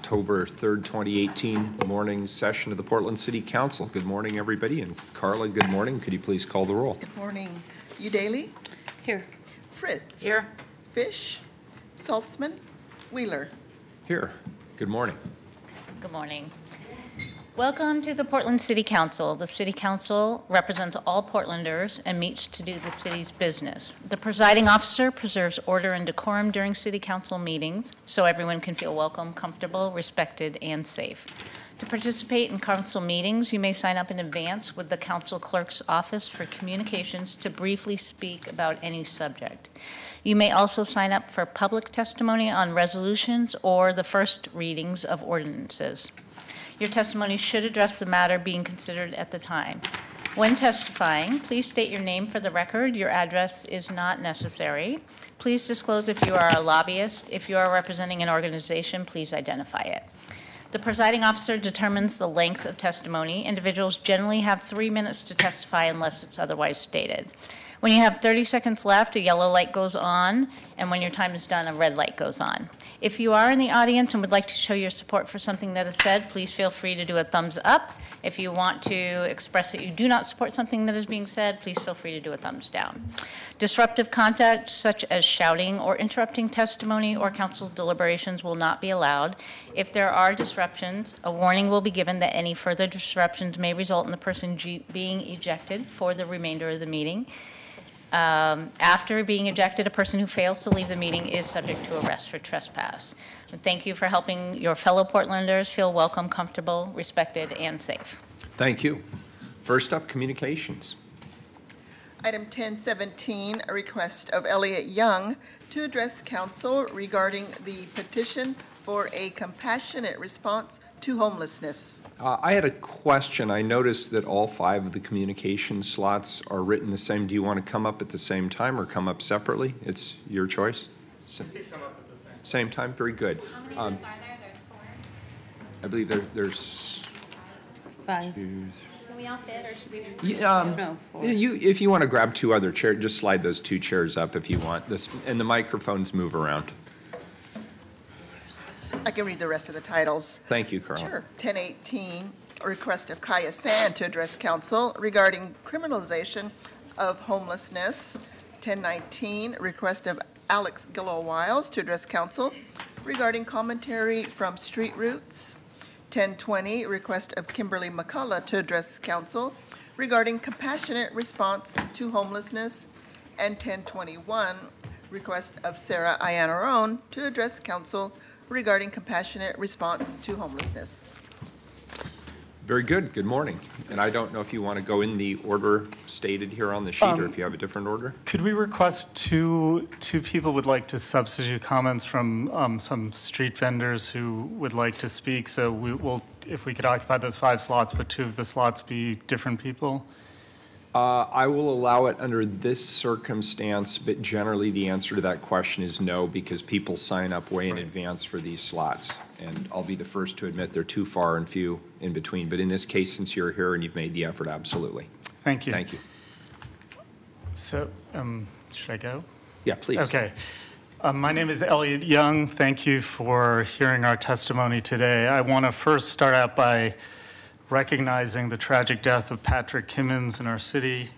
October 3rd, 2018 morning session of the Portland City Council. Good morning, everybody. And Carla, good morning. Could you please call the roll? Good morning. Udaly? Here. Fritz? Here. Fish? Saltzman? Wheeler? Here. Good morning. Good morning. Welcome to the Portland City Council. The City Council represents all Portlanders and meets to do the city's business. The presiding officer preserves order and decorum during City Council meetings so everyone can feel welcome, comfortable, respected, and safe. To participate in council meetings, you may sign up in advance with the council clerk's office for communications to briefly speak about any subject. You may also sign up for public testimony on resolutions or the first readings of ordinances. Your testimony should address the matter being considered at the time. When testifying, please state your name for the record. Your address is not necessary. Please disclose if you are a lobbyist. If you are representing an organization, please identify it. The presiding officer determines the length of testimony. Individuals generally have 3 minutes to testify unless it's otherwise stated. When you have 30 seconds left, a yellow light goes on, and when your time is done, a red light goes on. If you are in the audience and would like to show your support for something that is said, please feel free to do a thumbs up. If you want to express that you do not support something that is being said, please feel free to do a thumbs down. Disruptive conduct, such as shouting or interrupting testimony or council deliberations, will not be allowed. If there are disruptions, a warning will be given that any further disruptions may result in the person being ejected for the remainder of the meeting. After being ejected, a person who fails to leave the meeting is subject to arrest for trespass. Thank you for helping your fellow Portlanders feel welcome, comfortable, respected, and safe. Thank you. First up, communications. Item 1017, a request of Elliot Young to address council regarding the petition for a compassionate response to homelessness. I had a question. I noticed that all 5 of the communication slots are written the same. Do you want to come up at the same time or come up separately? It's your choice. You could come up at the same time? Very good. How many of us are there? There's 4. I believe there's 5. 2. Can we all fit, or should we do? No, 4. If you want to grab 2 other chairs, just slide those 2 chairs up if you want. And the microphones move around. I can read the rest of the titles. Thank you, Carl. Sure. 1018, a request of Kaya Sand to address council regarding criminalization of homelessness. 1019, request of Alex Gillow-Wiles to address council regarding commentary from Street Roots. 1020, request of Kimberly McCullough to address council regarding compassionate response to homelessness. And 1021, request of Sarah Iannarone to address council regarding compassionate response to homelessness. Very good. Good morning. And I don't know if you want to go in the order stated here on the sheet or if you have a different order. Could we request two people would like to substitute comments from some street vendors who would like to speak? So we will, if we could occupy those 5 slots, but 2 of the slots be different people? I will allow it under this circumstance, but generally the answer to that question is no, because people sign up way in advance for these slots. And I'll be the first to admit they're too far and few in between. But in this case, since you're here and you've made the effort, absolutely. Thank you. Thank you. So, should I go? Yeah, please. Okay. My name is Elliot Young. Thank you for hearing our testimony today. I want to first start out by recognizing the tragic death of Patrick Kimmins in our city.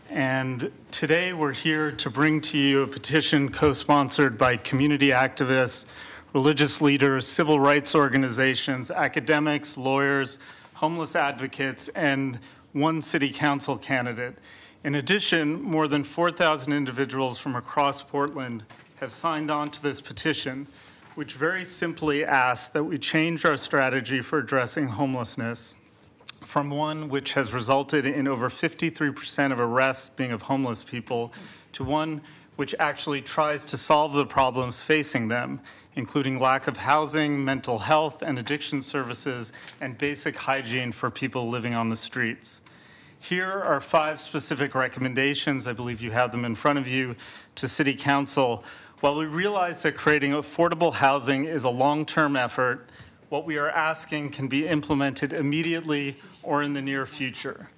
And today we're here to bring to you a petition co-sponsored by community activists, religious leaders, civil rights organizations, academics, lawyers, homeless advocates, and 1 city council candidate. In addition, more than 4,000 individuals from across Portland have signed on to this petition, which very simply asks that we change our strategy for addressing homelessness from one which has resulted in over 53% of arrests being of homeless people to one which actually tries to solve the problems facing them, including lack of housing, mental health and addiction services, and basic hygiene for people living on the streets. Here are 5 specific recommendations, I believe you have them in front of you, to City Council. While we realize that creating affordable housing is a long-term effort, what we are asking can be implemented immediately or in the near future.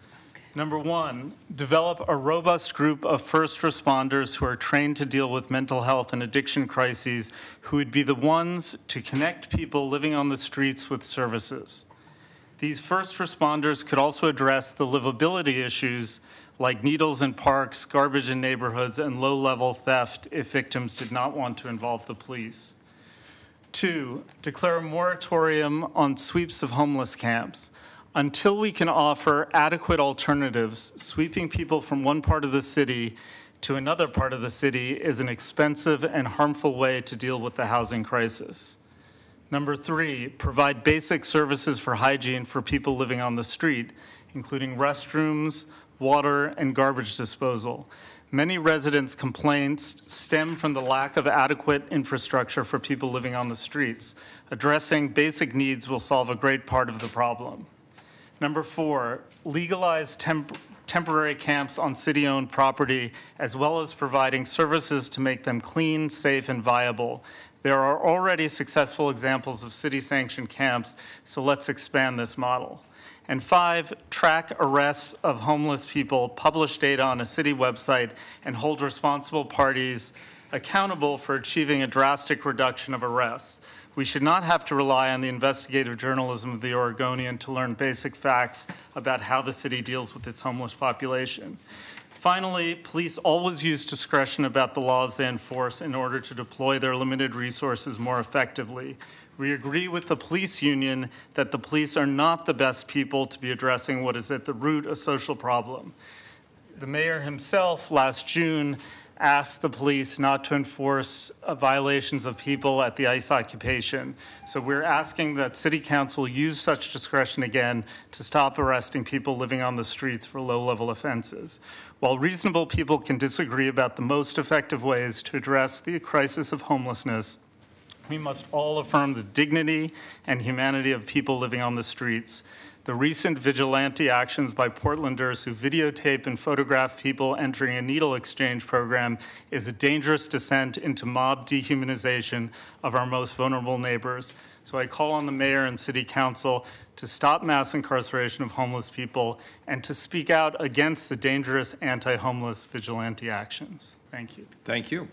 Number one, develop a robust group of first responders who are trained to deal with mental health and addiction crises, who would be the ones to connect people living on the streets with services. These first responders could also address the livability issues like needles in parks, garbage in neighborhoods, and low-level theft if victims did not want to involve the police. Two, declare a moratorium on sweeps of homeless camps. Until we can offer adequate alternatives, sweeping people from one part of the city to another part of the city is an expensive and harmful way to deal with the housing crisis. Number three, provide basic services for hygiene for people living on the street, including restrooms, water, and garbage disposal. Many residents' complaints stem from the lack of adequate infrastructure for people living on the streets. Addressing basic needs will solve a great part of the problem. Number four, legalize temporary camps on city-owned property, as well as providing services to make them clean, safe, and viable. There are already successful examples of city-sanctioned camps, so let's expand this model. And five, track arrests of homeless people, publish data on a city website, and hold responsible parties accountable for achieving a drastic reduction of arrests. We should not have to rely on the investigative journalism of the Oregonian to learn basic facts about how the city deals with its homeless population. Finally, police always use discretion about the laws they enforce in order to deploy their limited resources more effectively. We agree with the police union that the police are not the best people to be addressing what is at the root a social problem. The mayor himself last June asked the police not to enforce violations of people at the ICE occupation. So we're asking that City Council use such discretion again to stop arresting people living on the streets for low-level offenses. While reasonable people can disagree about the most effective ways to address the crisis of homelessness, we must all affirm the dignity and humanity of people living on the streets. The recent vigilante actions by Portlanders who videotape and photograph people entering a needle exchange program is a dangerous descent into mob dehumanization of our most vulnerable neighbors. So I call on the mayor and city council to stop mass incarceration of homeless people and to speak out against the dangerous anti-homeless vigilante actions. Thank you. Thank you.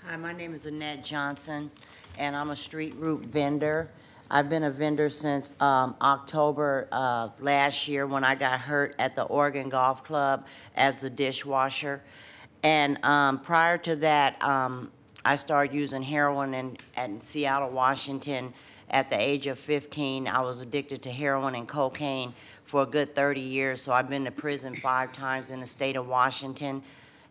Hi, my name is Annette Johnson, and I'm a street root vendor. I've been a vendor since October of last year when I got hurt at the Oregon Golf Club as a dishwasher. And prior to that, I started using heroin in Seattle, Washington at the age of 15. I was addicted to heroin and cocaine for a good 30 years, so I've been to prison 5 times in the state of Washington.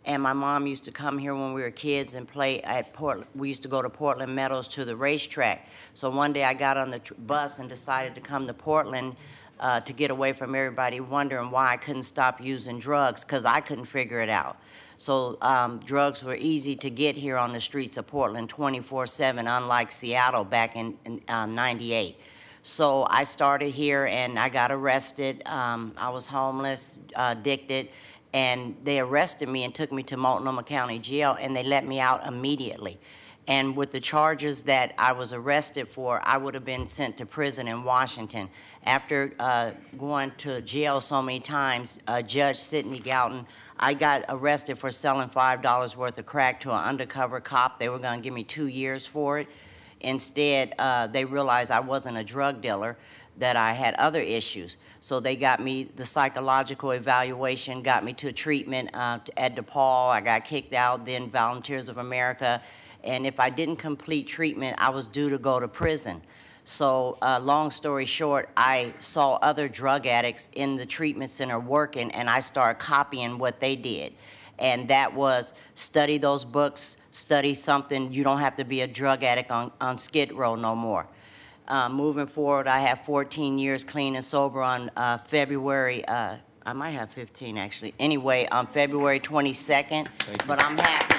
And my mom used to come here when we were kids and play at Portland. We used to go to Portland Meadows to the racetrack. So one day I got on the bus and decided to come to Portland to get away from everybody wondering why I couldn't stop using drugs, because I couldn't figure it out. So drugs were easy to get here on the streets of Portland 24/7, unlike Seattle back in '98. So I started here and I got arrested. I was homeless, addicted. And they arrested me and took me to Multnomah County Jail, and they let me out immediately. And with the charges that I was arrested for, I would have been sent to prison in Washington. After going to jail so many times, Judge Sidney Galton, I got arrested for selling $5 worth of crack to an undercover cop. They were going to give me 2 years for it. Instead, they realized I wasn't a drug dealer, that I had other issues. So they got me the psychological evaluation, got me to treatment at DePaul. I got kicked out, then Volunteers of America. And if I didn't complete treatment, I was due to go to prison. So long story short, I saw other drug addicts in the treatment center working, and I started copying what they did. And that was study those books, study something. You don't have to be a drug addict on Skid Row no more. Moving forward, I have 14 years clean and sober on February, I might have 15 actually. Anyway, on February 22nd, but I'm happy.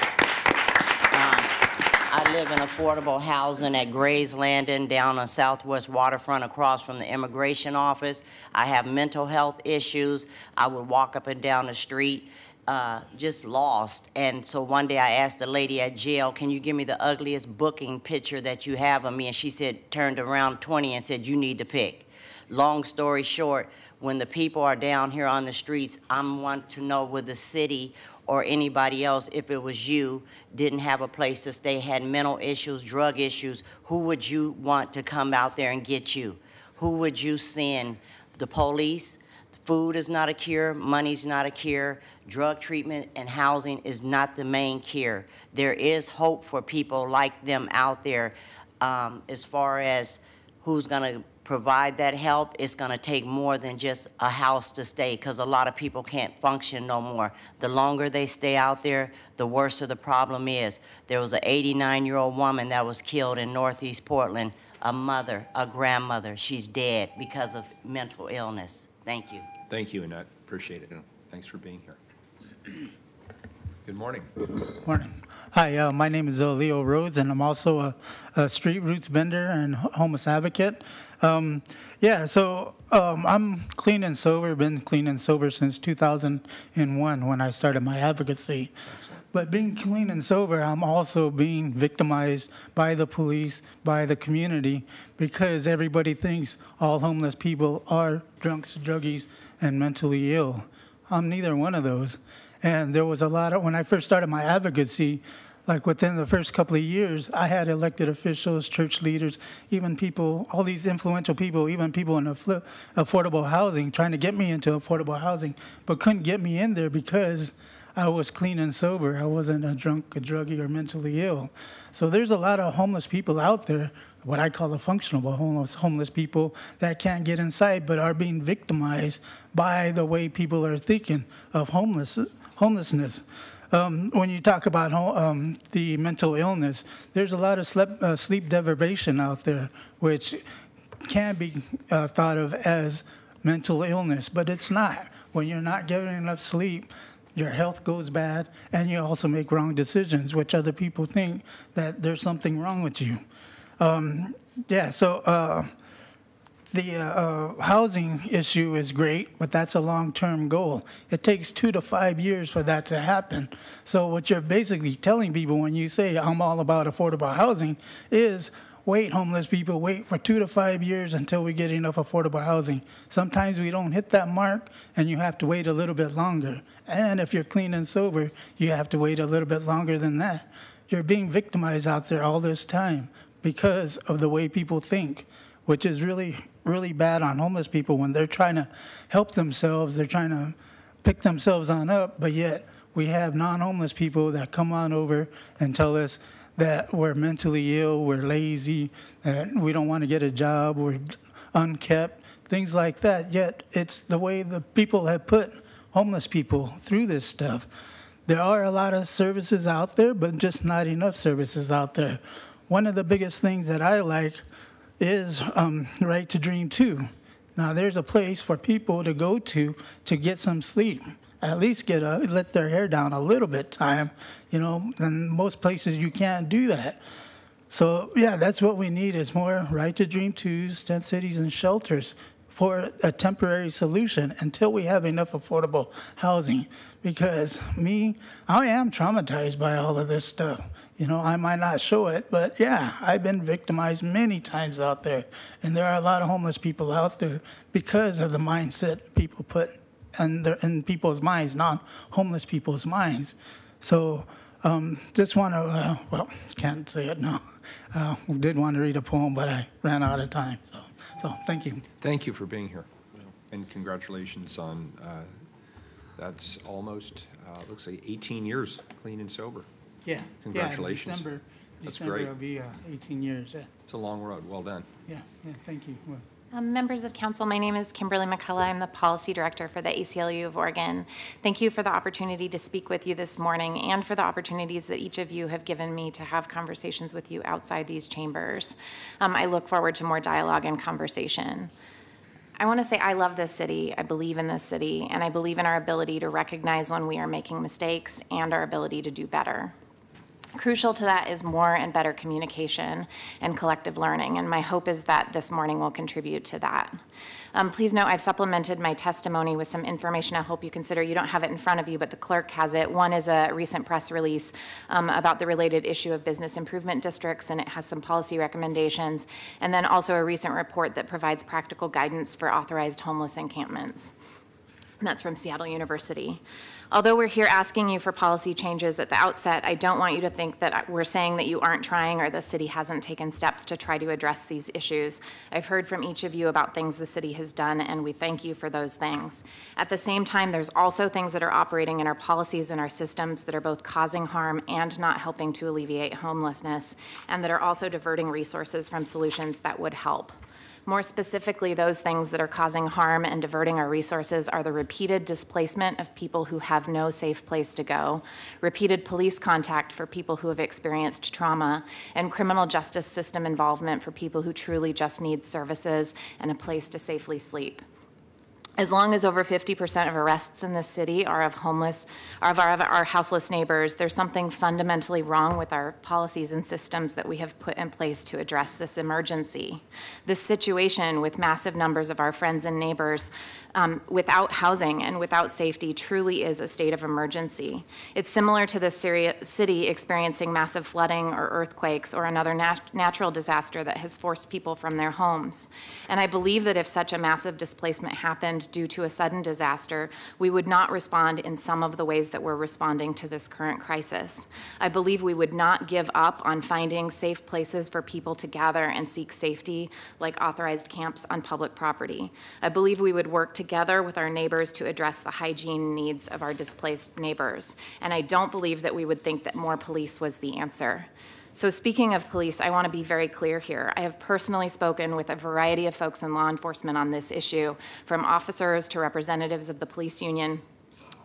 I live in affordable housing at Gray's Landing down on Southwest Waterfront across from the immigration office. I have mental health issues. I would walk up and down the street just lost. And so one day I asked the lady at jail, can you give me the ugliest booking picture that you have of me? And she said, turned around 20 and said, you need to pick. long story short, when the people are down here on the streets, I'm want to know would the city or anybody else, if it was you, didn't have a place to stay, had mental issues, drug issues, who would you want to come out there and get you? Who would you send? The police? Food is not a cure, money's not a cure, drug treatment and housing is not the main cure. There is hope for people like them out there. As far as who's gonna provide that help, it's gonna take more than just a house to stay, because a lot of people can't function no more. The longer they stay out there, the worse the problem is. There was an 89-year-old woman that was killed in Northeast Portland, a mother, a grandmother. She's dead because of mental illness. Thank you. Thank you, Annette. Appreciate it. Thanks for being here. Good morning. Morning. Hi, my name is Leo Rhodes, and I'm also a street roots vendor and homeless advocate. I'm clean and sober, been clean and sober since 2001 when I started my advocacy. But being clean and sober, I'm also being victimized by the police, by the community, because everybody thinks all homeless people are drunks, druggies, and mentally ill. I'm neither one of those. And there was a lot of, when I first started my advocacy, like within the first couple of years, I had elected officials, church leaders, even people, all these influential people, even people in affordable housing, trying to get me into affordable housing, but couldn't get me in there because I was clean and sober. I wasn't a drunk, a druggie, or mentally ill. So there's a lot of homeless people out there, what I call the functional homeless people that can't get inside but are being victimized by the way people are thinking of homelessness. When you talk about the mental illness, there's a lot of sleep deprivation out there, which can be thought of as mental illness, but it's not. When you're not getting enough sleep, your health goes bad, and you also make wrong decisions, which other people think that there's something wrong with you. The housing issue is great, but that's a long-term goal. It takes 2 to 5 years for that to happen. So what you're basically telling people when you say, I'm all about affordable housing, is wait, homeless people, wait for 2 to 5 years until we get enough affordable housing. Sometimes we don't hit that mark, and you have to wait a little bit longer. And if you're clean and sober, you have to wait a little bit longer than that. You're being victimized out there all this time because of the way people think, which is really, really bad on homeless people when they're trying to help themselves, they're trying to pick themselves on up, but yet we have non-homeless people that come on over and tell us that we're mentally ill, we're lazy, that we don't want to get a job, we're unkept, things like that. Yet it's the way the people have put homeless people through this stuff. There are a lot of services out there, but just not enough services out there. One of the biggest things that I like is Right to Dream 2. Now, there's a place for people to go to get some sleep. At least let their hair down a little bit time, and most places you can't do that. So, yeah, that's what we need is more Right to Dream 2s, tent cities, and shelters for a temporary solution until we have enough affordable housing. Because I am traumatized by all of this stuff. I might not show it, but yeah, I've been victimized many times out there. And there are a lot of homeless people out there because of the mindset people put in people's minds, non-homeless people's minds. So just want to, can't say it now. Did want to read a poem, but I ran out of time. So thank you. Thank you for being here. And congratulations on, that's almost, looks like 18 years clean and sober. Yeah. Congratulations. Yeah, That's December great. will be 18 years. Yeah. It's a long road. Well done. Yeah, thank you. Well, Members of council, my name is Kimberly McCullough. I'm the policy director for the ACLU of Oregon. Thank you for the opportunity to speak with you this morning and for the opportunities that each of you have given me to have conversations with you outside these chambers. I look forward to more dialogue and conversation. I want to say I love this city, I believe in this city, and I believe in our ability to recognize when we are making mistakes and our ability to do better. Crucial to that is more and better communication and collective learning, and my hope is that this morning will contribute to that. Please note I've supplemented my testimony with some information I hope you consider. You don't have it in front of you, but the clerk has it. One is a recent press release about the related issue of business improvement districts, and it has some policy recommendations, and then also a recent report that provides practical guidance for authorized homeless encampments. And that's from Seattle University. Although we're here asking you for policy changes at the outset, I don't want you to think that we're saying that you aren't trying or the city hasn't taken steps to try to address these issues. I've heard from each of you about things the city has done, and we thank you for those things. At the same time, there's also things that are operating in our policies and our systems that are both causing harm and not helping to alleviate homelessness, and that are also diverting resources from solutions that would help. More specifically, those things that are causing harm and diverting our resources are the repeated displacement of people who have no safe place to go, repeated police contact for people who have experienced trauma, and criminal justice system involvement for people who truly just need services and a place to safely sleep. As long as over 50% of arrests in this city are of our houseless neighbors, there's something fundamentally wrong with our policies and systems that we have put in place to address this emergency. This situation with massive numbers of our friends and neighbors without housing and without safety truly is a state of emergency. It's similar to the city experiencing massive flooding or earthquakes or another natural disaster that has forced people from their homes. And I believe that if such a massive displacement happened due to a sudden disaster, we would not respond in some of the ways that we're responding to this current crisis. I believe we would not give up on finding safe places for people to gather and seek safety, like authorized camps on public property. I believe we would work together with our neighbors to address the hygiene needs of our displaced neighbors. And I don't believe that we would think that more police was the answer. So speaking of police, I want to be very clear here. I have personally spoken with a variety of folks in law enforcement on this issue, from officers to representatives of the police union,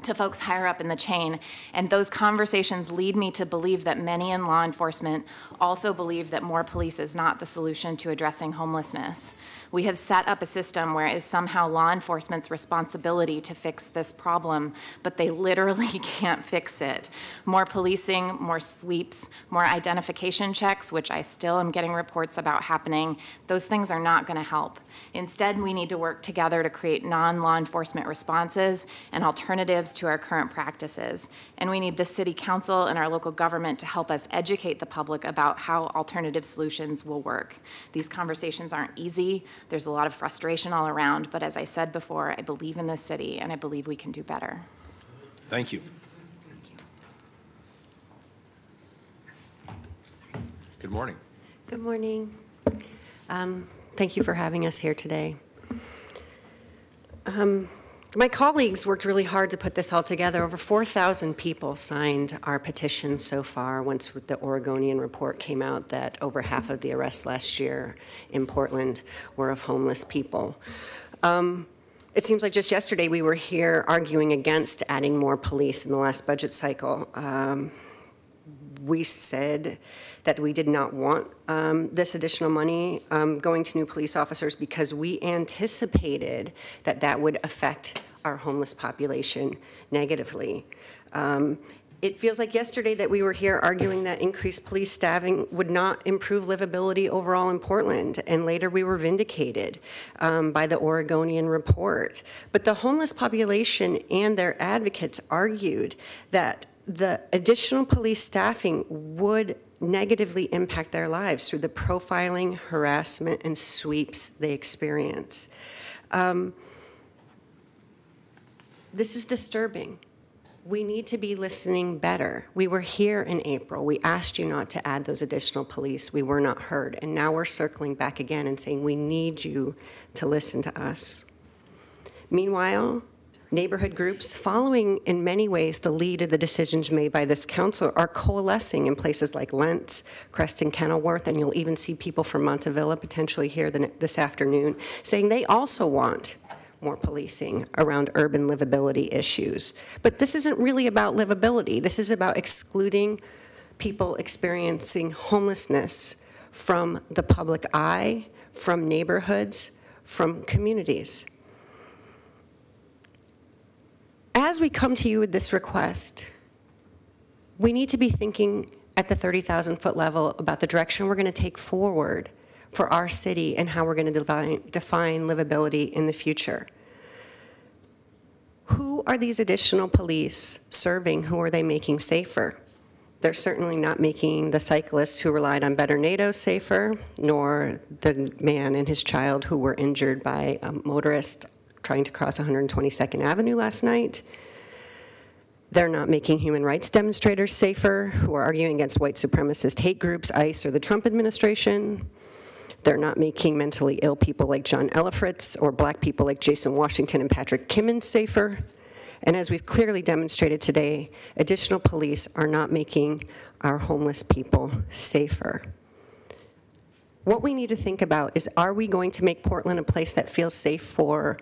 to folks higher up in the chain, and those conversations lead me to believe that many in law enforcement also believe that more police is not the solution to addressing homelessness. We have set up a system where it is somehow law enforcement's responsibility to fix this problem, but they literally can't fix it. More policing, more sweeps, more identification checks, which I still am getting reports about happening, those things are not going to help. Instead, we need to work together to create non-law enforcement responses and alternatives to our current practices. And we need the city council and our local government to help us educate the public about how alternative solutions will work. These conversations aren't easy. There's a lot of frustration all around, but as I said before, I believe in this city and I believe we can do better. Thank you. Good morning. Good morning. Thank you for having us here today. My colleagues worked really hard to put this all together. Over 4,000 people signed our petition so far once the Oregonian report came out that over half of the arrests last year in Portland were of homeless people. It seems like just yesterday we were here arguing against adding more police in the last budget cycle. We said that we did not want this additional money going to new police officers because we anticipated that that would affect our homeless population negatively. It feels like yesterday that we were here arguing that increased police staffing would not improve livability overall in Portland, and later we were vindicated by the Oregonian report. But the homeless population and their advocates argued that the additional police staffing would negatively impact their lives through the profiling, harassment, and sweeps they experience. This is disturbing. We need to be listening better. We were here in April. We asked you not to add those additional police. We were not heard. And now we're circling back again and saying we need you to listen to us. Meanwhile, neighborhood groups, following in many ways the lead of the decisions made by this council, are coalescing in places like Lentz, Creston, Kenilworth, and you'll even see people from Montevilla potentially here this afternoon saying they also want more policing around urban livability issues. But this isn't really about livability. This is about excluding people experiencing homelessness from the public eye, from neighborhoods, from communities. As we come to you with this request, we need to be thinking at the 30,000-foot level about the direction we're going to take forward for our city and how we're going to define livability in the future. Who are these additional police serving? Who are they making safer? They're certainly not making the cyclists who relied on better NATO safer, nor the man and his child who were injured by a motorist trying to cross 122nd Avenue last night. They're not making human rights demonstrators safer who are arguing against white supremacist hate groups, ICE, or the Trump administration. They're not making mentally ill people like John Elefritz or black people like Jason Washington and Patrick Kimmins safer. And as we've clearly demonstrated today, additional police are not making our homeless people safer. What we need to think about is, are we going to make Portland a place that feels safe for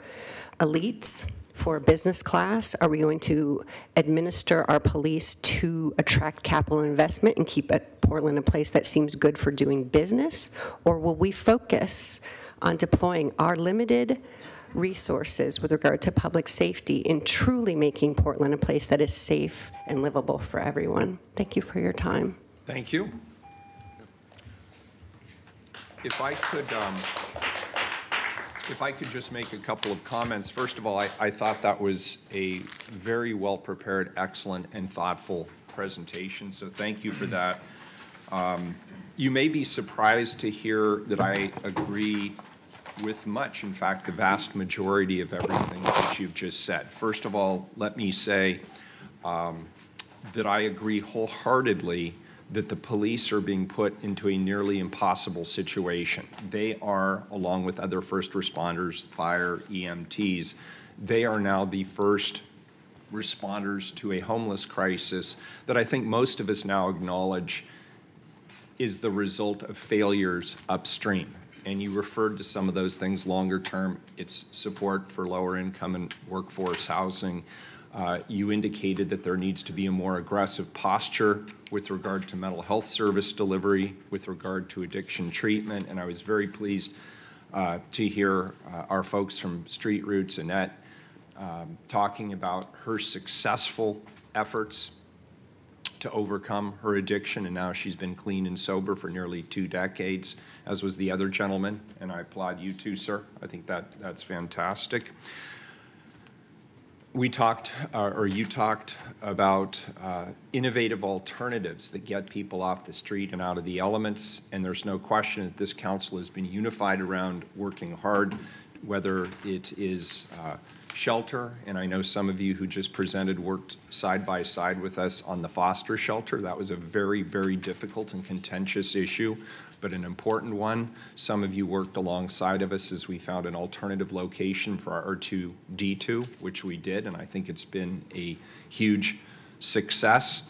elites, for business class? Are we going to administer our police to attract capital investment and keep Portland a place that seems good for doing business? Or will we focus on deploying our limited resources with regard to public safety in truly making Portland a place that is safe and livable for everyone? Thank you for your time. Thank you. If I could just make a couple of comments. First of all, I thought that was a very well-prepared, excellent, and thoughtful presentation, so thank you for that. You may be surprised to hear that I agree with much, in fact, the vast majority of everything that you've just said. First of all, let me say that I agree wholeheartedly that the police are being put into a nearly impossible situation. They are, along with other first responders, fire, EMTs, they are now the first responders to a homeless crisis that I think most of us now acknowledge is the result of failures upstream. And you referred to some of those things longer term. It's support for lower income and workforce housing. You indicated that there needs to be a more aggressive posture with regard to mental health service delivery, with regard to addiction treatment, and I was very pleased to hear our folks from Street Roots, Annette, talking about her successful efforts to overcome her addiction, and now she's been clean and sober for nearly 2 decades, as was the other gentleman, and I applaud you too, sir. I think that's fantastic. We talked, or you talked about innovative alternatives that get people off the street and out of the elements, and there's no question that this council has been unified around working hard, whether it is shelter, and I know some of you who just presented worked side by side with us on the foster shelter. That was a very, very difficult and contentious issue, but an important one. Some of you worked alongside of us as we found an alternative location for our R2D2, which we did, and I think it's been a huge success.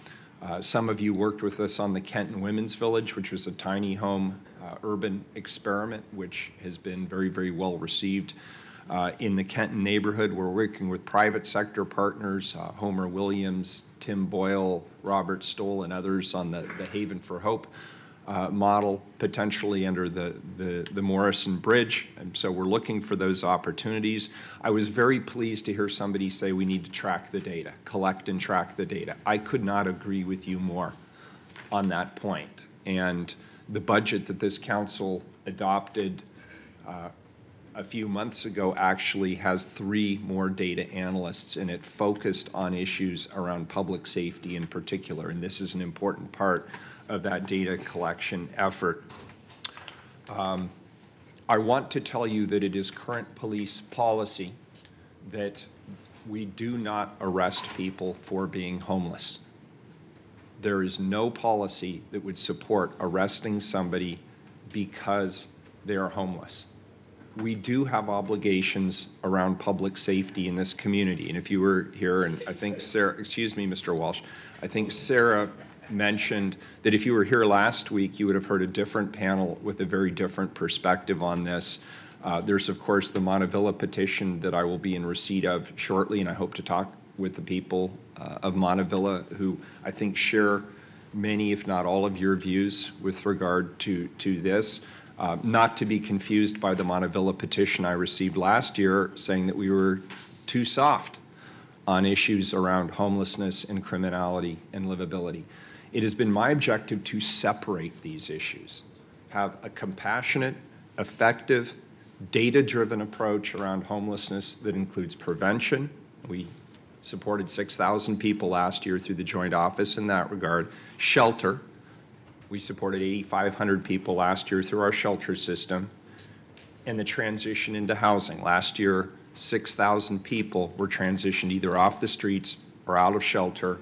Some of you worked with us on the Kenton Women's Village, which was a tiny home urban experiment, which has been very, very well received. In the Kenton neighborhood, we're working with private sector partners, Homer Williams, Tim Boyle, Robert Stoll, and others on the Haven for Hope model, potentially under the Morrison Bridge. And so we're looking for those opportunities. I was very pleased to hear somebody say we need to track the data, collect and track the data. I could not agree with you more on that point. And the budget that this council adopted a few months ago actually has 3 more data analysts, and it focused on issues around public safety in particular, and this is an important part of that data collection effort. I want to tell you that it is current police policy that we do not arrest people for being homeless. There is no policy that would support arresting somebody because they are homeless. We do have obligations around public safety in this community. And if you were here, and I think Sarah, excuse me, Mr. Walsh, I think Sarah mentioned that if you were here last week, you would have heard a different panel with a very different perspective on this. There's, of course, the Montevilla petition that I will be in receipt of shortly, and I hope to talk with the people of Montevilla who I think share many, if not all, of your views with regard to this. Not to be confused by the Montevilla petition I received last year saying that we were too soft on issues around homelessness and criminality and livability. It has been my objective to separate these issues, have a compassionate, effective, data-driven approach around homelessness that includes prevention. We supported 6,000 people last year through the joint office in that regard. Shelter. We supported 8,500 people last year through our shelter system. And the transition into housing. Last year, 6,000 people were transitioned either off the streets or out of shelter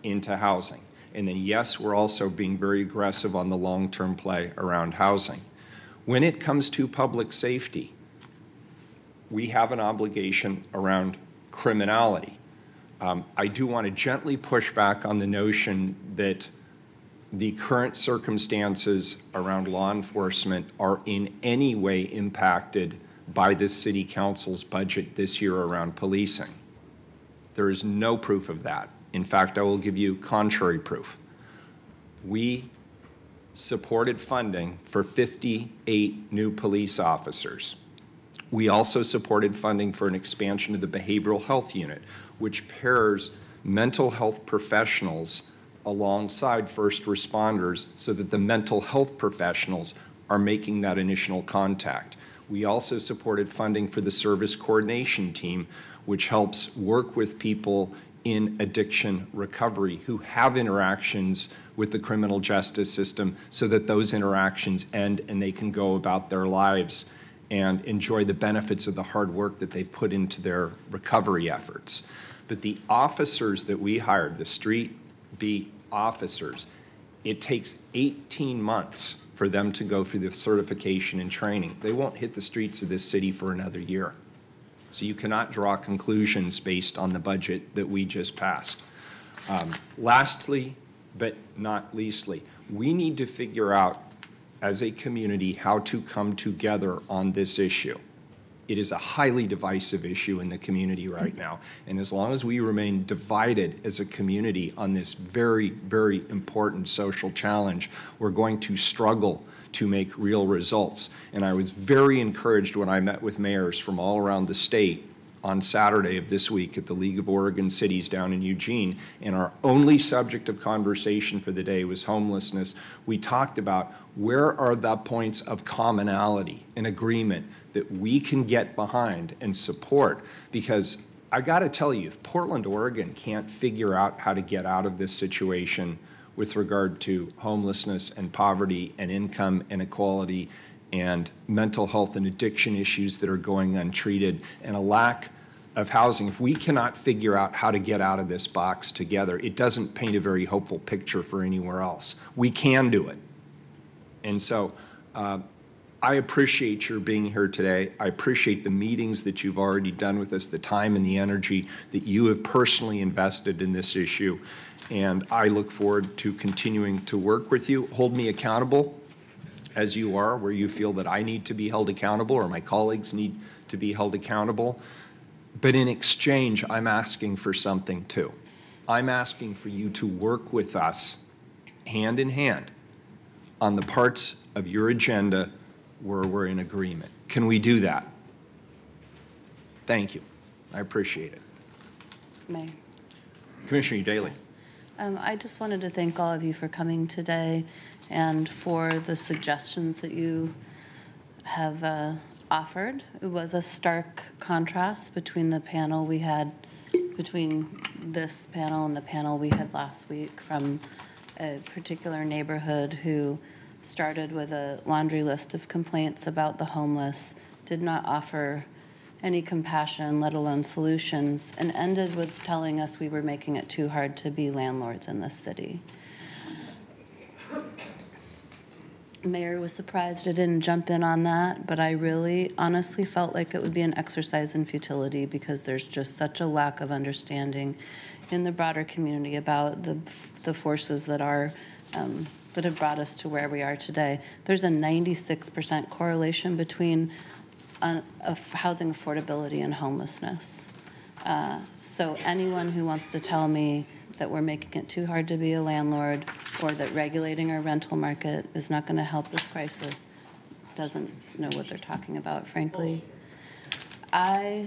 into housing. And then, yes, we're also being very aggressive on the long-term play around housing. When it comes to public safety, we have an obligation around criminality. I do want to gently push back on the notion that the current circumstances around law enforcement are in any way impacted by this city council's budget this year around policing. There is no proof of that. In fact, I will give you contrary proof. We supported funding for 58 new police officers. We also supported funding for an expansion of the behavioral health unit, which pairs mental health professionals alongside first responders so that the mental health professionals are making that initial contact. We also supported funding for the service coordination team, which helps work with people in addiction recovery who have interactions with the criminal justice system so that those interactions end and they can go about their lives and enjoy the benefits of the hard work that they've put into their recovery efforts. But the officers that we hired, the street beat officers, it takes 18 months for them to go through the certification and training. They won't hit the streets of this city for another year. So you cannot draw conclusions based on the budget that we just passed. Lastly, but not leastly, we need to figure out as a community how to come together on this issue. It is a highly divisive issue in the community right now. And as long as we remain divided as a community on this very, very important social challenge, we're going to struggle to make real results. And I was very encouraged when I met with mayors from all around the state on Saturday of this week at the League of Oregon Cities down in Eugene, and our only subject of conversation for the day was homelessness. We talked about where are the points of commonality and agreement that we can get behind and support, because I gotta tell you, if Portland, Oregon can't figure out how to get out of this situation with regard to homelessness and poverty and income inequality and mental health and addiction issues that are going untreated and a lack of housing, if we cannot figure out how to get out of this box together, it doesn't paint a very hopeful picture for anywhere else. We can do it. And so I appreciate your being here today. I appreciate the meetings that you've already done with us, the time and the energy that you have personally invested in this issue. And I look forward to continuing to work with you. Hold me accountable as you are, where you feel that I need to be held accountable or my colleagues need to be held accountable. But in exchange, I'm asking for something too. I'm asking for you to work with us hand in hand on the parts of your agenda where we're in agreement. Can we do that? Thank you. I appreciate it. Mayor. Commissioner Daly. I just wanted to thank all of you for coming today and for the suggestions that you have offered. It was a stark contrast between the panel we had, between this panel and the panel we had last week from a particular neighborhood who started with a laundry list of complaints about the homeless, did not offer any compassion, let alone solutions, and ended with telling us we were making it too hard to be landlords in this city. Mayor was surprised I didn't jump in on that, but I really honestly felt like it would be an exercise in futility because there's just such a lack of understanding in the broader community about the forces that are that have brought us to where we are today. There's a 96% correlation between housing affordability and homelessness. So anyone who wants to tell me that we're making it too hard to be a landlord or that regulating our rental market is not going to help this crisis doesn't know what they're talking about, frankly. I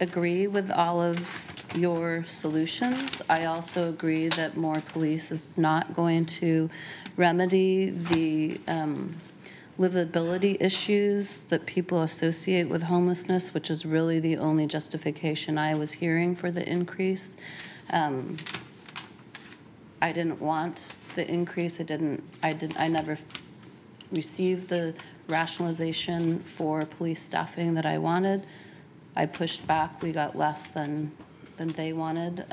agree with all of your solutions. I also agree that more police is not going to remedy the livability issues that people associate with homelessness, which is really the only justification I was hearing for the increase. I didn't want the increase. I never received the rationalization for police staffing that I wanted. I pushed back. We got less than they wanted.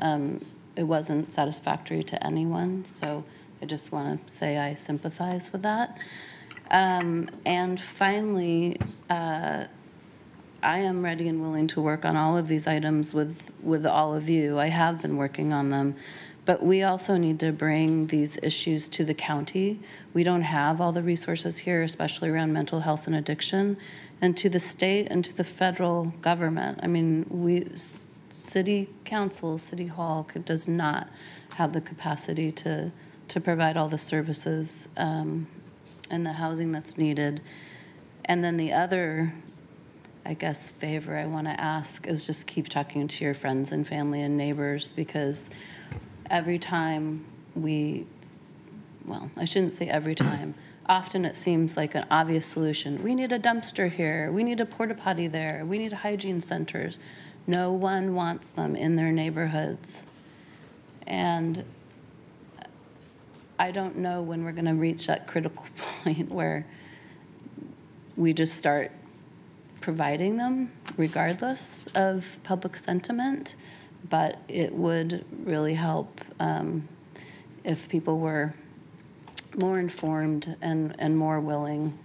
It wasn't satisfactory to anyone, so I just want to say I sympathize with that. And finally, I am ready and willing to work on all of these items with all of you. I have been working on them. But we also need to bring these issues to the county. We don't have all the resources here, especially around mental health and addiction, and to the state and to the federal government. I mean, city council, city hall does not have the capacity to provide all the services and the housing that's needed. And then the other, I guess, favor I want to ask is just keep talking to your friends and family and neighbors, because every time well, I shouldn't say every time, often it seems like an obvious solution. We need a dumpster here, we need a porta potty there, we need hygiene centers. No one wants them in their neighborhoods. And I don't know when we're gonna reach that critical point where we just start providing them regardless of public sentiment. But it would really help if people were more informed and more willing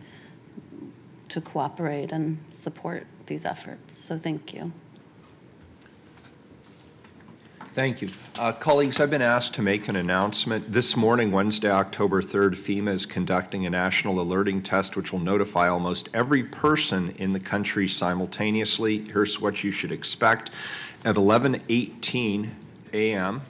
to cooperate and support these efforts. So thank you. Thank you. Colleagues, I've been asked to make an announcement. This morning, Wednesday, October 3rd, FEMA is conducting a national alerting test which will notify almost every person in the country simultaneously. Here's what you should expect. At 11:18 a.m.,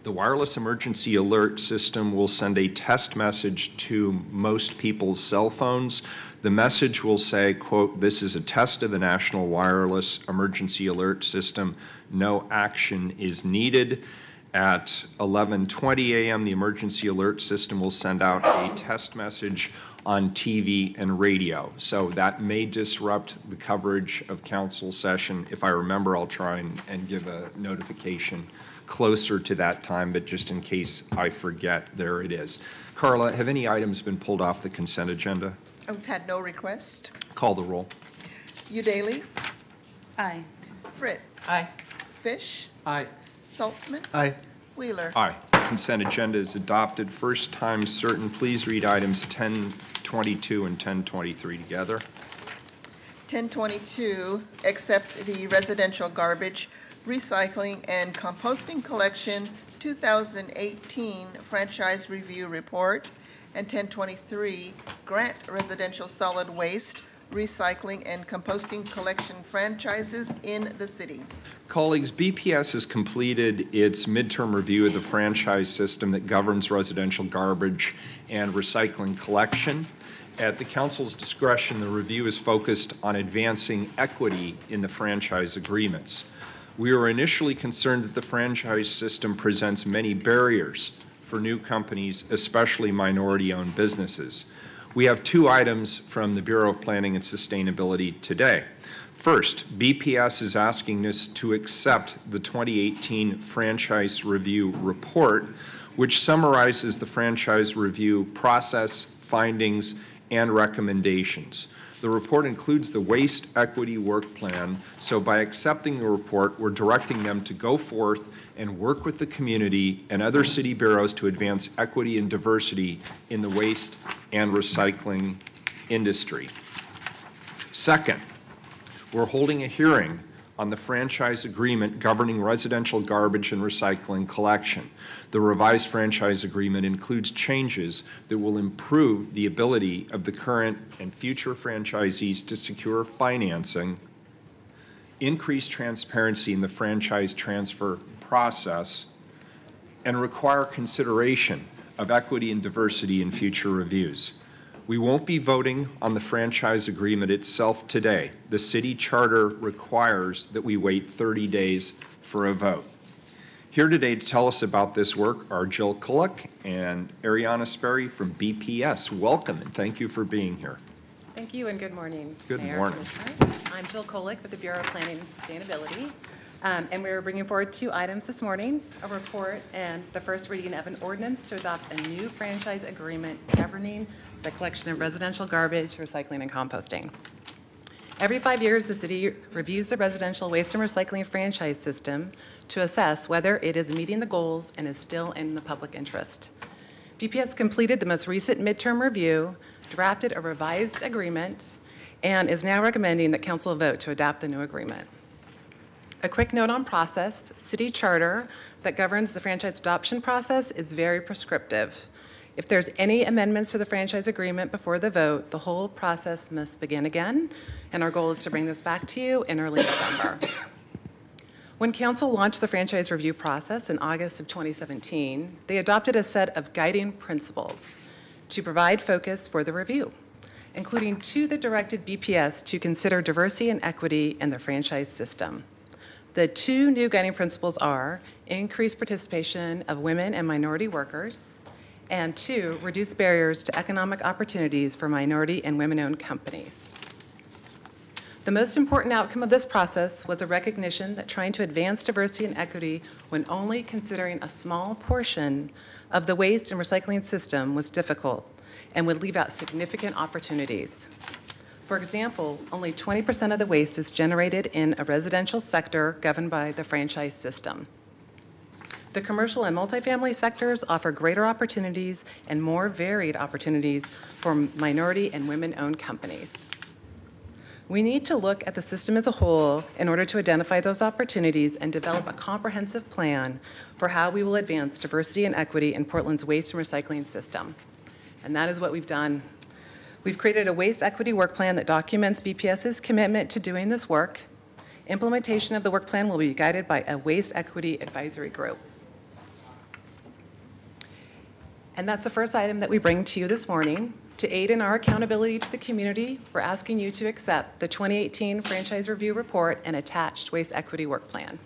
the wireless emergency alert system will send a test message to most people's cell phones. The message will say, quote, "This is a test of the National Wireless Emergency Alert System. No action is needed." At 11:20 a.m., the emergency alert system will send out a test message on TV and radio. So that may disrupt the coverage of council session. If I remember, I'll try and give a notification closer to that time, but just in case I forget, there it is. Carla, have any items been pulled off the consent agenda? We've had no request. Call the roll. Udaly? Aye. Fritz? Aye. Fish? Aye. Saltzman? Aye. Wheeler? Aye. Consent agenda is adopted. First time certain, please read items 1022 and 1023 together. 1022, accept the residential garbage, recycling, and composting collection 2018 franchise review report. And 1023, grant residential solid waste, recycling, and composting collection franchises in the city. Colleagues, BPS has completed its midterm review of the franchise system that governs residential garbage and recycling collection. At the council's discretion, the review is focused on advancing equity in the franchise agreements. We were initially concerned that the franchise system presents many barriers for new companies, especially minority-owned businesses. We have two items from the Bureau of Planning and Sustainability today. First, BPS is asking us to accept the 2018 Franchise Review Report, which summarizes the franchise review process, findings, and recommendations. The report includes the waste equity work plan, so by accepting the report, we're directing them to go forth and work with the community and other city bureaus to advance equity and diversity in the waste and recycling industry. Second, we're holding a hearing on the franchise agreement governing residential garbage and recycling collection. The revised franchise agreement includes changes that will improve the ability of the current and future franchisees to secure financing, increase transparency in the franchise transfer process, and require consideration of equity and diversity in future reviews. We won't be voting on the franchise agreement itself today. The city charter requires that we wait 30 days for a vote. Here today to tell us about this work are Jill Kullock and Ariana Sperry from BPS. Welcome and thank you for being here. Thank you and good morning. Good Mayor, morning. I'm Jill Kolick with the Bureau of Planning and Sustainability. And we're bringing forward 2 items this morning, a report and the first reading of an ordinance to adopt a new franchise agreement governing the collection of residential garbage, recycling, and composting. Every 5 years, the city reviews the residential waste and recycling franchise system to assess whether it is meeting the goals and is still in the public interest. BPS completed the most recent midterm review, drafted a revised agreement, and is now recommending that council vote to adopt the new agreement. A quick note on process: city charter that governs the franchise adoption process is very prescriptive. If there's any amendments to the franchise agreement before the vote, the whole process must begin again, and our goal is to bring this back to you in early November. When council launched the franchise review process in August of 2017, they adopted a set of guiding principles to provide focus for the review, including 2 that directed BPS to consider diversity and equity in the franchise system. The 2 new guiding principles are increased participation of women and minority workers, and 2, reduce barriers to economic opportunities for minority and women-owned companies. The most important outcome of this process was a recognition that trying to advance diversity and equity when only considering a small portion of the waste and recycling system was difficult and would leave out significant opportunities. For example, only 20% of the waste is generated in a residential sector governed by the franchise system. The commercial and multifamily sectors offer greater opportunities and more varied opportunities for minority and women-owned companies. We need to look at the system as a whole in order to identify those opportunities and develop a comprehensive plan for how we will advance diversity and equity in Portland's waste and recycling system. And that is what we've done. We've created a waste equity work plan that documents BPS's commitment to doing this work. Implementation of the work plan will be guided by a waste equity advisory group. And that's the first item that we bring to you this morning. To aid in our accountability to the community, we're asking you to accept the 2018 Franchise Review Report and attached waste equity work plan.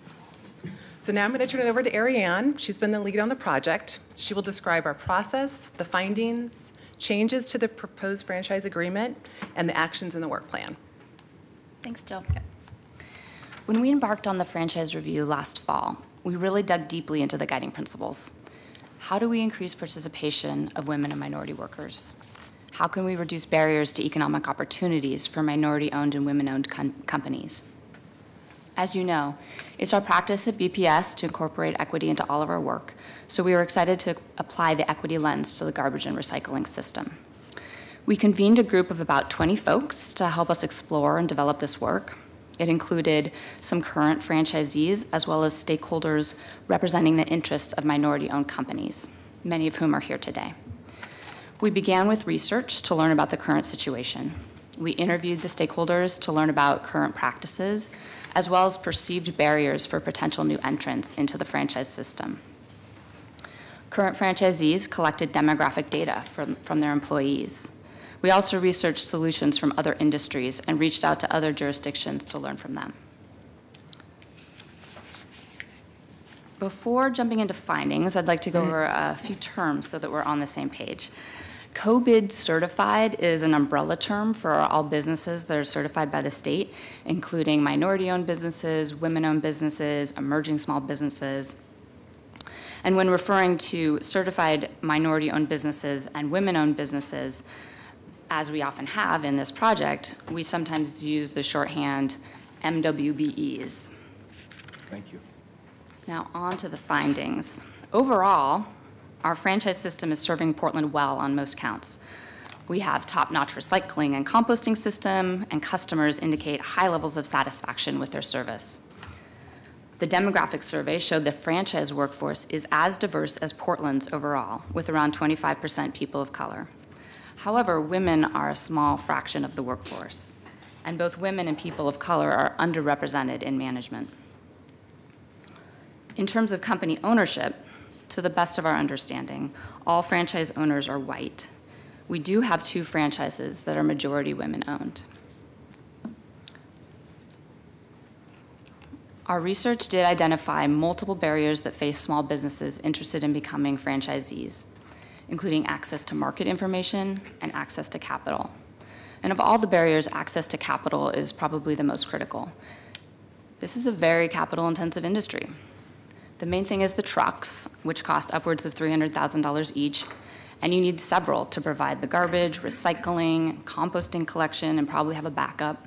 So now I'm going to turn it over to Ariane. She's been the lead on the project. She will describe our process, the findings, changes to the proposed franchise agreement, and the actions in the work plan. Thanks, Jill. When we embarked on the franchise review last fall, we really dug deeply into the guiding principles. How do we increase participation of women and minority workers? How can we reduce barriers to economic opportunities for minority-owned and women-owned companies? As you know, it's our practice at BPS to incorporate equity into all of our work, so we were excited to apply the equity lens to the garbage and recycling system. We convened a group of about 20 folks to help us explore and develop this work. It included some current franchisees as well as stakeholders representing the interests of minority-owned companies, many of whom are here today. We began with research to learn about the current situation. We interviewed the stakeholders to learn about current practices, as well as perceived barriers for potential new entrants into the franchise system. Current franchisees collected demographic data from their employees. We also researched solutions from other industries and reached out to other jurisdictions to learn from them. Before jumping into findings, I'd like to go over a few terms so that we're on the same page. COBID certified is an umbrella term for all businesses that are certified by the state, including minority-owned businesses, women-owned businesses, emerging small businesses. And when referring to certified minority-owned businesses and women-owned businesses, as we often have in this project, we sometimes use the shorthand MWBEs. Thank you. Now on to the findings. Overall, our franchise system is serving Portland well on most counts. We have top-notch recycling and composting system, and customers indicate high levels of satisfaction with their service. The demographic survey showed the franchise workforce is as diverse as Portland's overall, with around 25% people of color. However, women are a small fraction of the workforce, and both women and people of color are underrepresented in management. In terms of company ownership, to the best of our understanding, all franchise owners are white. We do have 2 franchises that are majority women-owned. Our research did identify multiple barriers that face small businesses interested in becoming franchisees, including access to market information and access to capital. And of all the barriers, access to capital is probably the most critical. This is a very capital-intensive industry. The main thing is the trucks, which cost upwards of $300,000 each, and you need several to provide the garbage, recycling, composting collection, and probably have a backup.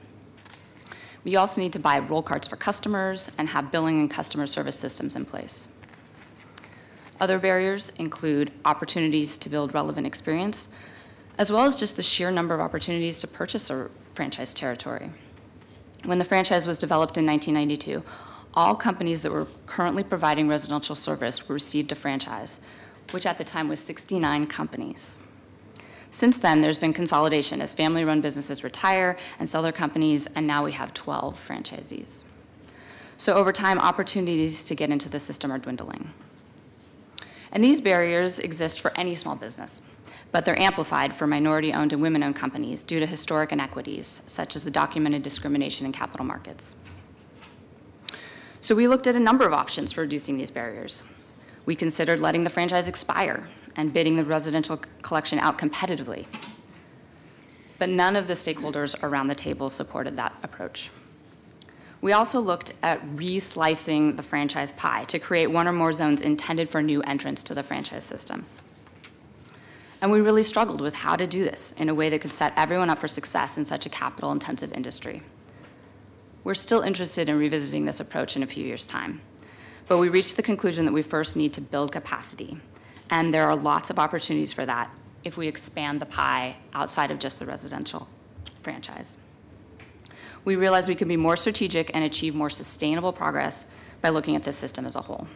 You also need to buy roll carts for customers and have billing and customer service systems in place. Other barriers include opportunities to build relevant experience, as well as just the sheer number of opportunities to purchase a franchise territory. When the franchise was developed in 1992, all companies that were currently providing residential service received a franchise, which at the time was 69 companies. Since then, there's been consolidation as family-run businesses retire and sell their companies, and now we have 12 franchisees. So over time, opportunities to get into the system are dwindling. And these barriers exist for any small business, but they're amplified for minority-owned and women-owned companies due to historic inequities, such as the documented discrimination in capital markets. So we looked at a number of options for reducing these barriers. We considered letting the franchise expire and bidding the residential collection out competitively. But none of the stakeholders around the table supported that approach. We also looked at re-slicing the franchise pie to create one or more zones intended for new entrants to the franchise system. And we really struggled with how to do this in a way that could set everyone up for success in such a capital-intensive industry. We're still interested in revisiting this approach in a few years' time, but we reached the conclusion that we first need to build capacity, and there are lots of opportunities for that if we expand the pie outside of just the residential franchise. We realized we could be more strategic and achieve more sustainable progress by looking at this system as a whole.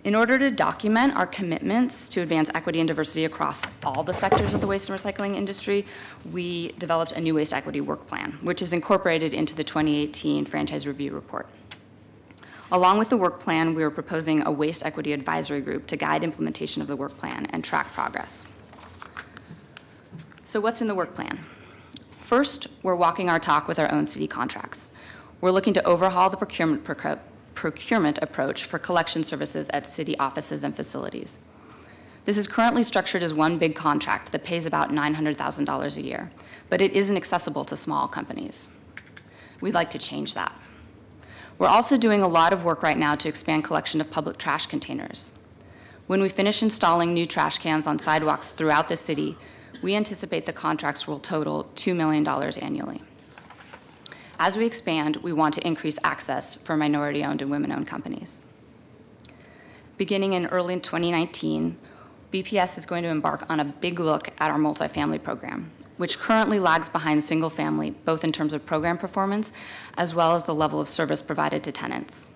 In order to document our commitments to advance equity and diversity across all the sectors of the waste and recycling industry, we developed a new waste equity work plan, which is incorporated into the 2018 franchise review report. Along with the work plan, we are proposing a waste equity advisory group to guide implementation of the work plan and track progress. So what's in the work plan? First, we're walking our talk with our own city contracts. We're looking to overhaul the procurement approach for collection services at city offices and facilities. This is currently structured as one big contract that pays about $900,000 a year, but it isn't accessible to small companies. We'd like to change that. We're also doing a lot of work right now to expand collection of public trash containers. When we finish installing new trash cans on sidewalks throughout the city, we anticipate the contracts will total $2 million annually. As we expand, we want to increase access for minority-owned and women-owned companies. Beginning in early 2019, BPS is going to embark on a big look at our multifamily program, which currently lags behind single-family, both in terms of program performance as well as the level of service provided to tenants.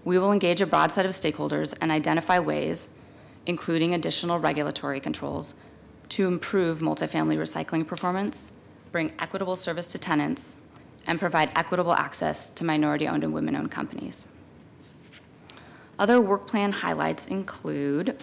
We will engage a broad set of stakeholders and identify ways, including additional regulatory controls, to improve multifamily recycling performance, bring equitable service to tenants, and provide equitable access to minority-owned and women-owned companies. Other work plan highlights include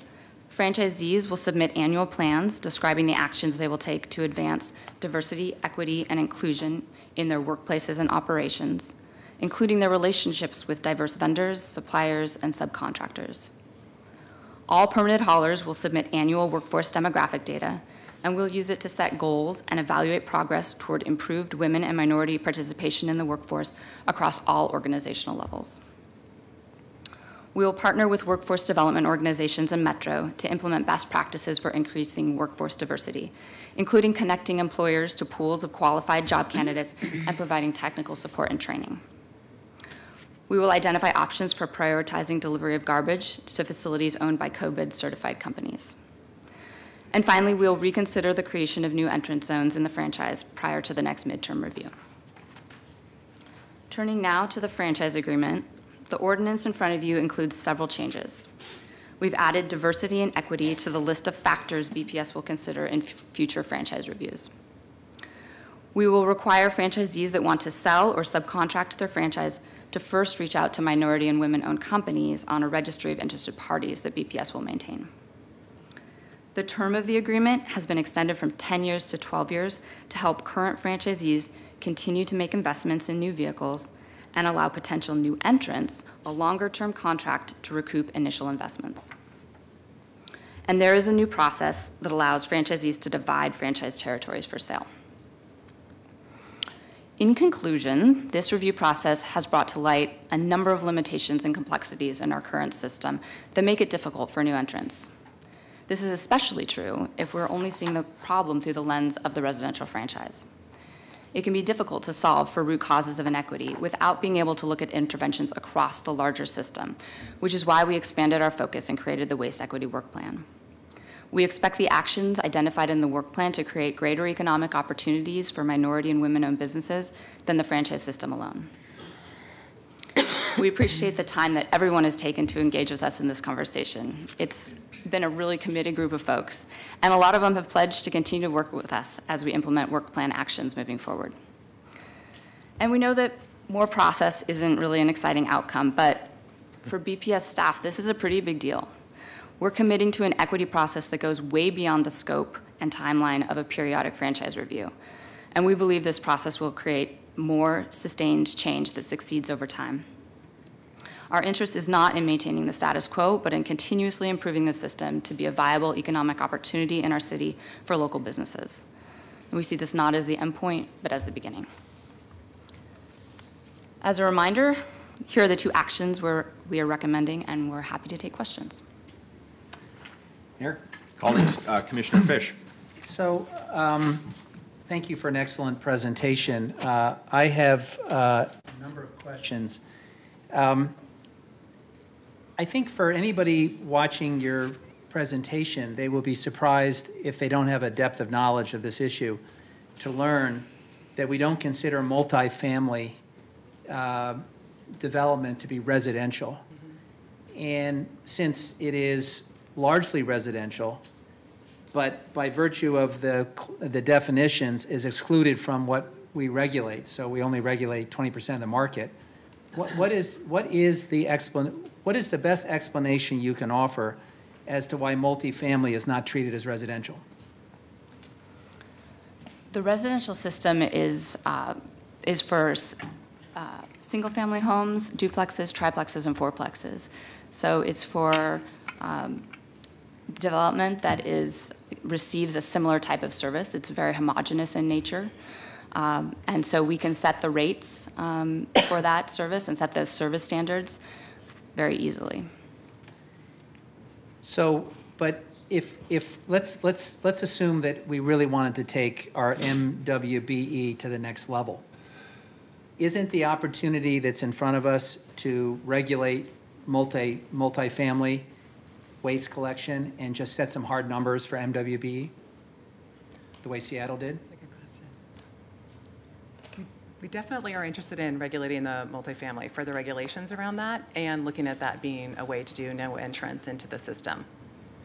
franchisees will submit annual plans describing the actions they will take to advance diversity, equity, and inclusion in their workplaces and operations, including their relationships with diverse vendors, suppliers, and subcontractors. All permitted haulers will submit annual workforce demographic data, and we'll use it to set goals and evaluate progress toward improved women and minority participation in the workforce across all organizational levels. We will partner with workforce development organizations and Metro to implement best practices for increasing workforce diversity, including connecting employers to pools of qualified job candidates and providing technical support and training. We will identify options for prioritizing delivery of garbage to facilities owned by COBID certified companies. And finally, we'll reconsider the creation of new entrance zones in the franchise prior to the next midterm review. Turning now to the franchise agreement, the ordinance in front of you includes several changes. We've added diversity and equity to the list of factors BPS will consider in future franchise reviews. We will require franchisees that want to sell or subcontract their franchise to first reach out to minority and women-owned companies on a registry of interested parties that BPS will maintain. The term of the agreement has been extended from 10 years to 12 years to help current franchisees continue to make investments in new vehicles and allow potential new entrants a longer-term contract to recoup initial investments. And there is a new process that allows franchisees to divide franchise territories for sale. In conclusion, this review process has brought to light a number of limitations and complexities in our current system that make it difficult for new entrants. This is especially true if we're only seeing the problem through the lens of the residential franchise. It can be difficult to solve for root causes of inequity without being able to look at interventions across the larger system, which is why we expanded our focus and created the Waste Equity Work Plan. We expect the actions identified in the work plan to create greater economic opportunities for minority and women-owned businesses than the franchise system alone. We appreciate the time that everyone has taken to engage with us in this conversation. It's been a really committed group of folks, and a lot of them have pledged to continue to work with us as we implement work plan actions moving forward. And we know that more process isn't really an exciting outcome, but for BPS staff, this is a pretty big deal. We're committing to an equity process that goes way beyond the scope and timeline of a periodic franchise review. And we believe this process will create more sustained change that succeeds over time. Our interest is not in maintaining the status quo, but in continuously improving the system to be a viable economic opportunity in our city for local businesses. And we see this not as the endpoint, but as the beginning. As a reminder, here are the two actions we are recommending, and we're happy to take questions. Mayor, colleagues, Commissioner Fish. So, thank you for an excellent presentation. I have a number of questions. I think for anybody watching your presentation, they will be surprised if they don't have a depth of knowledge of this issue to learn that we don't consider multifamily development to be residential. And since it is largely residential, but by virtue of the definitions is excluded from what we regulate, so we only regulate 20% of the market, what is the best explanation you can offer as to why multifamily is not treated as residential? The residential system is for single-family homes, duplexes, triplexes, and fourplexes. So it's for development that receives a similar type of service. It's very homogeneous in nature. And so we can set the rates for that service and set those service standards very easily. So, but if let's assume that we really wanted to take our MWBE to the next level, isn't the opportunity that's in front of us to regulate multifamily waste collection and just set some hard numbers for MWBE, the way Seattle did? That's a good question. We definitely are interested in regulating the multifamily, further regulations around that, and looking at that being a way to do no entrance into the system.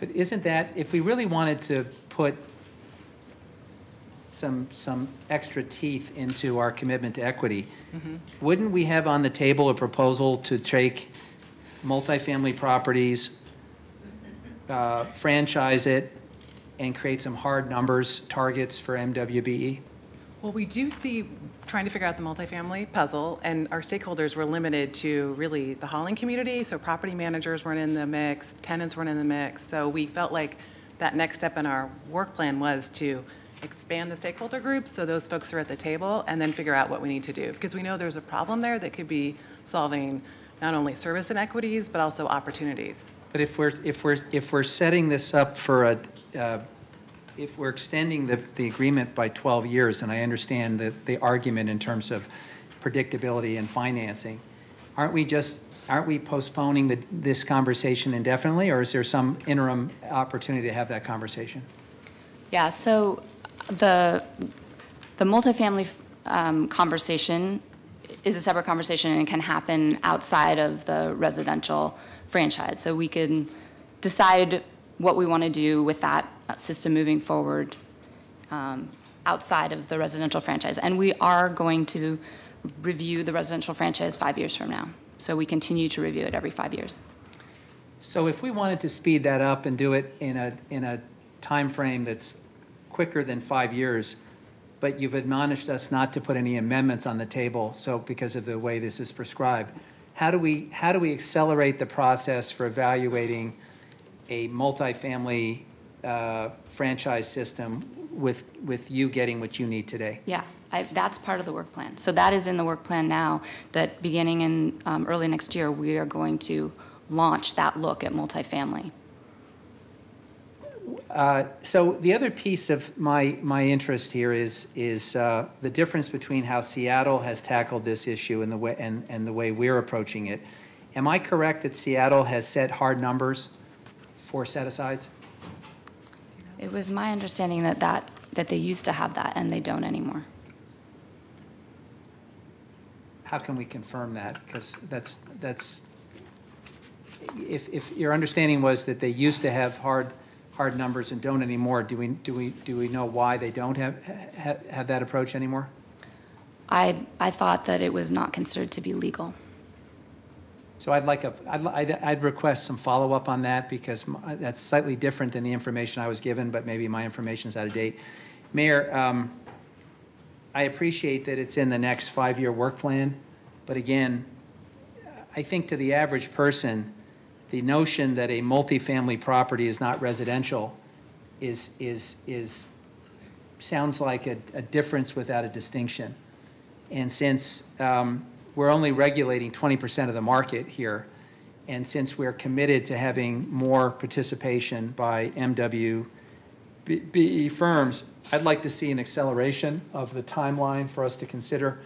But isn't that, if we really wanted to put some extra teeth into our commitment to equity, wouldn't we have on the table a proposal to take multifamily properties, franchise it, and create some hard numbers, targets for MWBE? Well, we do see trying to figure out the multifamily puzzle, and our stakeholders were limited to really the hauling community, so property managers weren't in the mix, tenants weren't in the mix, so we felt like that next step in our work plan was to expand the stakeholder groups so those folks are at the table and then figure out what we need to do, because we know there's a problem there that could be solving not only service inequities but also opportunities. But if we're setting this up for if we're extending the agreement by 12 years, and I understand the argument in terms of predictability and financing, aren't we postponing this conversation indefinitely, or is there some interim opportunity to have that conversation? Yeah, so the multifamily conversation is a separate conversation and can happen outside of the residential franchise. So we can decide what we want to do with that system moving forward outside of the residential franchise. And we are going to review the residential franchise 5 years from now. So we continue to review it every 5 years. So if we wanted to speed that up and do it in a time frame that's quicker than 5 years, but you've admonished us not to put any amendments on the table, so because of the way this is prescribed. How do we accelerate the process for evaluating a multifamily franchise system with you getting what you need today? Yeah, that's part of the work plan. So that is in the work plan now, that beginning in early next year, we are going to launch that look at multifamily. So the other piece of my interest here is the difference between how Seattle has tackled this issue and the way we're approaching it. Am I correct that Seattle has set hard numbers for set-asides? It was my understanding that they used to have that, and they don't anymore. How can we confirm that? Because that's if your understanding was that they used to have hard numbers and don't anymore, do we know why they don't have that approach anymore? I thought that it was not considered to be legal. So I'd request some follow-up on that, because that's slightly different than the information I was given, but maybe my information's out of date. Mayor, I appreciate that it's in the next 5-year work plan, but again, I think to the average person, the notion that a multifamily property is not residential sounds like a difference without a distinction. And since we're only regulating 20% of the market here, and since we're committed to having more participation by MWBE firms, I'd like to see an acceleration of the timeline for us to consider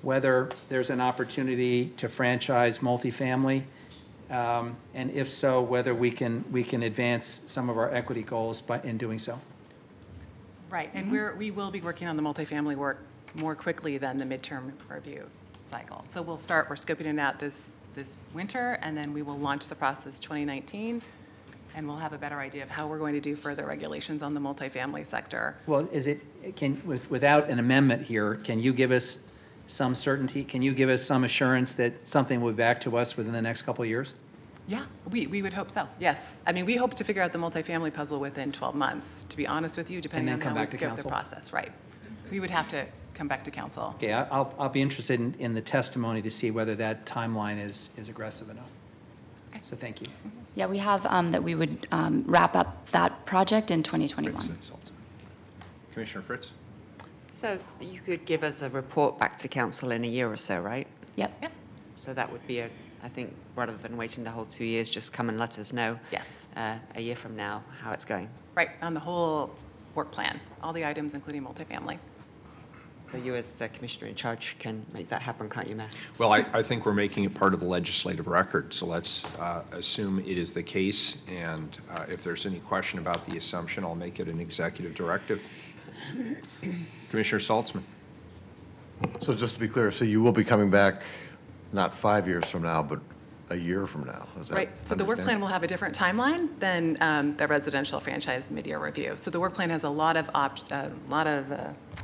whether there's an opportunity to franchise multifamily, and if so, whether we can advance some of our equity goals in doing so. Right, and we will be working on the multifamily work more quickly than the midterm review cycle. So we're scoping it out this winter, and then we will launch the process 2019, and we'll have a better idea of how we're going to do further regulations on the multifamily sector. Well, without an amendment here, can you give us some certainty? Can you give us some assurance that something will be back to us within the next couple of years? Yeah, we would hope so, yes. I mean, we hope to figure out the multifamily puzzle within 12 months, to be honest with you, depending on how we scope the process. Right. We would have to come back to council. Okay, I'll be interested in the testimony to see whether that timeline is aggressive enough. Okay. So thank you. Yeah, we have that we would wrap up that project in 2021. Commissioner Fritz? So you could give us a report back to council in a year or so, right? Yep. So that would be I think, rather than waiting the whole 2 years, just come and let us know. Yes. A year from now, how it's going. Right, on the whole work plan, all the items, including multifamily. So you, as the commissioner in charge, can make that happen, can't you, Mayor? Well, I think we're making it part of the legislative record, so let's assume it is the case, and if there's any question about the assumption, I'll make it an executive directive. Commissioner Saltzman. So just to be clear, so you will be coming back not 5 years from now, but a year from now, is that right, so the work plan will have a different timeline than the residential franchise mid-year review. So the work plan has a lot of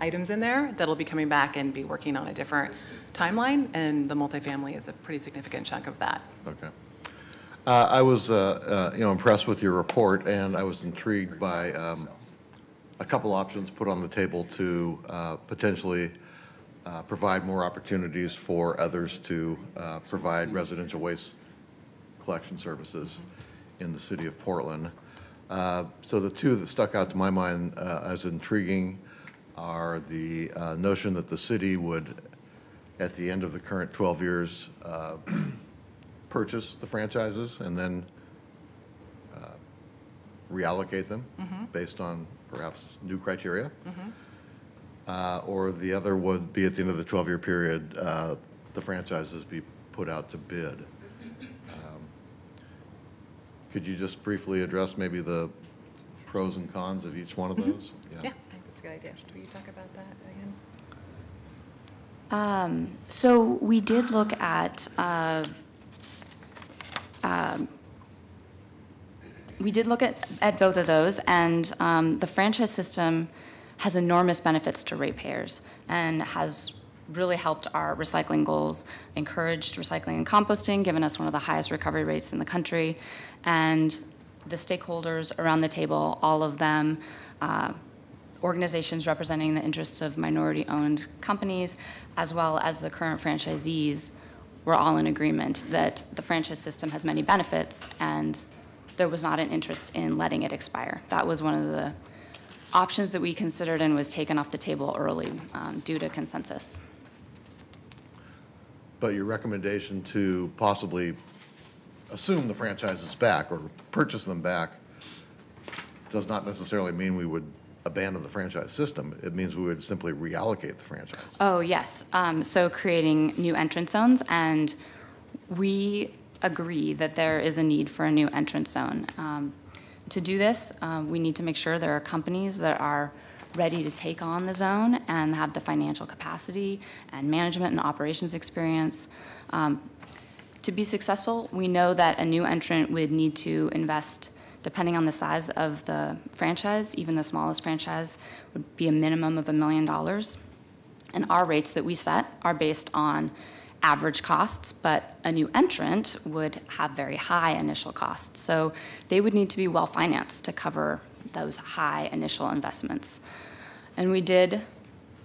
items in there that'll be coming back and be working on a different timeline, and the multifamily is a pretty significant chunk of that. Okay. I was impressed with your report, and I was intrigued by a couple options put on the table to potentially provide more opportunities for others to provide residential waste collection services in the city of Portland. So the two that stuck out to my mind as intriguing are the notion that the city would, at the end of the current 12 years, purchase the franchises and then reallocate them based on perhaps new criteria. Or the other would be at the end of the 12-year period, the franchises be put out to bid. Could you just briefly address maybe the pros and cons of each one of those? Yeah, I think that's a good idea. Should we talk about that again? So we did look at both of those, and the franchise system has enormous benefits to ratepayers and has really helped our recycling goals, encouraged recycling and composting, given us one of the highest recovery rates in the country, and the stakeholders around the table, all of them, organizations representing the interests of minority-owned companies, as well as the current franchisees, were all in agreement that the franchise system has many benefits, and there was not an interest in letting it expire. That was one of the options that we considered and was taken off the table early due to consensus. But your recommendation to possibly assume the franchises back or purchase them back does not necessarily mean we would abandon the franchise system. It means we would simply reallocate the franchise. Oh, yes. So creating new entrance zones, and we agree that there is a need for a new entrance zone. To do this, we need to make sure there are companies that are ready to take on the zone and have the financial capacity and management and operations experience. To be successful, we know that a new entrant would need to invest, depending on the size of the franchise, even the smallest franchise would be a minimum of $1 million. And our rates that we set are based on average costs, but a new entrant would have very high initial costs. So they would need to be well-financed to cover those high initial investments. And we did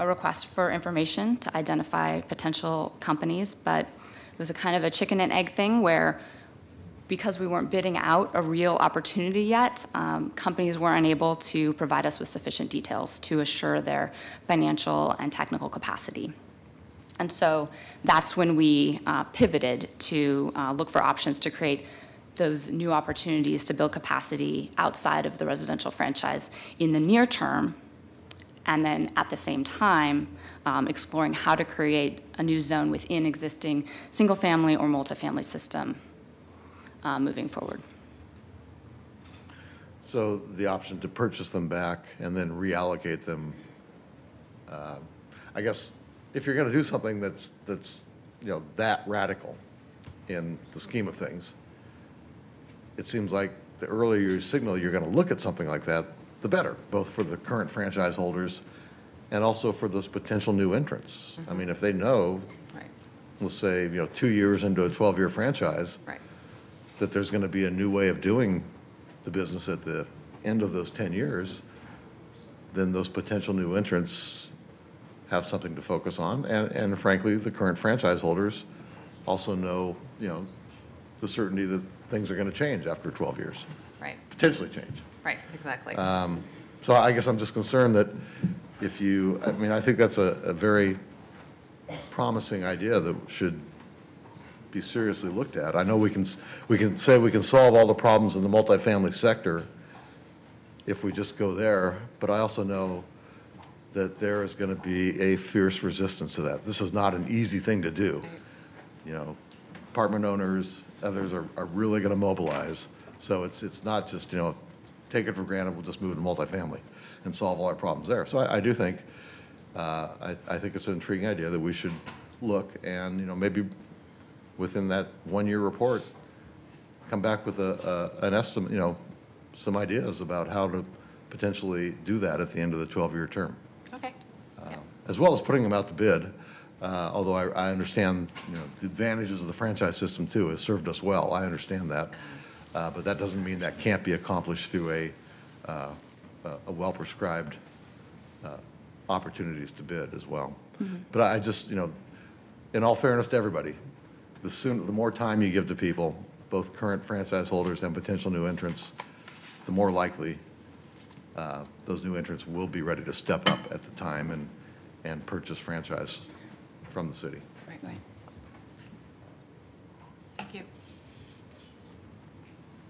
a request for information to identify potential companies, but it was a kind of a chicken and egg thing where, because we weren't bidding out a real opportunity yet, companies weren't able to provide us with sufficient details to assure their financial and technical capacity. And so that's when we pivoted to look for options to create those new opportunities to build capacity outside of the residential franchise in the near term, and then at the same time exploring how to create a new zone within existing single-family or multifamily system moving forward. So the option to purchase them back and then reallocate them, I guess, if you're going to do something that's that radical in the scheme of things, it seems like the earlier you signal you're going to look at something like that, the better, both for the current franchise holders and also for those potential new entrants. I mean, if they know, let's say, 2 years into a 12-year franchise, that there's going to be a new way of doing the business at the end of those 10 years, then those potential new entrants have something to focus on. And frankly, the current franchise holders also know, the certainty that things are going to change after 12 years. Right. Potentially change. Right, exactly. So I guess I'm just concerned that I think that's a very promising idea that should be seriously looked at. I know we can say we can solve all the problems in the multifamily sector if we just go there, but I also know that there is going to be a fierce resistance to that. This is not an easy thing to do. Apartment owners, others are really going to mobilize. So it's not just, take it for granted, we'll just move to multifamily and solve all our problems there. So I do think, I think it's an intriguing idea that we should look and, maybe within that 1-year report, come back with an estimate, some ideas about how to potentially do that at the end of the 12-year term. Okay. As well as putting them out to bid, although I understand, the advantages of the franchise system too has served us well. I understand that. But that doesn't mean that can't be accomplished through a well-prescribed opportunities to bid as well. But I just, in all fairness to everybody, the more time you give to people, both current franchise holders and potential new entrants, the more likely those new entrants will be ready to step up at the time and purchase franchise from the city. Right. Thank you.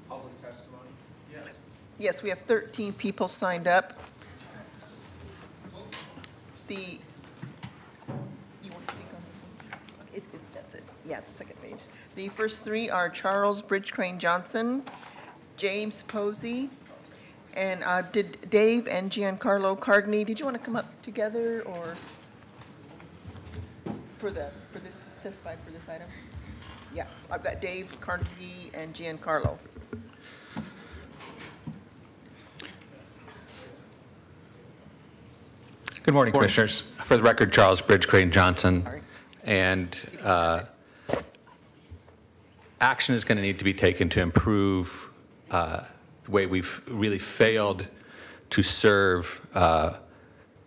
Public testimony? Yes. Yes, we have 13 people signed up. You want to speak on this one? That's it. Yeah, the second page. The first three are Charles Bridgecrane Johnson, James Posey, and did Dave and Giancarlo Cargni, did you want to come up together or testify for this item? Yeah, I've got Dave, Carnegie, and Giancarlo. Good morning, Commissioners. For the record, Charles Bridgecrane Johnson. And action is going to need to be taken to improve the way we've really failed to serve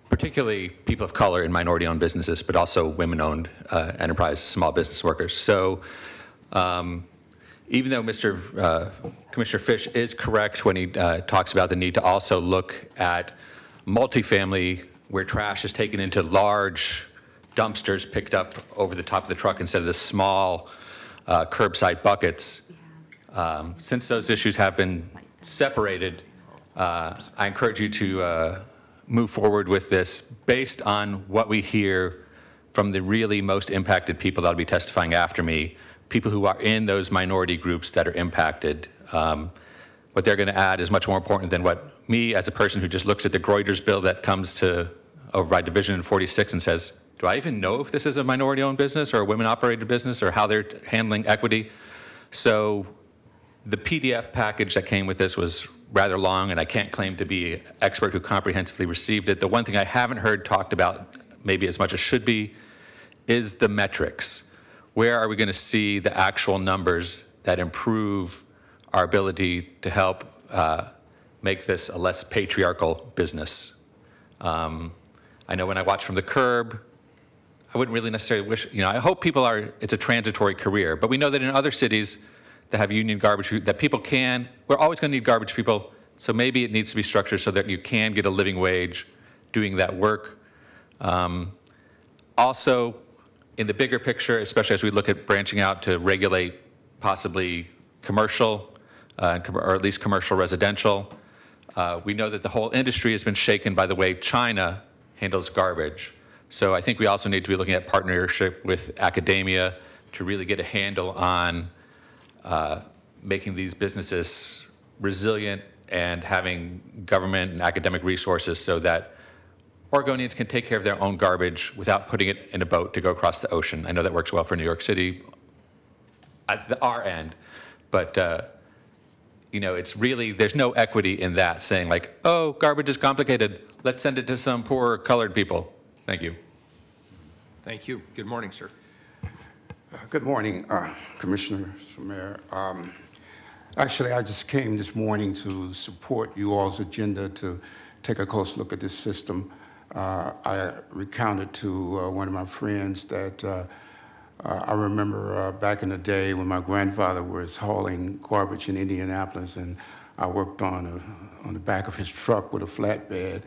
particularly people of color in minority-owned businesses, but also women-owned enterprise, small business workers. So even though Commissioner Fish is correct when he talks about the need to also look at multifamily where trash is taken into large dumpsters picked up over the top of the truck instead of the small curbside buckets, since those issues have been separated, I encourage you to move forward with this based on what we hear from the really most impacted people that will be testifying after me, people who are in those minority groups that are impacted. What they're going to add is much more important than what me, as a person who just looks at the Reuters bill that comes to over by Division 46 and says, do I even know if this is a minority-owned business or a women-operated business or how they're handling equity? So the PDF package that came with this was rather long, and I can't claim to be an expert who comprehensively received it. The one thing I haven't heard talked about, maybe as much as should be, is the metrics. Where are we going to see the actual numbers that improve our ability to help make this a less patriarchal business? I know when I watch from the curb, I wouldn't really necessarily wish, I hope people it's a transitory career, but we know that in other cities that have union garbage, that people we're always going to need garbage people, so maybe it needs to be structured so that you can get a living wage doing that work. Also, in the bigger picture, especially as we look at branching out to regulate possibly commercial, or at least commercial residential, we know that the whole industry has been shaken by the way China handles garbage. So I think we also need to be looking at partnership with academia to really get a handle on making these businesses resilient and having government and academic resources so that Oregonians can take care of their own garbage without putting it in a boat to go across the ocean. I know that works well for New York City at our end, but it's really, there's no equity in that, saying like, oh, garbage is complicated, let's send it to some poor colored people. Thank you. Thank you. Good morning, sir. Good morning, Commissioner, Mayor. Actually, I just came this morning to support you all's agenda to take a close look at this system. I recounted to one of my friends that I remember back in the day when my grandfather was hauling garbage in Indianapolis, and I worked on the back of his truck with a flatbed,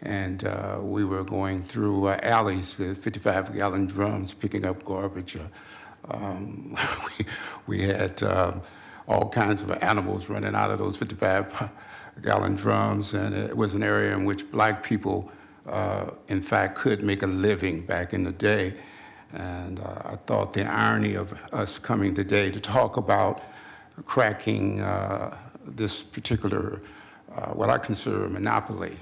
and we were going through alleys with 55-gallon drums picking up garbage. We had all kinds of animals running out of those 55-gallon drums, and it was an area in which black people, in fact, could make a living back in the day. And I thought the irony of us coming today to talk about cracking this particular, what I consider a monopoly,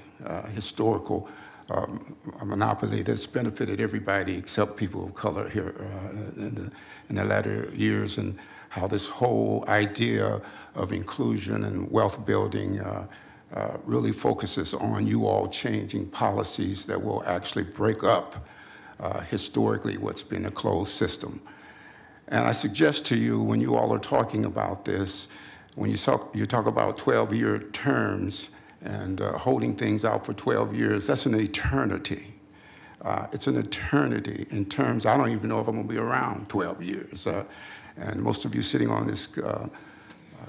historical a monopoly that's benefited everybody except people of color here in the latter years, and how this whole idea of inclusion and wealth building really focuses on you all changing policies that will actually break up historically what's been a closed system. And I suggest to you, when you all are talking about this, when you talk about 12-year terms and holding things out for 12 years, that's an eternity. It's an eternity in terms, I don't even know if I'm gonna be around 12 years. And most of you sitting on this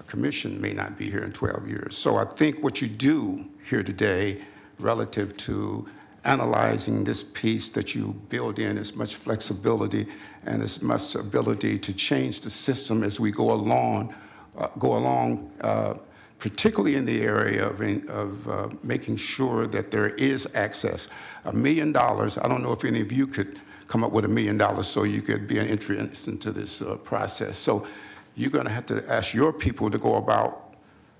commission may not be here in 12 years. So I think what you do here today relative to analyzing this piece, that you build in as much flexibility and as much ability to change the system as we go along, particularly in the area of making sure that there is access. $1 million, I don't know if any of you could come up with $1 million so you could be an entrance into this process. So you're gonna have to ask your people to go about,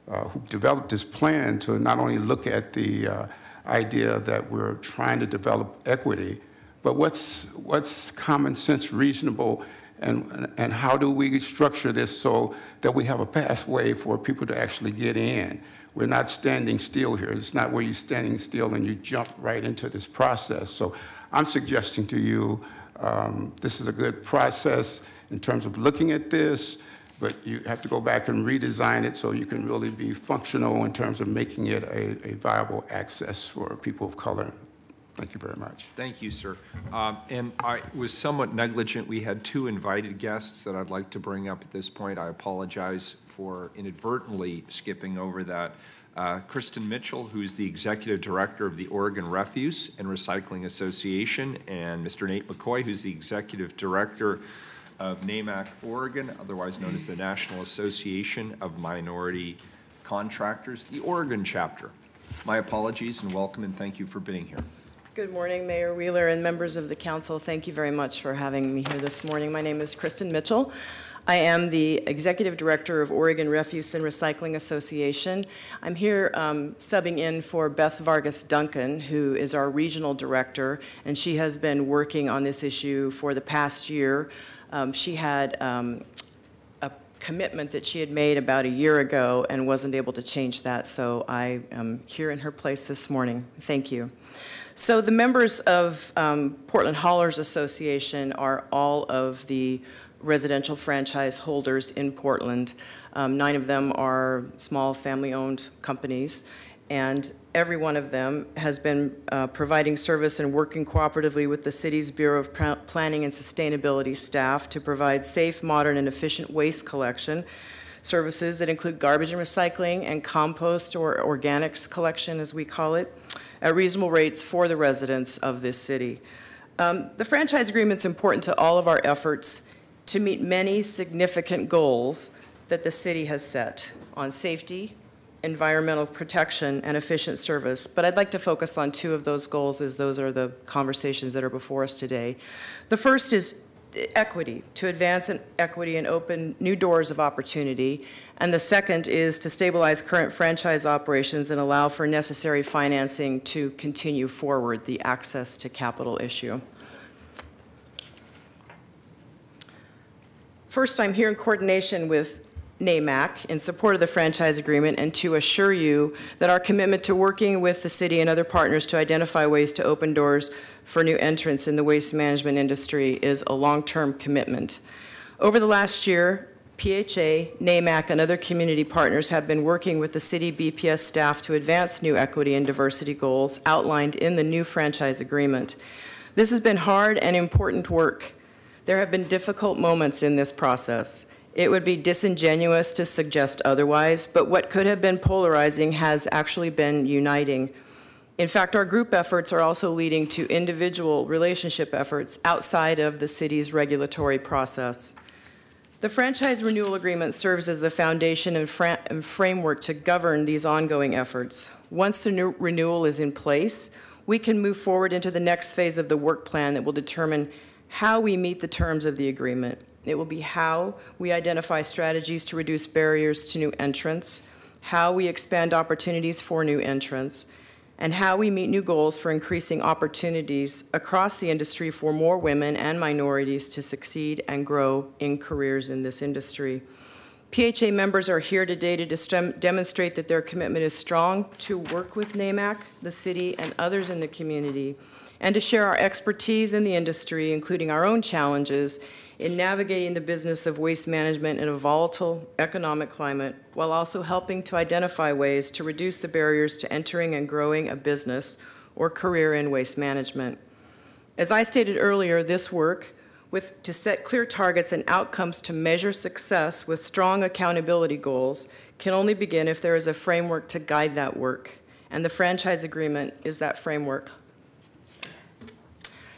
who developed this plan, to not only look at the idea that we're trying to develop equity, but what's common sense, reasonable, and how do we structure this so that we have a pathway for people to actually get in? We're not standing still here. It's not where you're standing still and you jump right into this process. So I'm suggesting to you, this is a good process in terms of looking at this. but you have to go back and redesign it so you can really be functional in terms of making it a viable access for people of color. Thank you very much. Thank you, sir. And I was somewhat negligent. We had 2 invited guests that I'd like to bring up at this point. I apologize for inadvertently skipping over that. Kristen Mitchell, who's the Executive Director of the Oregon Refuse and Recycling Association, and Mr. Nate McCoy, who's the Executive Director of NAMAC Oregon, otherwise known as the National Association of Minority Contractors, the Oregon chapter. My apologies and welcome, and thank you for being here. Good morning, Mayor Wheeler and members of the council. Thank you very much for having me here this morning. My name is Kristen Mitchell. I am the Executive Director of Oregon Refuse and Recycling Association. I'm here subbing in for Beth Vargas Duncan, who is our Regional Director, and she has been working on this issue for the past year. She had a commitment that she had made about a year ago and wasn't able to change that, so I am here in her place this morning. Thank you. So the members of Portland Haulers Association are all of the residential franchise holders in Portland. 9 of them are small family-owned companies, and every one of them has been providing service and working cooperatively with the city's Bureau of Planning and Sustainability staff to provide safe, modern, and efficient waste collection services that include garbage and recycling and compost or organics collection, as we call it, at reasonable rates for the residents of this city. The franchise agreement is important to all of our efforts to meet many significant goals that the city has set on safety, environmental protection, and efficient service. But I'd like to focus on 2 of those goals, as those are the conversations that are before us today. The first is equity, to advance in equity and open new doors of opportunity. And the second is to stabilize current franchise operations and allow for necessary financing to continue forward the access to capital issue. First, I'm here in coordination with NAMAC in support of the franchise agreement and to assure you that our commitment to working with the city and other partners to identify ways to open doors for new entrants in the waste management industry is a long-term commitment. Over the last year, PHA, NAMAC, and other community partners have been working with the city BPS staff to advance new equity and diversity goals outlined in the new franchise agreement. This has been hard and important work. There have been difficult moments in this process. It would be disingenuous to suggest otherwise, but what could have been polarizing has actually been uniting. In fact, our group efforts are also leading to individual relationship efforts outside of the city's regulatory process. The franchise renewal agreement serves as a foundation and framework to govern these ongoing efforts. Once the new renewal is in place, we can move forward into the next phase of the work plan that will determine how we meet the terms of the agreement. It will be how we identify strategies to reduce barriers to new entrants, how we expand opportunities for new entrants, and how we meet new goals for increasing opportunities across the industry for more women and minorities to succeed and grow in careers in this industry. PHA members are here today to demonstrate that their commitment is strong to work with NAMAC, the city, and others in the community, and to share our expertise in the industry, including our own challenges in navigating the business of waste management in a volatile economic climate, while also helping to identify ways to reduce the barriers to entering and growing a business or career in waste management. As I stated earlier, this work to set clear targets and outcomes to measure success with strong accountability goals can only begin if there is a framework to guide that work, and the franchise agreement is that framework.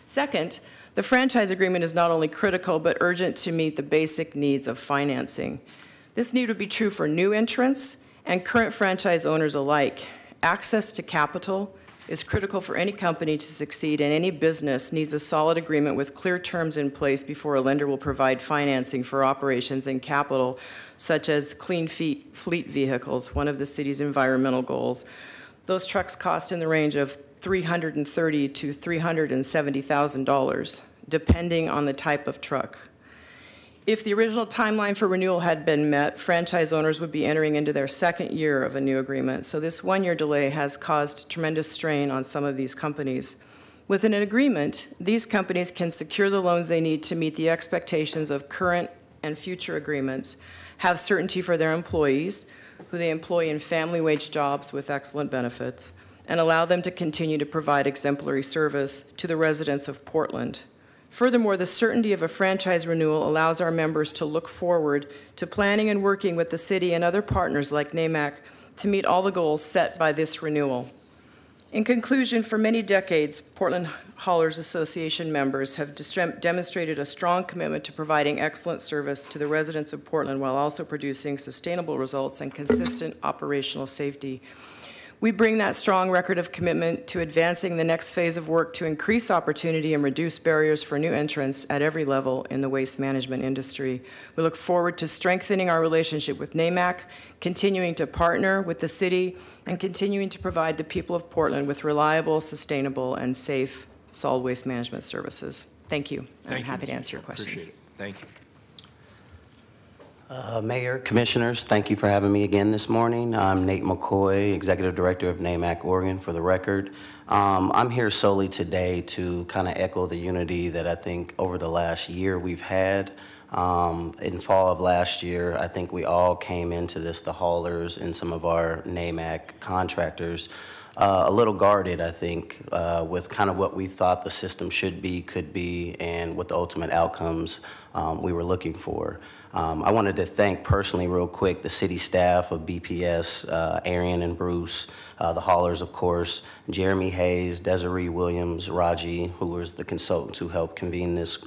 Second, the franchise agreement is not only critical but urgent to meet the basic needs of financing. This need would be true for new entrants and current franchise owners alike. Access to capital is critical for any company to succeed, and any business needs a solid agreement with clear terms in place before a lender will provide financing for operations and capital, such as clean fleet vehicles, one of the city's environmental goals. Those trucks cost in the range of $330,000 to $370,000, depending on the type of truck. If the original timeline for renewal had been met, franchise owners would be entering into their second year of a new agreement, so this one-year delay has caused tremendous strain on some of these companies. With an agreement, these companies can secure the loans they need to meet the expectations of current and future agreements. have certainty for their employees, who they employ in family wage jobs with excellent benefits, and allow them to continue to provide exemplary service to the residents of Portland. Furthermore, the certainty of a franchise renewal allows our members to look forward to planning and working with the city and other partners like NAMAC to meet all the goals set by this renewal. In conclusion, for many decades, Portland Haulers Association members have demonstrated a strong commitment to providing excellent service to the residents of Portland while also producing sustainable results and consistent operational safety. We bring that strong record of commitment to advancing the next phase of work to increase opportunity and reduce barriers for new entrants at every level in the waste management industry. We look forward to strengthening our relationship with NAMAC, continuing to partner with the city, and continuing to provide the people of Portland with reliable, sustainable, and safe solid waste management services. Thank you. I'm happy to answer your questions. Appreciate it. Thank you. Mayor, Commissioners, thank you for having me again this morning. I'm Nate McCoy, Executive Director of NAMAC Oregon, for the record. I'm here solely today to kind of echo the unity that I think over the last year we've had. In fall of last year, I think we all came into this, the haulers and some of our NAMAC contractors, a little guarded, I think, with kind of what we thought the system should be, could be, and what the ultimate outcomes we were looking for. I wanted to thank personally real quick the city staff of BPS, Arian and Bruce, the haulers, of course, Jeremy Hayes, Desiree Williams, Raji, who was the consultant who helped convene this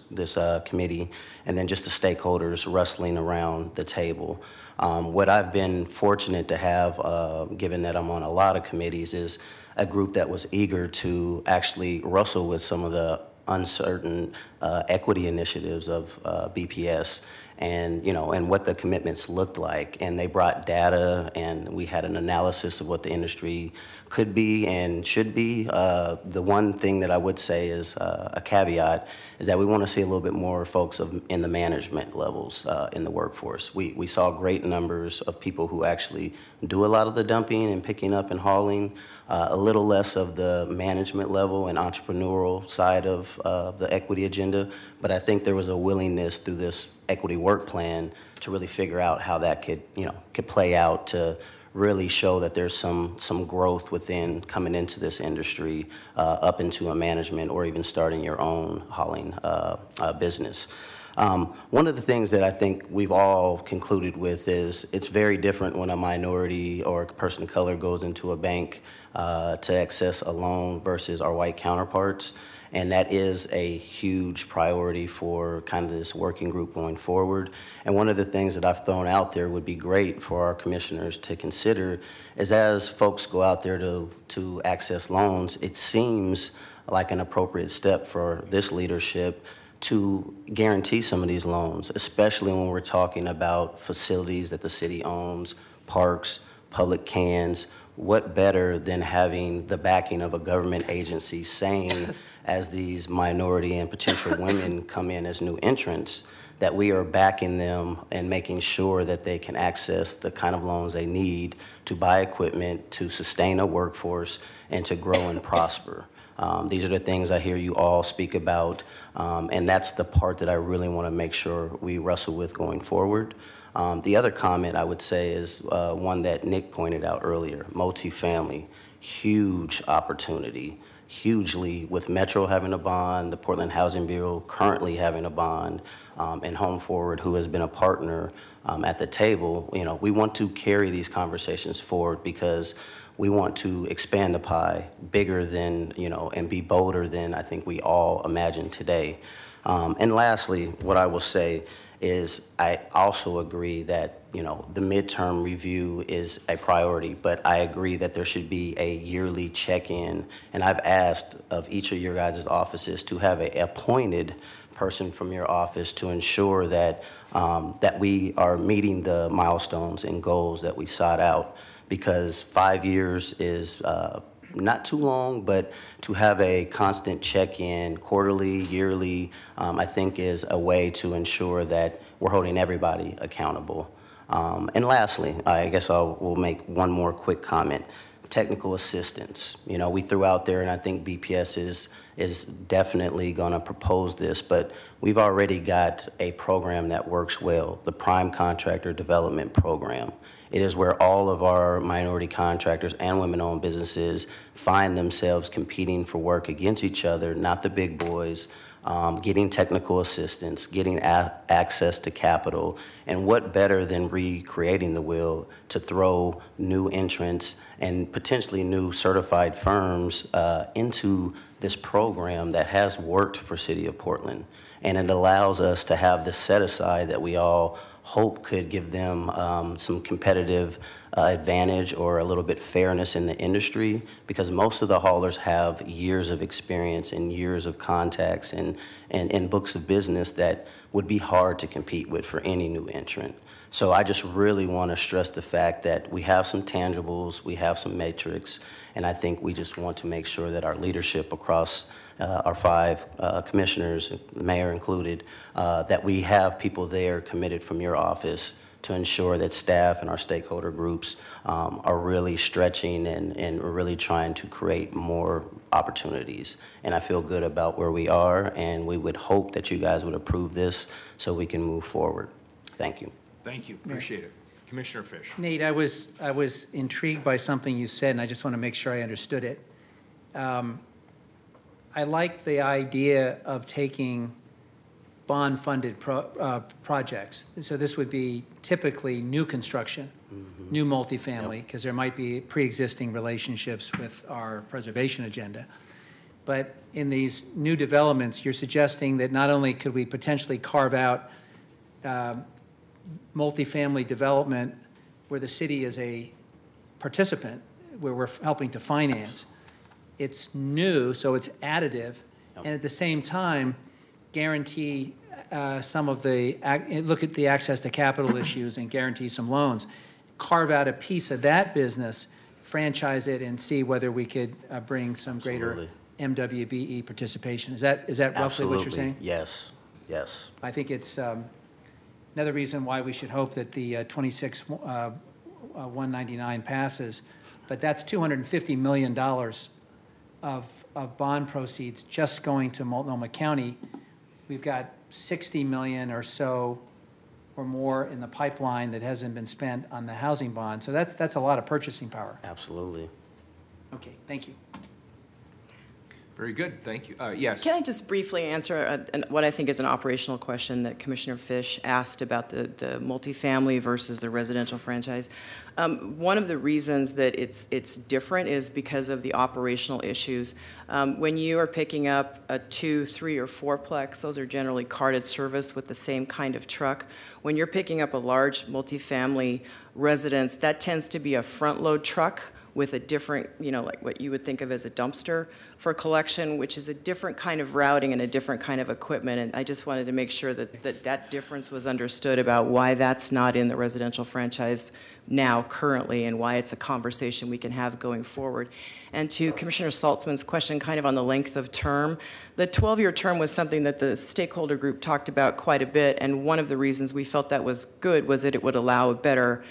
committee, and then just the stakeholders rustling around the table. What I've been fortunate to have, given that I'm on a lot of committees, is a group that was eager to actually wrestle with some of the uncertain equity initiatives of BPS, and and what the commitments looked like. And they brought data, and we had an analysis of what the industry could be and should be. The one thing that I would say is a caveat is that we want to see a little bit more folks in the management levels in the workforce. We saw great numbers of people who actually do a lot of the dumping and picking up and hauling, a little less of the management level and entrepreneurial side of the equity agenda. But I think there was a willingness through this equity work plan to really figure out how that could play out, to really show that there's some growth within coming into this industry, up into a management or even starting your own hauling business. One of the things that I think we've all concluded with is it's very different when a minority or a person of color goes into a bank to access a loan versus our white counterparts. And that is a huge priority for kind of this working group going forward. And one of the things that I've thrown out there would be great for our commissioners to consider is, as folks go out there to access loans, it seems like an appropriate step for this leadership to guarantee some of these loans, especially when we're talking about facilities that the city owns, parks, public cans. What better than having the backing of a government agency saying, as these minority and potential women come in as new entrants, that we are backing them and making sure that they can access the kind of loans they need to buy equipment, to sustain a workforce, and to grow and prosper. These are the things I hear you all speak about, and that's the part that I really want to make sure we wrestle with going forward. The other comment I would say is one that Nick pointed out earlier, multifamily, huge opportunity, hugely, with Metro having a bond, the Portland Housing Bureau currently having a bond, and Home Forward, who has been a partner at the table. We want to carry these conversations forward because we want to expand the pie bigger than, and be bolder than I think we all imagine today. And lastly, what I will say is I also agree that, the midterm review is a priority, but I agree that there should be a yearly check-in. And I've asked of each of your guys' offices to have an appointed person from your office to ensure that, that we are meeting the milestones and goals that we sought out. Because 5 years is not too long, but to have a constant check-in, quarterly, yearly, I think is a way to ensure that we're holding everybody accountable. And lastly, I guess we'll make one more quick comment. technical assistance. You know, we threw out there, and I think BPS is definitely going to propose this, but we've already got a program that works well, the Prime Contractor Development Program. It is where all of our minority contractors and women-owned businesses find themselves competing for work against each other, not the big boys, getting technical assistance, getting access to capital, and what better than recreating the wheel to throw new entrants and potentially new certified firms into this program that has worked for City of Portland. And it allows us to have the set aside that we all hope could give them some competitive advantage or a little bit fairness in the industry, because most of the haulers have years of experience and years of contacts and books of business that would be hard to compete with for any new entrant. So I just really want to stress the fact that we have some tangibles, we have some metrics, and I think we just want to make sure that our leadership across our 5 commissioners, the mayor included, that we have people there committed from your office to ensure that staff and our stakeholder groups are really stretching and really trying to create more opportunities. And I feel good about where we are, and we would hope that you guys would approve this so we can move forward. Thank you. Thank you. Appreciate it. Commissioner Fish. Nate, I was intrigued by something you said, and I just want to make sure I understood it. I like the idea of taking bond-funded projects. So this would be typically new construction, new multifamily, because there might be pre-existing relationships with our preservation agenda. But in these new developments, you're suggesting that not only could we potentially carve out multifamily development where the city is a participant, where we're helping to finance, it's new, so it's additive, and at the same time, guarantee some of the, look at the access to capital issues and guarantee some loans. Carve out a piece of that business, franchise it, and see whether we could bring some greater MWBE participation. Is that roughly what you're saying? Yes, yes. I think it's another reason why we should hope that the 199 passes, but that's $250 million of bond proceeds just going to Multnomah County. We've got 60 million or so or more in the pipeline that hasn't been spent on the housing bond. So that's a lot of purchasing power. Absolutely. Okay, thank you. Very good, thank you. Yes. Can I just briefly answer what I think is an operational question that Commissioner Fish asked about the multifamily versus the residential franchise? One of the reasons that it's different is because of the operational issues. When you are picking up a 2, 3, or 4-plex, those are generally carted service with the same kind of truck. When you're picking up a large multifamily residence, that tends to be a front-load truck with a different, like what you would think of as a dumpster for collection, which is a different kind of routing and a different kind of equipment. And I just wanted to make sure that difference was understood about why that's not in the residential franchise now currently and why it's a conversation we can have going forward. And to Commissioner Saltzman's question kind of on the length of term, the 12-year term was something that the stakeholder group talked about quite a bit, and one of the reasons we felt that was good was that it would allow a better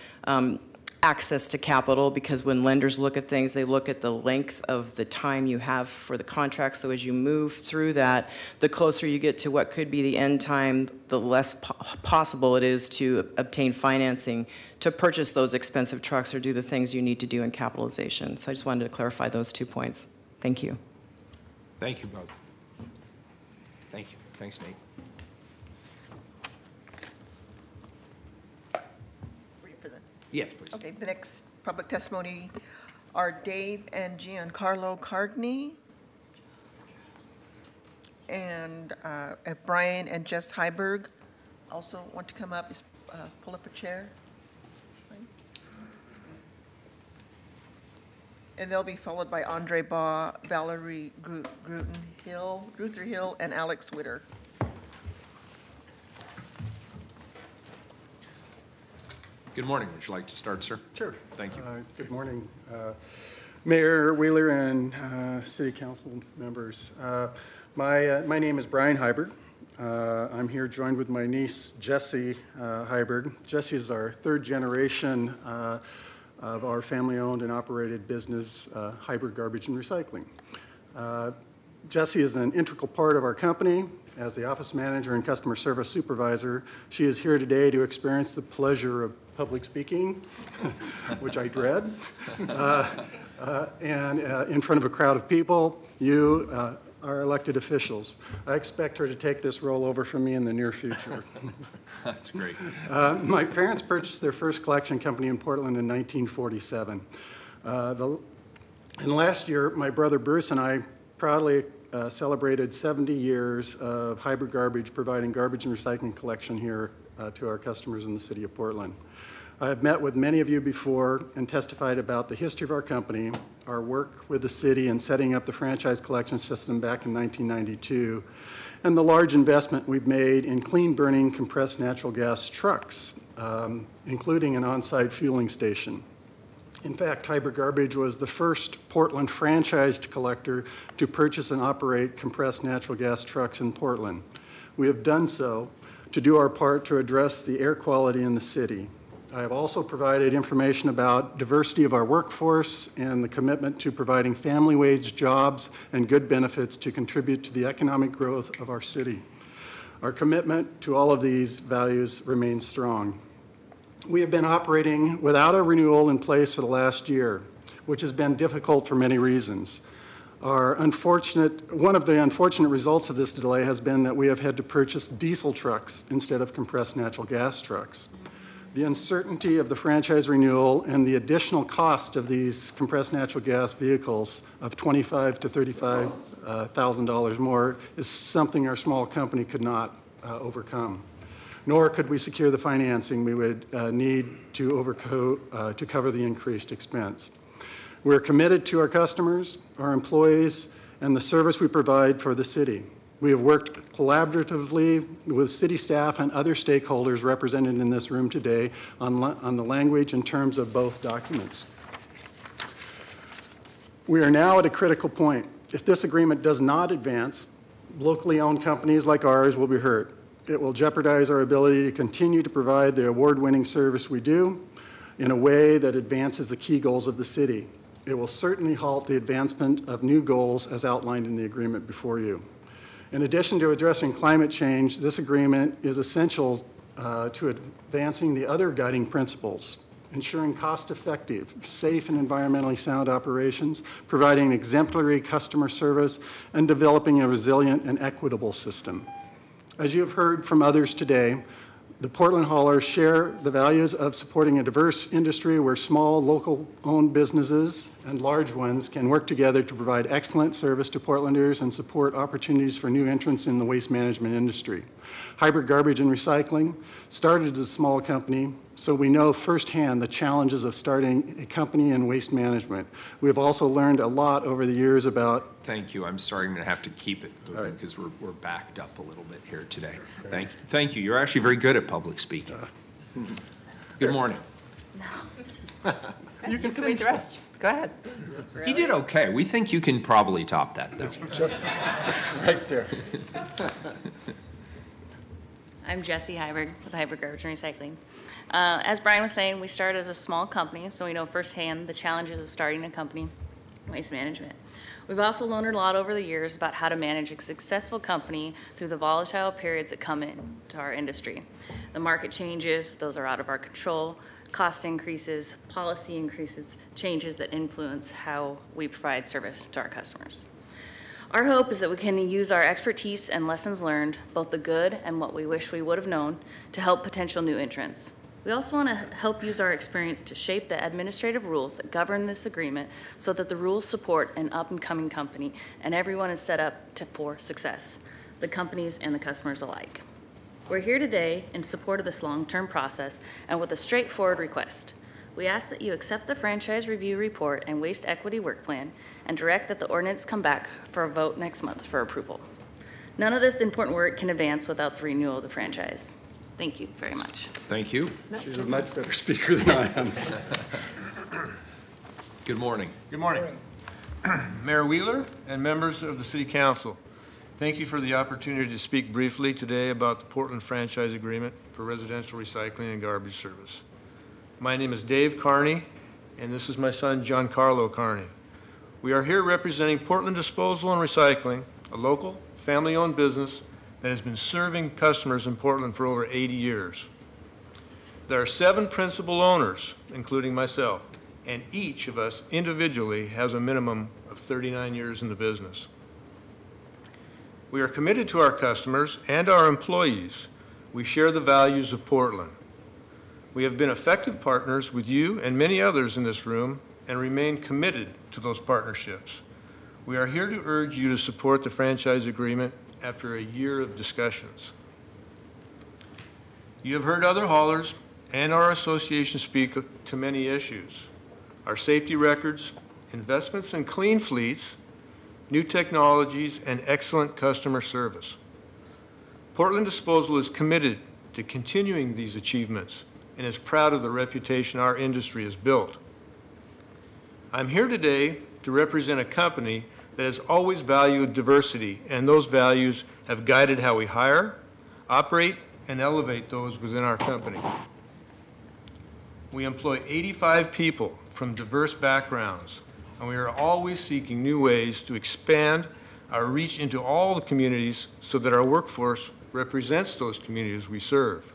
access to capital, because when lenders look at things, they look at the length of the time you have for the contract. So as you move through that, the closer you get to what could be the end time, the less possible it is to obtain financing to purchase those expensive trucks or do the things you need to do in capitalization. So I just wanted to clarify those 2 points. Thank you. Thank you both. Thank you. Thanks, Nate. Yes, please. Okay, the next public testimony are Dave and Giancarlo Cardney, and Brian and Jess Heiberg also want to come up. Just pull up a chair. And they'll be followed by Andre Baugh, Valerie Ruther Hill, and Alex Witter. Good morning. Would you like to start, sir? Sure. Thank you. Good morning, Mayor Wheeler and City Council members. My name is Brian Heiberg. I'm here joined with my niece, Jessie Heiberg. Jessie is our third generation of our family-owned and operated business, Hybrid Garbage and Recycling. Jessie is an integral part of our company. As the office manager and customer service supervisor, she is here today to experience the pleasure of public speaking, which I dread, and in front of a crowd of people, you, our elected officials. I expect her to take this role over from me in the near future. That's great. My parents purchased their first collection company in Portland in 1947. And last year, my brother Bruce and I proudly celebrated 70 years of Hybrid Garbage, providing garbage and recycling collection here to our customers in the city of Portland. I have met with many of you before and testified about the history of our company, our work with the city in setting up the franchise collection system back in 1992, and the large investment we've made in clean-burning compressed natural gas trucks, including an on-site fueling station. In fact, Hybrid Garbage was the first Portland franchised collector to purchase and operate compressed natural gas trucks in Portland. We have done so to do our part to address the air quality in the city. I have also provided information about diversity of our workforce and the commitment to providing family wage jobs and good benefits to contribute to the economic growth of our city. Our commitment to all of these values remains strong. We have been operating without a renewal in place for the last year, which has been difficult for many reasons. One of the unfortunate results of this delay has been that we have had to purchase diesel trucks instead of compressed natural gas trucks. The uncertainty of the franchise renewal and the additional cost of these compressed natural gas vehicles of $25,000 to $35,000 more is something our small company could not overcome. Nor could we secure the financing we would need to cover the increased expense. We're committed to our customers, our employees, and the service we provide for the city. We have worked collaboratively with city staff and other stakeholders represented in this room today on the language and terms of both documents. We are now at a critical point. If this agreement does not advance, locally owned companies like ours will be hurt. It will jeopardize our ability to continue to provide the award-winning service we do in a way that advances the key goals of the city. It will certainly halt the advancement of new goals as outlined in the agreement before you. In addition to addressing climate change, this agreement is essential to advancing the other guiding principles, ensuring cost-effective, safe, and environmentally sound operations, providing exemplary customer service, and developing a resilient and equitable system. As you have heard from others today, the Portland Haulers share the values of supporting a diverse industry where small, local-owned businesses and large ones can work together to provide excellent service to Portlanders and support opportunities for new entrants in the waste management industry. Hybrid Garbage and Recycling started as a small company, so we know firsthand the challenges of starting a company in waste management. We have also learned a lot over the years about... Thank you. I'm sorry, I'm going to have to keep it moving because we're backed up a little bit here today. Thank you. You're actually very good at public speaking. Good morning. You can read the rest. Go ahead. You did okay. We think you can probably top that, though. Just right there. I'm Jessie Heiberg with Hybrid Garbage and Recycling. As Brian was saying, we started as a small company, so we know firsthand the challenges of starting a company in waste management. We've also learned a lot over the years about how to manage a successful company through the volatile periods that come into our industry. The market changes, those are out of our control, cost increases, policy increases, changes that influence how we provide service to our customers. Our hope is that we can use our expertise and lessons learned, both the good and what we wish we would have known, to help potential new entrants. We also want to help use our experience to shape the administrative rules that govern this agreement so that the rules support an up-and-coming company and everyone is set up for success, the companies and the customers alike. We're here today in support of this long-term process and with a straightforward request. We ask that you accept the franchise review report and waste equity work plan and direct that the ordinance come back for a vote next month for approval. None of this important work can advance without the renewal of the franchise. Thank you very much. Thank you. She's a much better speaker than I am. Good morning. Good morning. Mayor Wheeler and members of the City Council, thank you for the opportunity to speak briefly today about the Portland Franchise Agreement for Residential Recycling and Garbage Service. My name is Dave Carney, and this is my son, Giancarlo Carney. We are here representing Portland Disposal and Recycling, a local, family-owned business that has been serving customers in Portland for over 80 years. There are 7 principal owners, including myself, and each of us individually has a minimum of 39 years in the business. We are committed to our customers and our employees. We share the values of Portland. We have been effective partners with you and many others in this room and remain committed to those partnerships. We are here to urge you to support the franchise agreement after a year of discussions. You have heard other haulers and our association speak to many issues: our safety records, investments in clean fleets, new technologies, and excellent customer service. Portland Disposal is committed to continuing these achievements and is proud of the reputation our industry has built. I'm here today to represent a company that has always valued diversity, and those values have guided how we hire, operate, and elevate those within our company. We employ 85 people from diverse backgrounds, and we are always seeking new ways to expand our reach into all the communities so that our workforce represents those communities we serve.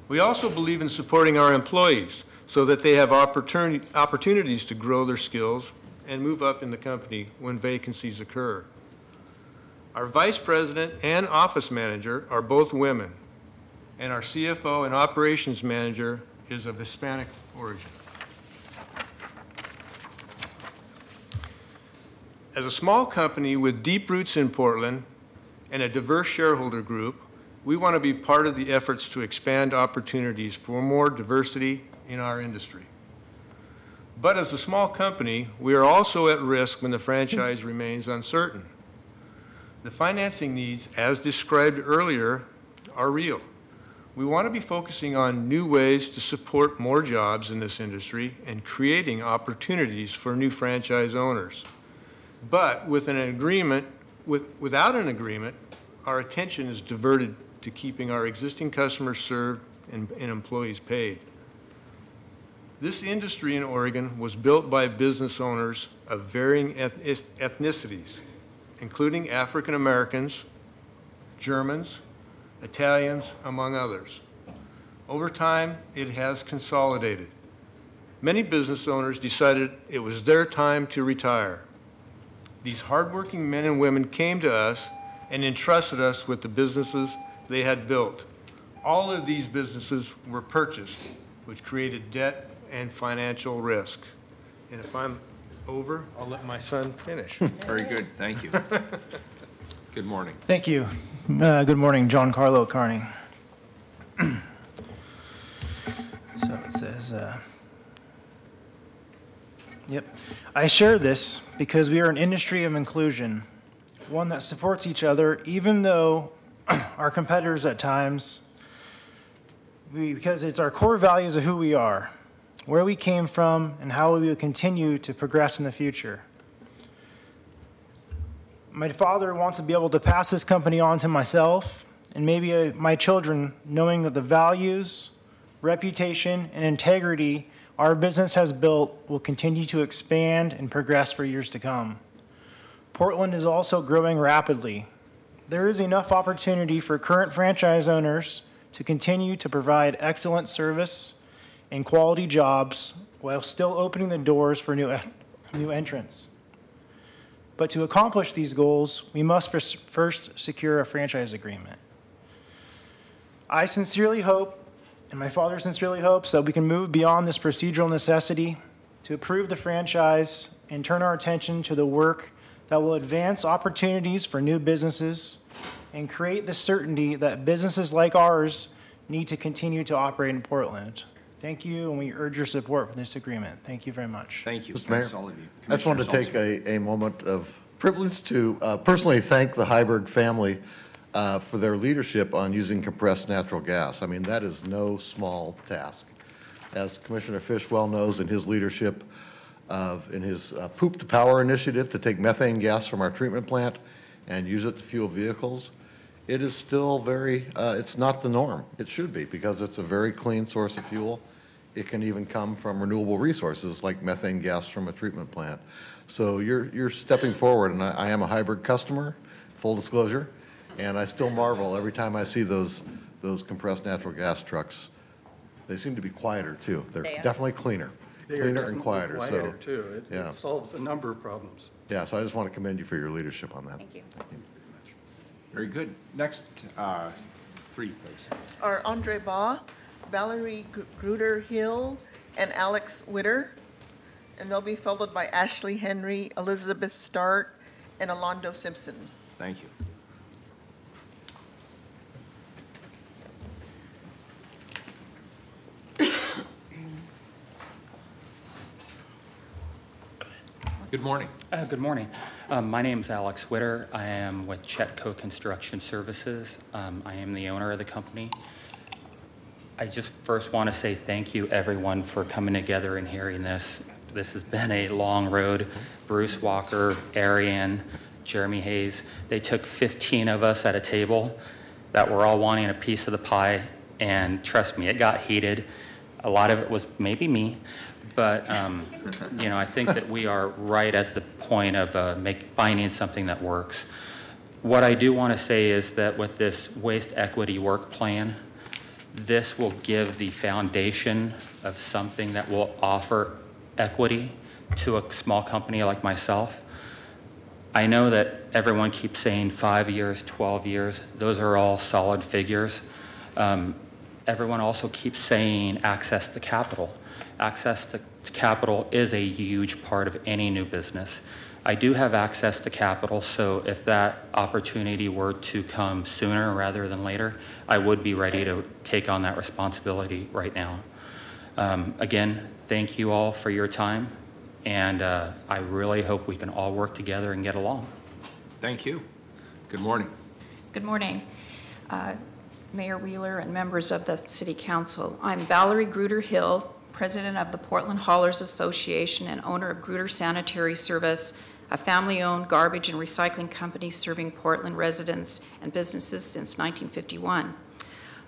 We also believe in supporting our employees so that they have opportunities to grow their skills and move up in the company when vacancies occur. Our vice president and office manager are both women, and our CFO and operations manager is of Hispanic origin. As a small company with deep roots in Portland and a diverse shareholder group, we want to be part of the efforts to expand opportunities for more diversity in our industry. But as a small company, we are also at risk when the franchise remains uncertain. The financing needs, as described earlier, are real. We want to be focusing on new ways to support more jobs in this industry and creating opportunities for new franchise owners. But without an agreement, our attention is diverted to keeping our existing customers served and employees paid. This industry in Oregon was built by business owners of varying ethnicities, including African Americans, Germans, Italians, among others. Over time, it has consolidated. Many business owners decided it was their time to retire. These hardworking men and women came to us and entrusted us with the businesses they had built. All of these businesses were purchased, which created debt and financial risk. And if I'm over, I'll let my son finish. Very good, thank you. Good morning. Thank you. Good morning, Giancarlo Carney. So it says, yep. I share this because we are an industry of inclusion, one that supports each other, even though our competitors at times, because it's our core values of who we are, where we came from, and how we will continue to progress in the future. My father wants to be able to pass this company on to myself and maybe my children, knowing that the values, reputation, and integrity our business has built will continue to expand and progress for years to come. Portland is also growing rapidly. There is enough opportunity for current franchise owners to continue to provide excellent service and quality jobs while still opening the doors for new entrants. But to accomplish these goals, we must first secure a franchise agreement. I sincerely hope, and my father sincerely hopes, that we can move beyond this procedural necessity to approve the franchise and turn our attention to the work that will advance opportunities for new businesses and create the certainty that businesses like ours need to continue to operate in Portland. Thank you, and we urge your support for this agreement. Thank you very much. Thank you. Mr. Mayor, All of you. I just wanted to take a moment of privilege to personally thank the Heiberg family for their leadership on using compressed natural gas. I mean, that is no small task. As Commissioner Fish well knows, in his leadership in his Poop to Power initiative to take methane gas from our treatment plant and use it to fuel vehicles, it is still very, it's not the norm. It should be, because it's a very clean source of fuel, It can even come from renewable resources like methane gas from a treatment plant. So you're stepping forward, and I am a hybrid customer, full disclosure, and I still marvel every time I see those compressed natural gas trucks. They seem to be quieter too. They're definitely cleaner. Cleaner and quieter. Quieter too. Yeah. It solves a number of problems. Yeah, so I just want to commend you for your leadership on that. Thank you. Very good. Next, three, please. Are Andre Baugh, Valerie Gruder Hill, and Alex Witter. And they'll be followed by Ashley Henry, Elizabeth Start, and Alondo Simpson. Thank you. Good morning. Good morning. My name is Alex Witter. I am with Chetco Construction Services. I am the owner of the company. I just first want to say thank you, everyone, for coming together and hearing this. This has been a long road. Bruce Walker, Arian, Jeremy Hayes, they took 15 of us at a table that were all wanting a piece of the pie, and trust me, it got heated. A lot of it was maybe me, but you know, I think that we are right at the point of finding something that works. What I do want to say is that with this waste equity work plan, this will give the foundation of something that will offer equity to a small company like myself. I know that everyone keeps saying 5 years, 12 years. Those are all solid figures. Everyone also keeps saying access to capital. Access to capital is a huge part of any new business. I do have access to capital, so if that opportunity were to come sooner rather than later, I would be ready to take on that responsibility right now. Again, thank you all for your time, and I really hope we can all work together and get along. Thank you. Good morning. Good morning, Mayor Wheeler and members of the City Council. I'm Valerie Gruder Hill, President of the Portland Haulers Association and owner of Gruder Sanitary Service, a family-owned garbage and recycling company serving Portland residents and businesses since 1951.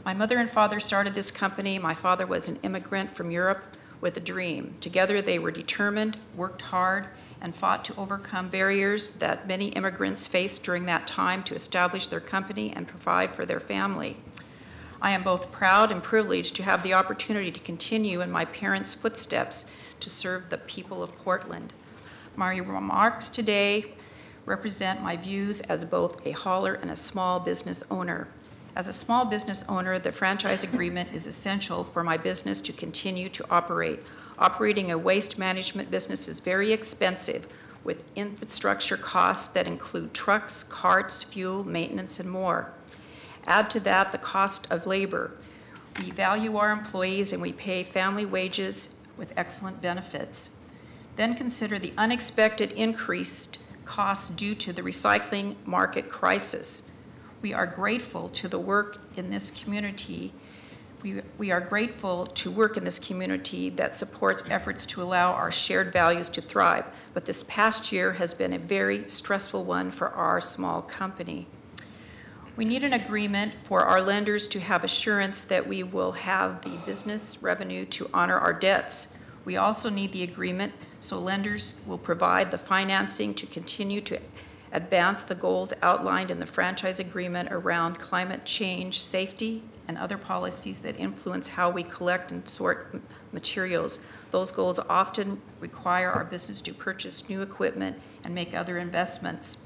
My mother and father started this company. My father was an immigrant from Europe with a dream. Together they were determined, worked hard, and fought to overcome barriers that many immigrants faced during that time to establish their company and provide for their family. I am both proud and privileged to have the opportunity to continue in my parents' footsteps to serve the people of Portland. My remarks today represent my views as both a hauler and a small business owner. As a small business owner, the franchise agreement is essential for my business to continue to operate. Operating a waste management business is very expensive, with infrastructure costs that include trucks, carts, fuel, maintenance, and more. Add to that the cost of labor. We value our employees and we pay family wages with excellent benefits. Then consider the unexpected increased costs due to the recycling market crisis. We are grateful to the work in this community. We are grateful to work in this community that supports efforts to allow our shared values to thrive. But this past year has been a very stressful one for our small company. We need an agreement for our lenders to have assurance that we will have the business revenue to honor our debts. We also need the agreement so lenders will provide the financing to continue to advance the goals outlined in the franchise agreement around climate change, safety, and other policies that influence how we collect and sort materials. Those goals often require our business to purchase new equipment and make other investments.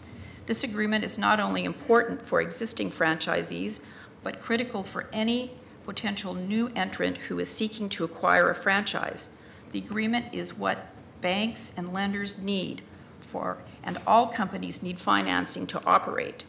This agreement is not only important for existing franchisees, but critical for any potential new entrant who is seeking to acquire a franchise. The agreement is what banks and lenders need for, and all companies need financing to operate.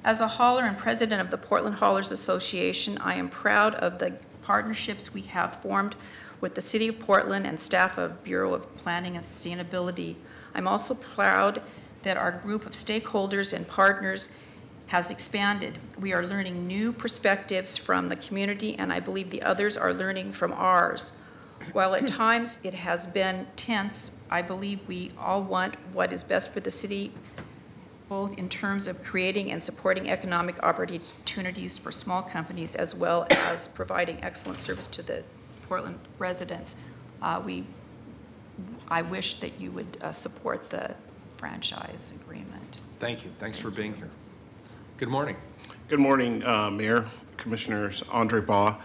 As a hauler and president of the Portland Haulers Association, I am proud of the partnerships we have formed with the City of Portland and staff of Bureau of Planning and Sustainability. I'm also proud that our group of stakeholders and partners has expanded. We are learning new perspectives from the community, and I believe the others are learning from ours. While at times it has been tense, I believe we all want what is best for the city, both in terms of creating and supporting economic opportunities for small companies, as well as providing excellent service to the Portland residents, I wish that you would support the franchise agreement. Thank you. Thanks for being here. Good morning. Good morning, Mayor, Commissioners, Andre Baugh.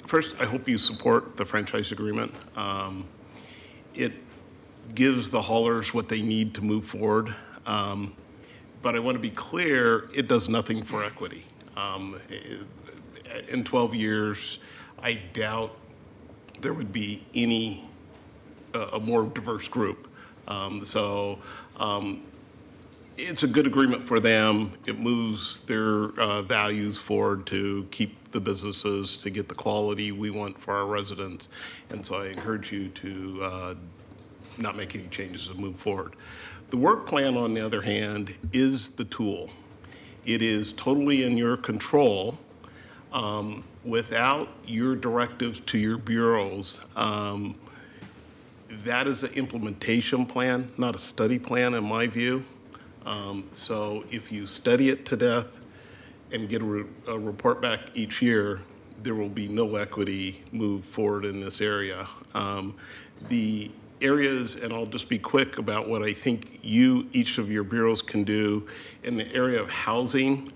First, I hope you support the franchise agreement. It gives the haulers what they need to move forward. But I want to be clear, it does nothing for equity. In 12 years, I doubt there would be any a more diverse group. It's a good agreement for them. It moves their values forward to keep the businesses, to get the quality we want for our residents. And so I encourage you to not make any changes and move forward. The work plan, on the other hand, is the tool. It is totally in your control. Without your directives to your bureaus, that is an implementation plan, not a study plan in my view. So if you study it to death and get a report back each year, there will be no equity move forward in this area. The areas, and I'll just be quick about what I think each of your bureaus can do in the area of housing.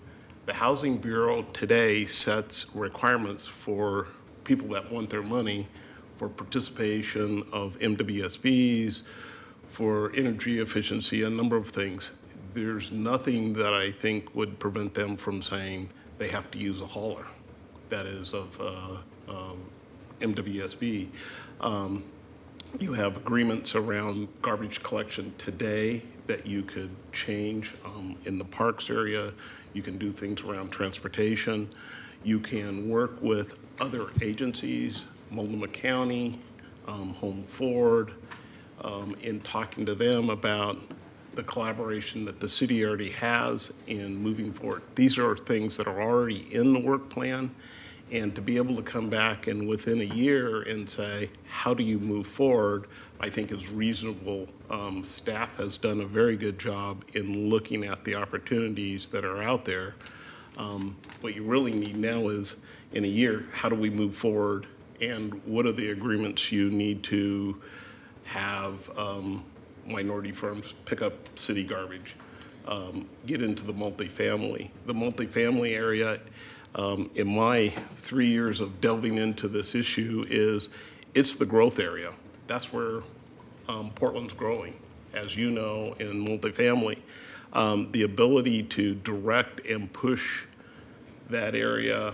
The Housing Bureau today sets requirements for people that want their money for participation of MWSBs, for energy efficiency, a number of things. There's nothing that I think would prevent them from saying they have to use a hauler that is of MWSB. You have agreements around garbage collection today that you could change in the parks area. You can do things around transportation. You can work with other agencies, Multnomah County, Home Forward, in talking to them about the collaboration that the city already has in moving forward. These are things that are already in the work plan, and to be able to come back and within a year and say, how do you move forward, I think is reasonable. Staff has done a very good job in looking at the opportunities that are out there. What you really need now is, in a year, how do we move forward, and what are the agreements you need to have minority firms pick up city garbage, get into the multifamily. The multifamily area, in my 3 years of delving into this issue, it's the growth area. That's where Portland's growing, as you know, in multifamily. The ability to direct and push that area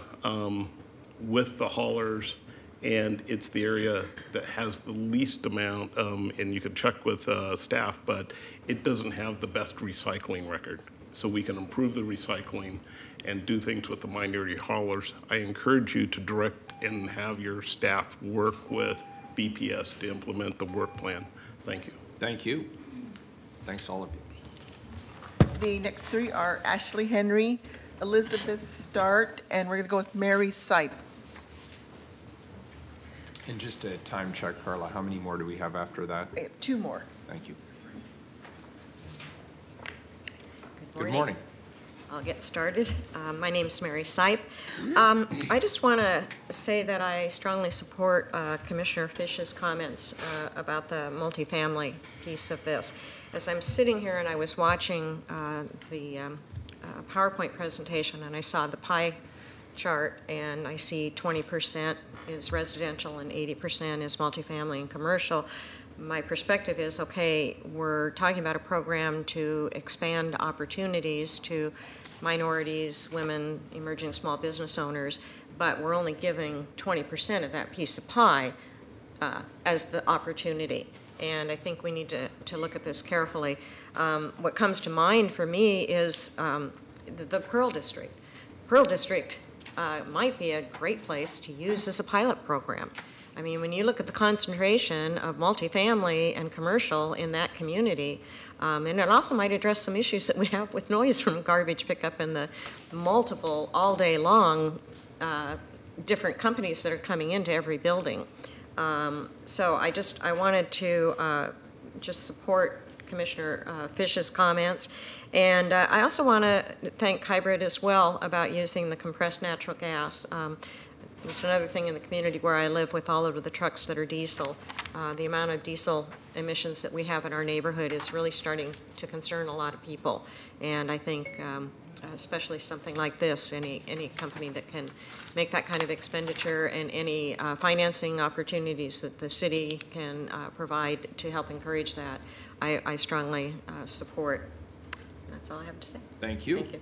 with the haulers, and it's the area that has the least amount, and you can check with staff, but it doesn't have the best recycling record. So we can improve the recycling and do things with the minority haulers. I encourage you to direct and have your staff work with BPS to implement the work plan. Thank you. Thank you. Thanks, all of you. The next three are Ashley Henry, Elizabeth Start, and we're going to go with Mary Sipe. And just a time check, Carla, how many more do we have after that? Two more. Thank you. Good morning. I'll get started. My name is Mary Sipe. I just want to say that I strongly support Commissioner Fish's comments about the multifamily piece of this. As I'm sitting here and I was watching the PowerPoint presentation, and I saw the pie chart, and I see 20% is residential and 80% is multifamily and commercial. My perspective is, okay, we're talking about a program to expand opportunities to minorities, women, emerging small business owners, but we're only giving 20% of that piece of pie as the opportunity. And I think we need to look at this carefully. What comes to mind for me is the Pearl District. Pearl District might be a great place to use as a pilot program. I mean, when you look at the concentration of multifamily and commercial in that community, and it also might address some issues that we have with noise from garbage pickup and the multiple all day long different companies that are coming into every building. So I wanted to just support Commissioner Fish's comments. And I also want to thank Hybrid as well about using the compressed natural gas. There's another thing in the community where I live with all of the trucks that are diesel. The amount of diesel emissions that we have in our neighborhood is really starting to concern a lot of people. And I think especially something like this, any company that can make that kind of expenditure and any financing opportunities that the city can provide to help encourage that, I strongly support. That's all I have to say. Thank you. Thank you.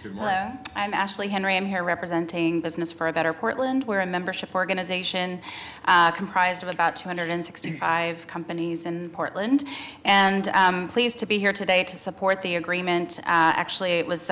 Good morning. Hello, I'm Ashley Henry. I'm here representing Business for a Better Portland. We're a membership organization comprised of about 265 companies in Portland. And I'm pleased to be here today to support the agreement. Actually, it was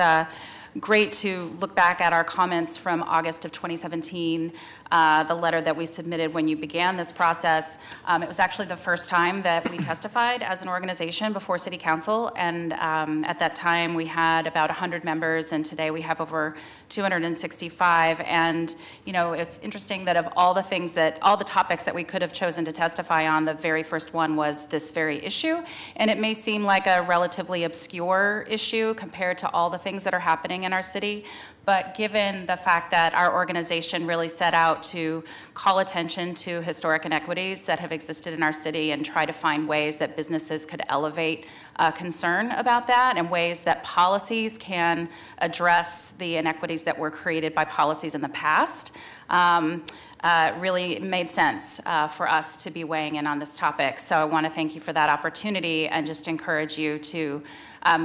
great to look back at our comments from August of 2017, the letter that we submitted when you began this process. It was actually the first time that we testified as an organization before City Council, and at that time we had about 100 members, and today we have over 265. And you know, it's interesting that of all the things that, all the topics that we could have chosen to testify on, the very first one was this very issue. And it may seem like a relatively obscure issue compared to all the things that are happening in our city, but given the fact that our organization really set out to call attention to historic inequities that have existed in our city and try to find ways that businesses could elevate concern about that, and ways that policies can address the inequities that were created by policies in the past, really made sense for us to be weighing in on this topic. So I want to thank you for that opportunity and just encourage you to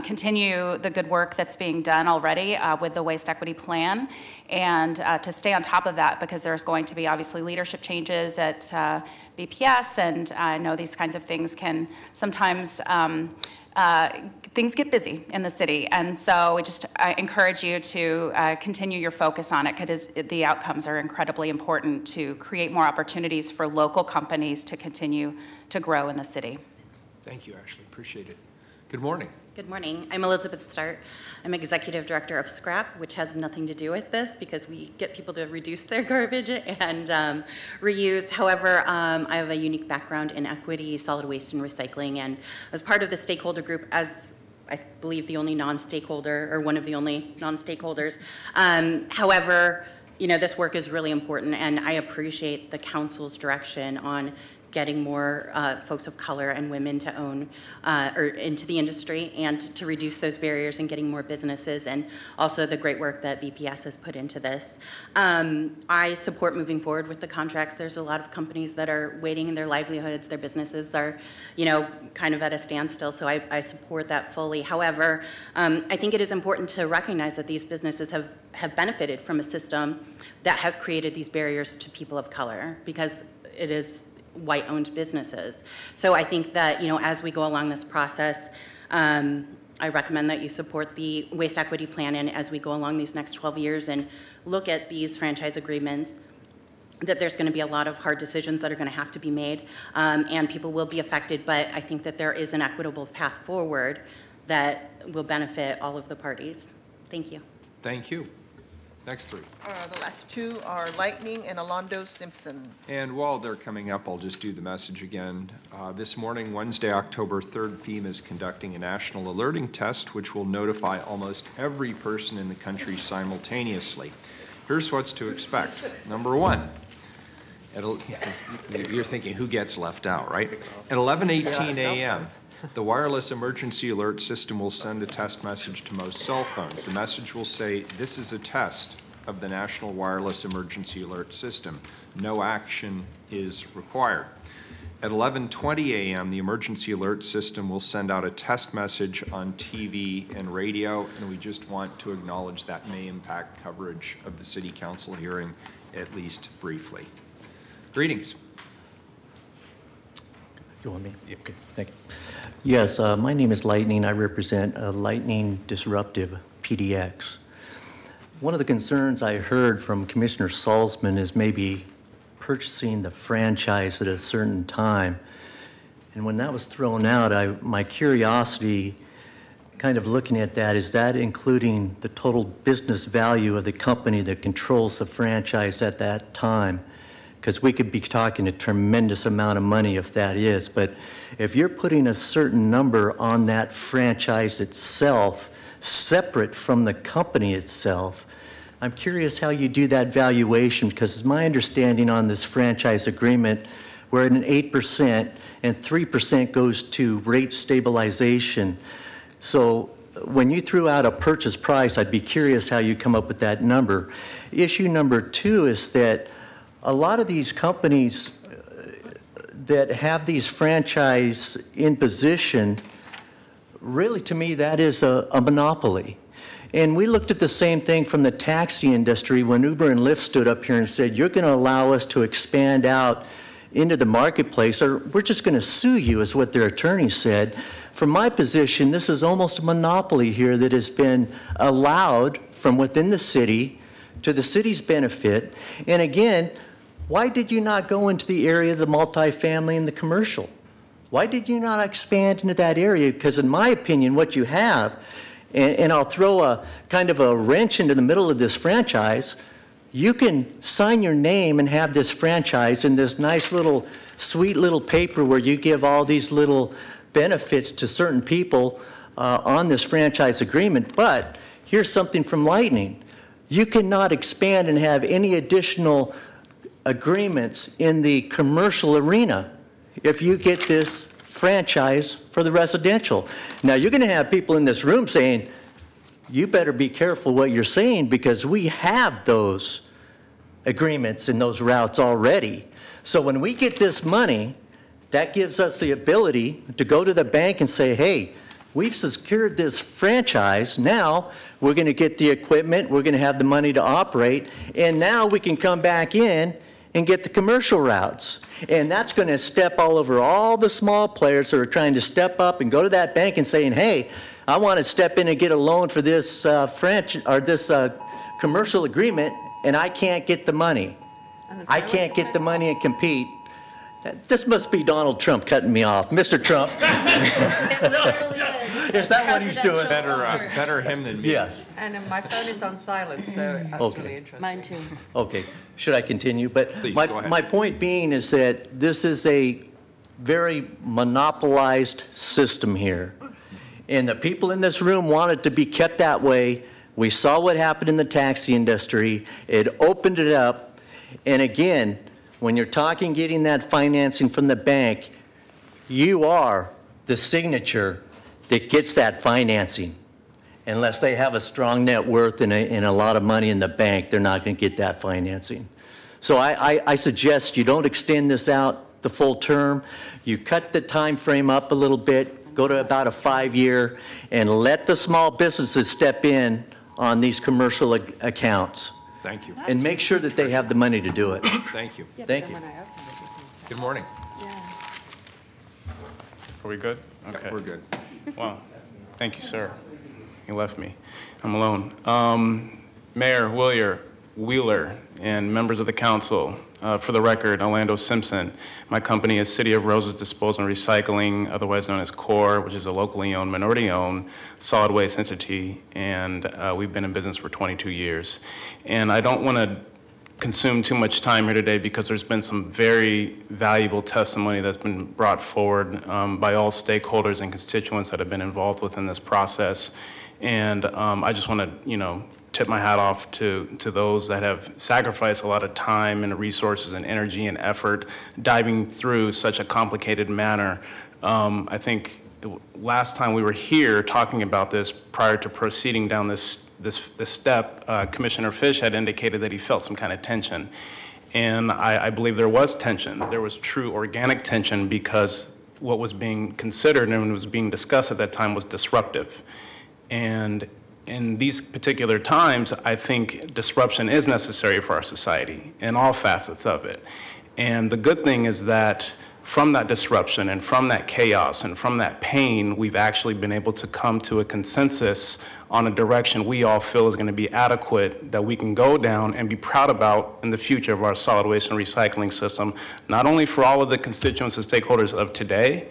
continue the good work that's being done already with the Waste Equity Plan, and to stay on top of that, because there's going to be obviously leadership changes at BPS, and I know these kinds of things can sometimes things get busy in the city, and so I encourage you to continue your focus on it, because the outcomes are incredibly important to create more opportunities for local companies to continue to grow in the city. Thank you, Ashley. Appreciate it. Good morning. Good morning. I'm Elizabeth Start. I'm Executive Director of Scrap, which has nothing to do with this because we get people to reduce their garbage and reuse. However, I have a unique background in equity, solid waste, and recycling, and as part of the stakeholder group, as I believe the only non-stakeholder, or one of the only non-stakeholders. However, you know, this work is really important, and I appreciate the council's direction on getting more folks of color and women to own or into the industry, and to reduce those barriers and getting more businesses, and also the great work that BPS has put into this. I support moving forward with the contracts. There's a lot of companies that are waiting in their livelihoods. Their businesses are, you know, kind of at a standstill, so I support that fully. However, I think it is important to recognize that these businesses have benefited from a system that has created these barriers to people of color, because it is white-owned businesses. So I think that, you know, as we go along this process, I recommend that you support the Waste Equity Plan, and as we go along these next 12 years and look at these franchise agreements, that there's going to be a lot of hard decisions that are going to have to be made, and people will be affected, but I think that there is an equitable path forward that will benefit all of the parties. Thank you. Thank you. Next three. The last two are Lightning and Alondo Simpson. And while they're coming up, I'll just do the message again. This morning, Wednesday, October 3rd, FEMA is conducting a national alerting test, which will notify almost every person in the country simultaneously. Here's what's to expect. Number one, you're thinking, who gets left out, right? At 11:18 a.m., the wireless emergency alert system will send a test message to most cell phones. The message will say, "This is a test of the National Wireless Emergency Alert System. No action is required." At 11:20 a.m., the emergency alert system will send out a test message on TV and radio, and we just want to acknowledge that may impact coverage of the City Council hearing, at least briefly. Greetings. You want me? Yeah, okay, thank you. Yes, my name is Lightning. I represent Lightning Disruptive PDX. One of the concerns I heard from Commissioner Salzman is maybe purchasing the franchise at a certain time. And when that was thrown out, my curiosity, kind of looking at that, is that including the total business value of the company that controls the franchise at that time? Because we could be talking a tremendous amount of money if that is. But if you're putting a certain number on that franchise itself, separate from the company itself, I'm curious how you do that valuation, because it's my understanding on this franchise agreement, we're at an 8% and 3% goes to rate stabilization. So when you threw out a purchase price, I'd be curious how you come up with that number. Issue number 2 is that a lot of these companies that have these franchise in position, really to me that is a monopoly. And we looked at the same thing from the taxi industry when Uber and Lyft stood up here and said, you're going to allow us to expand out into the marketplace, or we're just going to sue you, is what their attorney said. From my position, this is almost a monopoly here that has been allowed from within the city to the city's benefit. And again, why did you not go into the area of the multifamily and the commercial? Why did you not expand into that area? Because in my opinion, what you have, and I'll throw a kind of a wrench into the middle of this franchise, you can sign your name and have this franchise in this nice little, sweet little paper where you give all these little benefits to certain people on this franchise agreement. But here's something from Lightning. You cannot expand and have any additional agreements in the commercial arena if you get this franchise for the residential. Now, you're going to have people in this room saying, you better be careful what you're saying, because we have those agreements and those routes already. So when we get this money, that gives us the ability to go to the bank and say, hey, we've secured this franchise. Now we're going to get the equipment, we're going to have the money to operate, and now we can come back in and get the commercial routes. And that's going to step all over all the small players who are trying to step up and go to that bank and saying, hey, I want to step in and get a loan for this commercial agreement, and I can't get the money. I can't get the money and compete. This must be Donald Trump cutting me off. Mr. Trump. Is that what he's doing? Better him than me. Yes. And my phone is on silent, so that's Okay. really interesting. Mine too. Okay. Should I continue? But Please, go ahead. my point being is that this is a very monopolized system here. And the people in this room want it to be kept that way. We saw what happened in the taxi industry. It opened it up. And again, when you're talking getting that financing from the bank, you are the signature that gets that financing. Unless they have a strong net worth and a lot of money in the bank, they're not going to get that financing. So I suggest you don't extend this out the full term. You cut the time frame up a little bit, go to about a 5-year, and let the small businesses step in on these commercial accounts. Thank you. And make sure that they have the money to do it. Thank you. Thank you. Good morning. Are we good? Yeah, Okay. we're good. Wow. Thank you, sir. You left me. I'm alone. Mayor Wheeler, and members of the council, for the record, Orlando Simpson. My company is City of Roses Disposal and Recycling, otherwise known as CORE, which is a locally owned, minority-owned solid waste entity, and we've been in business for 22 years. And I don't want to consume too much time here today because there's been some very valuable testimony that's been brought forward by all stakeholders and constituents that have been involved within this process. And I just want to, tip my hat off to those that have sacrificed a lot of time and resources and energy and effort diving through such a complicated manner. I think last time we were here talking about this prior to proceeding down this step, Commissioner Fish had indicated that he felt some kind of tension. And I believe there was tension. There was true organic tension because what was being considered and was being discussed at that time was disruptive. And in these particular times, I think disruption is necessary for our society in all facets of it. And the good thing is that from that disruption and from that chaos and from that pain, we've actually been able to come to a consensus on a direction we all feel is going to be adequate that we can go down and be proud about in the future of our solid waste and recycling system, not only for all of the constituents and stakeholders of today,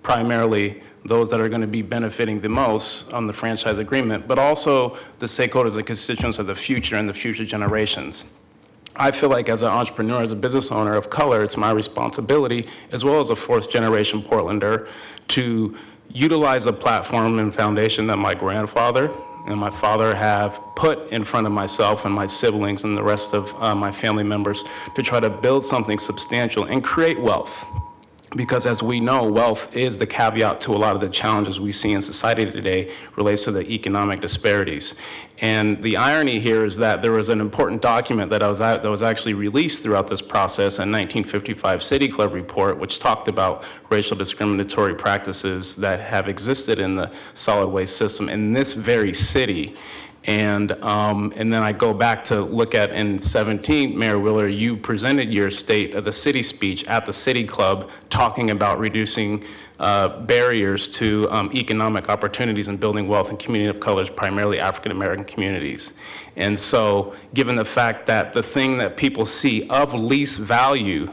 primarily those that are going to be benefiting the most on the franchise agreement, but also the stakeholders and constituents of the future and the future generations. I feel like as an entrepreneur, as a business owner of color, it's my responsibility, as well as a fourth generation Portlander, to utilize a platform and foundation that my grandfather and my father have put in front of myself and my siblings and the rest of my family members to try to build something substantial and create wealth. Because as we know, wealth is the caveat to a lot of the challenges we see in society today relates to the economic disparities. And the irony here is that there was an important document that was actually released throughout this process, a 1955 City Club report, which talked about racial discriminatory practices that have existed in the solid waste system in this very city. And then I go back to look at in 17, Mayor Wheeler, you presented your State of the City speech at the City Club talking about reducing barriers to economic opportunities and building wealth in community of colors, primarily African American communities. And so given the fact that the thing that people see of least value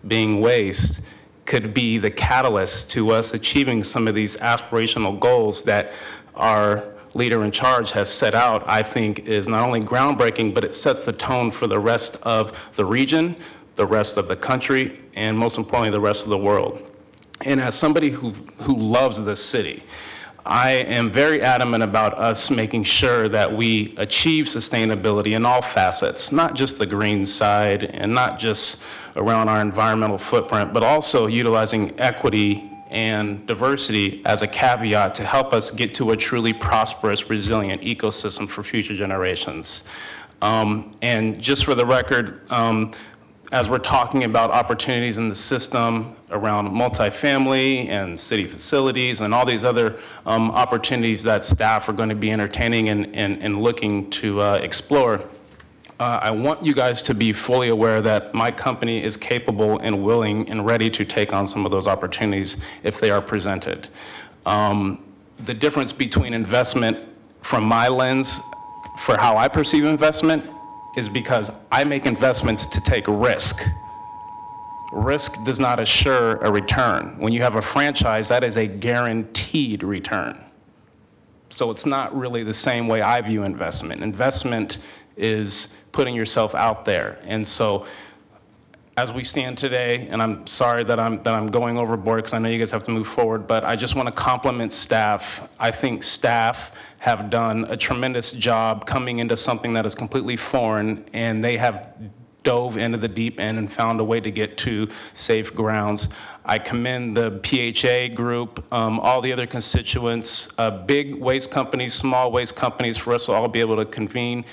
being waste could be the catalyst to us achieving some of these aspirational goals that our leader in charge has set out, I think is not only groundbreaking, but it sets the tone for the rest of the region, the rest of the country, and most importantly, the rest of the world. And as somebody who loves this city, I am very adamant about us making sure that we achieve sustainability in all facets, not just the green side and not just around our environmental footprint, but also utilizing equity and diversity as a caveat to help us get to a truly prosperous, resilient ecosystem for future generations. And just for the record, as we're talking about opportunities in the system around multifamily and city facilities and all these other opportunities that staff are going to be entertaining and looking to explore, I want you guys to be fully aware that my company is capable and willing and ready to take on some of those opportunities if they are presented. The difference between investment from my lens for how I perceive investment is because I make investments to take risk. Risk does not assure a return. When you have a franchise, that is a guaranteed return. So it's not really the same way I view investment. Investment is putting yourself out there. And so as we stand today, and I'm sorry that I'm going overboard because I know you guys have to move forward, but I just want to compliment staff. I think staff have done a tremendous job coming into something that is completely foreign, and they have dove into the deep end and found a way to get to safe grounds. I commend the PHA group, all the other constituents, big waste companies, small waste companies, for us to all be able to convene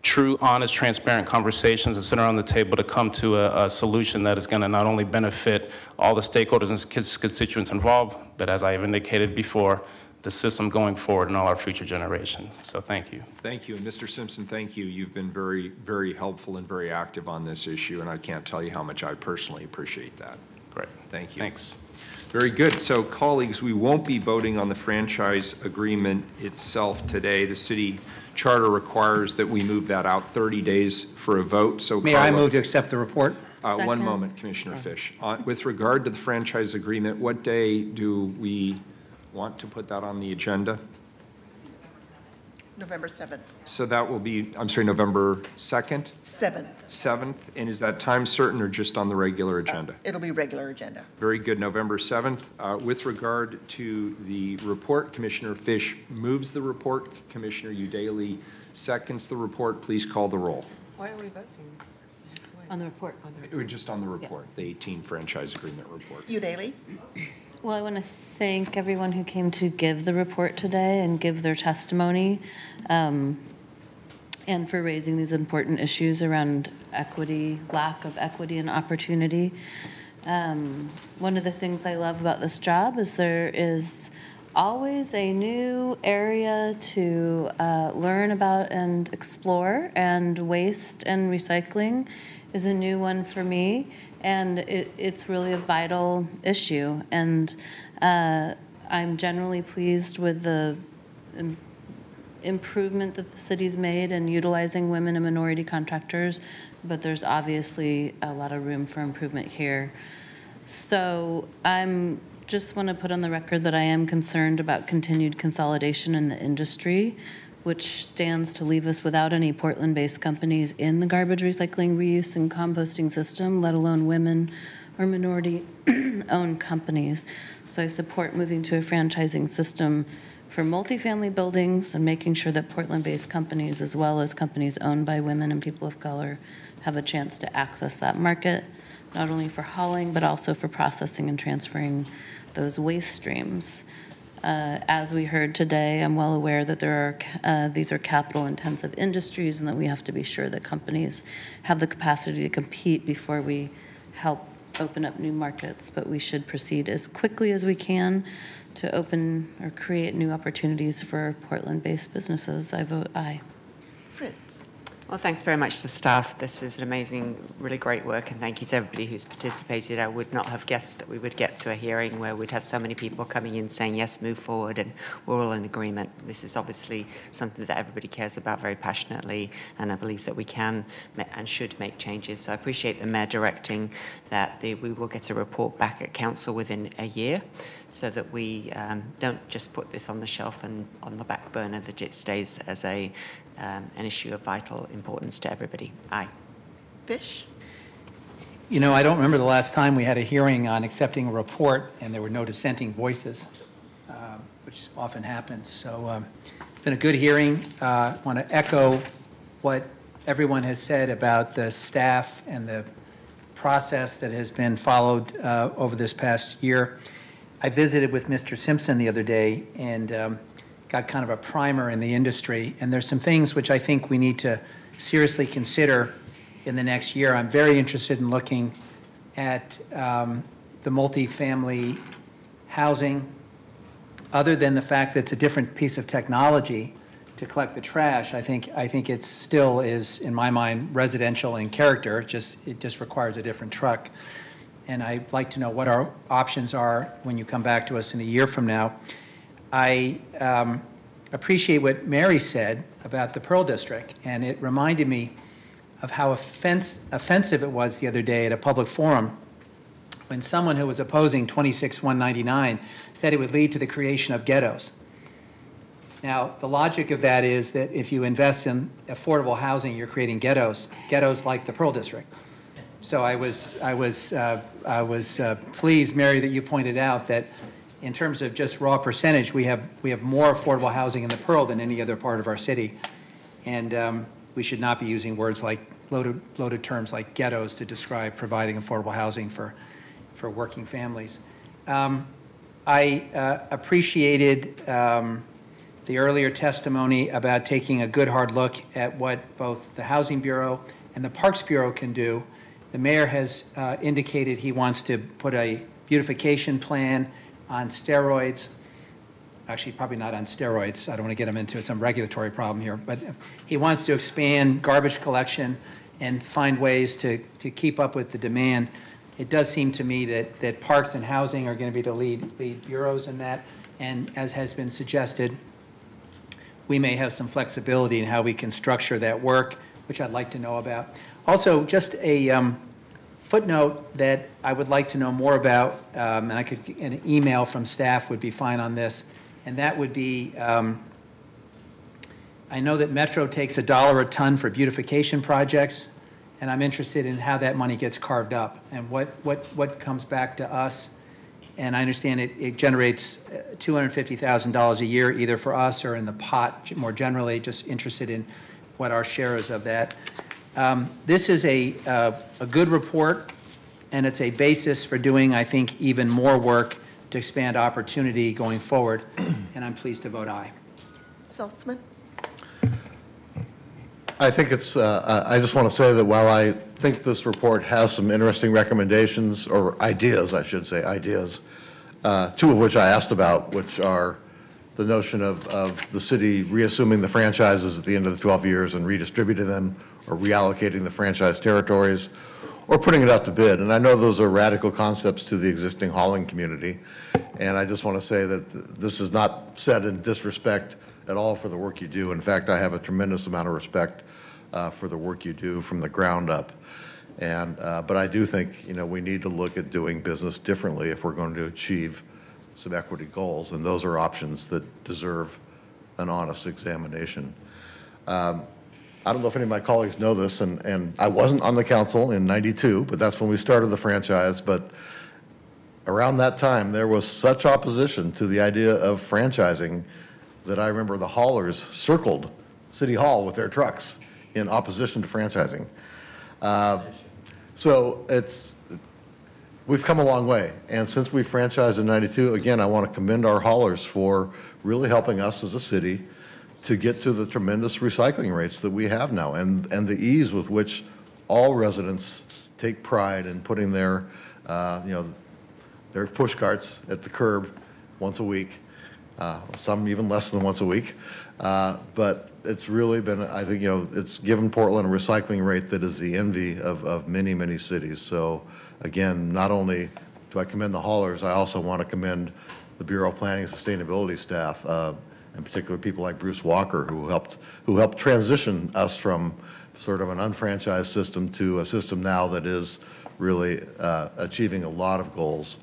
true, honest, transparent conversations and sit around the table to come to a solution that is going to not only benefit all the stakeholders and constituents involved, but as I have indicated before, the system going forward and all our future generations. So thank you. Thank you. And Mr. Simpson, thank you. You've been very, very helpful and very active on this issue, and I can't tell you how much I personally appreciate that. Great. Thank you. Thanks. Very good. So colleagues, we won't be voting on the franchise agreement itself today. The city charter requires that we move that out 30 days for a vote. So Mayor, I move to accept the report. One moment, Commissioner Fish. With regard to the franchise agreement, what day do we want to put that on the agenda? November 7th. So that will be, I'm sorry, November 2nd? 7th. 7th, and is that time certain or just on the regular agenda? It'll be regular agenda. Very good, November 7th. With regard to the report, Commissioner Fish moves the report. Commissioner Udaley seconds the report. Please call the roll. Why are we voting? On the report. Just on the report, the 18 franchise agreement report. Udaley? Well, I want to thank everyone who came to give the report today and give their testimony, and for raising these important issues around equity, lack of equity and opportunity. One of the things I love about this job is there is always a new area to learn about and explore, and waste and recycling is a new one for me. And it's really a vital issue. And I'm generally pleased with the improvement that the city's made in utilizing women and minority contractors, but there's obviously a lot of room for improvement here. So I'm just want to put on the record that I am concerned about continued consolidation in the industry, which stands to leave us without any Portland-based companies in the garbage recycling, reuse, and composting system, let alone women or minority-owned companies. So I support moving to a franchising system for multifamily buildings and making sure that Portland-based companies, as well as companies owned by women and people of color, have a chance to access that market, not only for hauling, but also for processing and transferring those waste streams. As we heard today, I'm well aware that these are capital-intensive industries and that we have to be sure that companies have the capacity to compete before we help open up new markets. But we should proceed as quickly as we can to open or create new opportunities for Portland-based businesses. I vote aye. Fritz. Well, thanks very much to staff. This is an amazing, really great work, and thank you to everybody who's participated. I would not have guessed that we would get to a hearing where we'd have so many people coming in saying, yes, move forward, and we're all in agreement. This is obviously something that everybody cares about very passionately, and I believe that we can and should make changes. So I appreciate the Mayor directing that we will get a report back at Council within a year, so that we don't just put this on the shelf and on the back burner, that it stays as an issue of vital importance to everybody. Aye. Fish? You know, I don't remember the last time we had a hearing on accepting a report and there were no dissenting voices, which often happens. So it's been a good hearing. I want to echo what everyone has said about the staff and the process that has been followed over this past year. I visited with Mr. Simpson the other day and got kind of a primer in the industry, and there's some things which I think we need to seriously consider in the next year. I'm very interested in looking at the multifamily housing, other than the fact that it's a different piece of technology to collect the trash. I think it still is, in my mind, residential in character. It just requires a different truck. And I'd like to know what our options are when you come back to us in a year from now. I appreciate what Mary said about the Pearl District, and it reminded me of how offensive it was the other day at a public forum when someone who was opposing 26-199 said it would lead to the creation of ghettos. Now, the logic of that is that if you invest in affordable housing, you're creating ghettos like the Pearl District. So I was pleased, Mary, that you pointed out that in terms of just raw percentage, we have more affordable housing in the Pearl than any other part of our city. And we should not be using words like loaded terms like ghettos to describe providing affordable housing for working families. I appreciated the earlier testimony about taking a good hard look at what both the Housing Bureau and the Parks Bureau can do. The mayor has indicated he wants to put a beautification plan on steroids. Actually, probably not on steroids. I don't want to get him into some regulatory problem here, but he wants to expand garbage collection and find ways to keep up with the demand. It does seem to me that parks and housing are going to be the lead bureaus in that, and as has been suggested, we may have some flexibility in how we can structure that work, which I'd like to know about. Also, just a footnote that I would like to know more about, and an email from staff would be fine on this, and that would be, I know that Metro takes $1 a ton for beautification projects, and I'm interested in how that money gets carved up and what comes back to us. And I understand it generates $250,000 a year either for us or in the pot more generally, just interested in what our share is of that. This is a good report, and it's a basis for doing, I think, even more work to expand opportunity going forward, and I'm pleased to vote aye. Saltzman? I think it's, I just want to say that while I think this report has some interesting recommendations, or ideas, I should say, ideas, two of which I asked about, which are the notion of the city reassuming the franchises at the end of the 12 years and redistributing them, or reallocating the franchise territories, or putting it out to bid. And I know those are radical concepts to the existing hauling community. And I just want to say that this is not said in disrespect at all for the work you do. In fact, I have a tremendous amount of respect for the work you do from the ground up. And, but I do think, you know, we need to look at doing business differently if we're going to achieve some equity goals. And those are options that deserve an honest examination. I don't know if any of my colleagues know this, and I wasn't on the council in '92, but that's when we started the franchise. But around that time, there was such opposition to the idea of franchising that I remember the haulers circled City Hall with their trucks in opposition to franchising. So we've come a long way. And since we franchised in '92, again, I want to commend our haulers for really helping us as a city to get to the tremendous recycling rates that we have now, and the ease with which all residents take pride in putting their, their push carts at the curb once a week, some even less than once a week. But it's really been, I think, it's given Portland a recycling rate that is the envy of many, many cities. So again, not only do I commend the haulers, I also want to commend the Bureau of Planning and Sustainability staff, in particular people like Bruce Walker, who helped transition us from sort of an unfranchised system to a system now that is really achieving a lot of goals.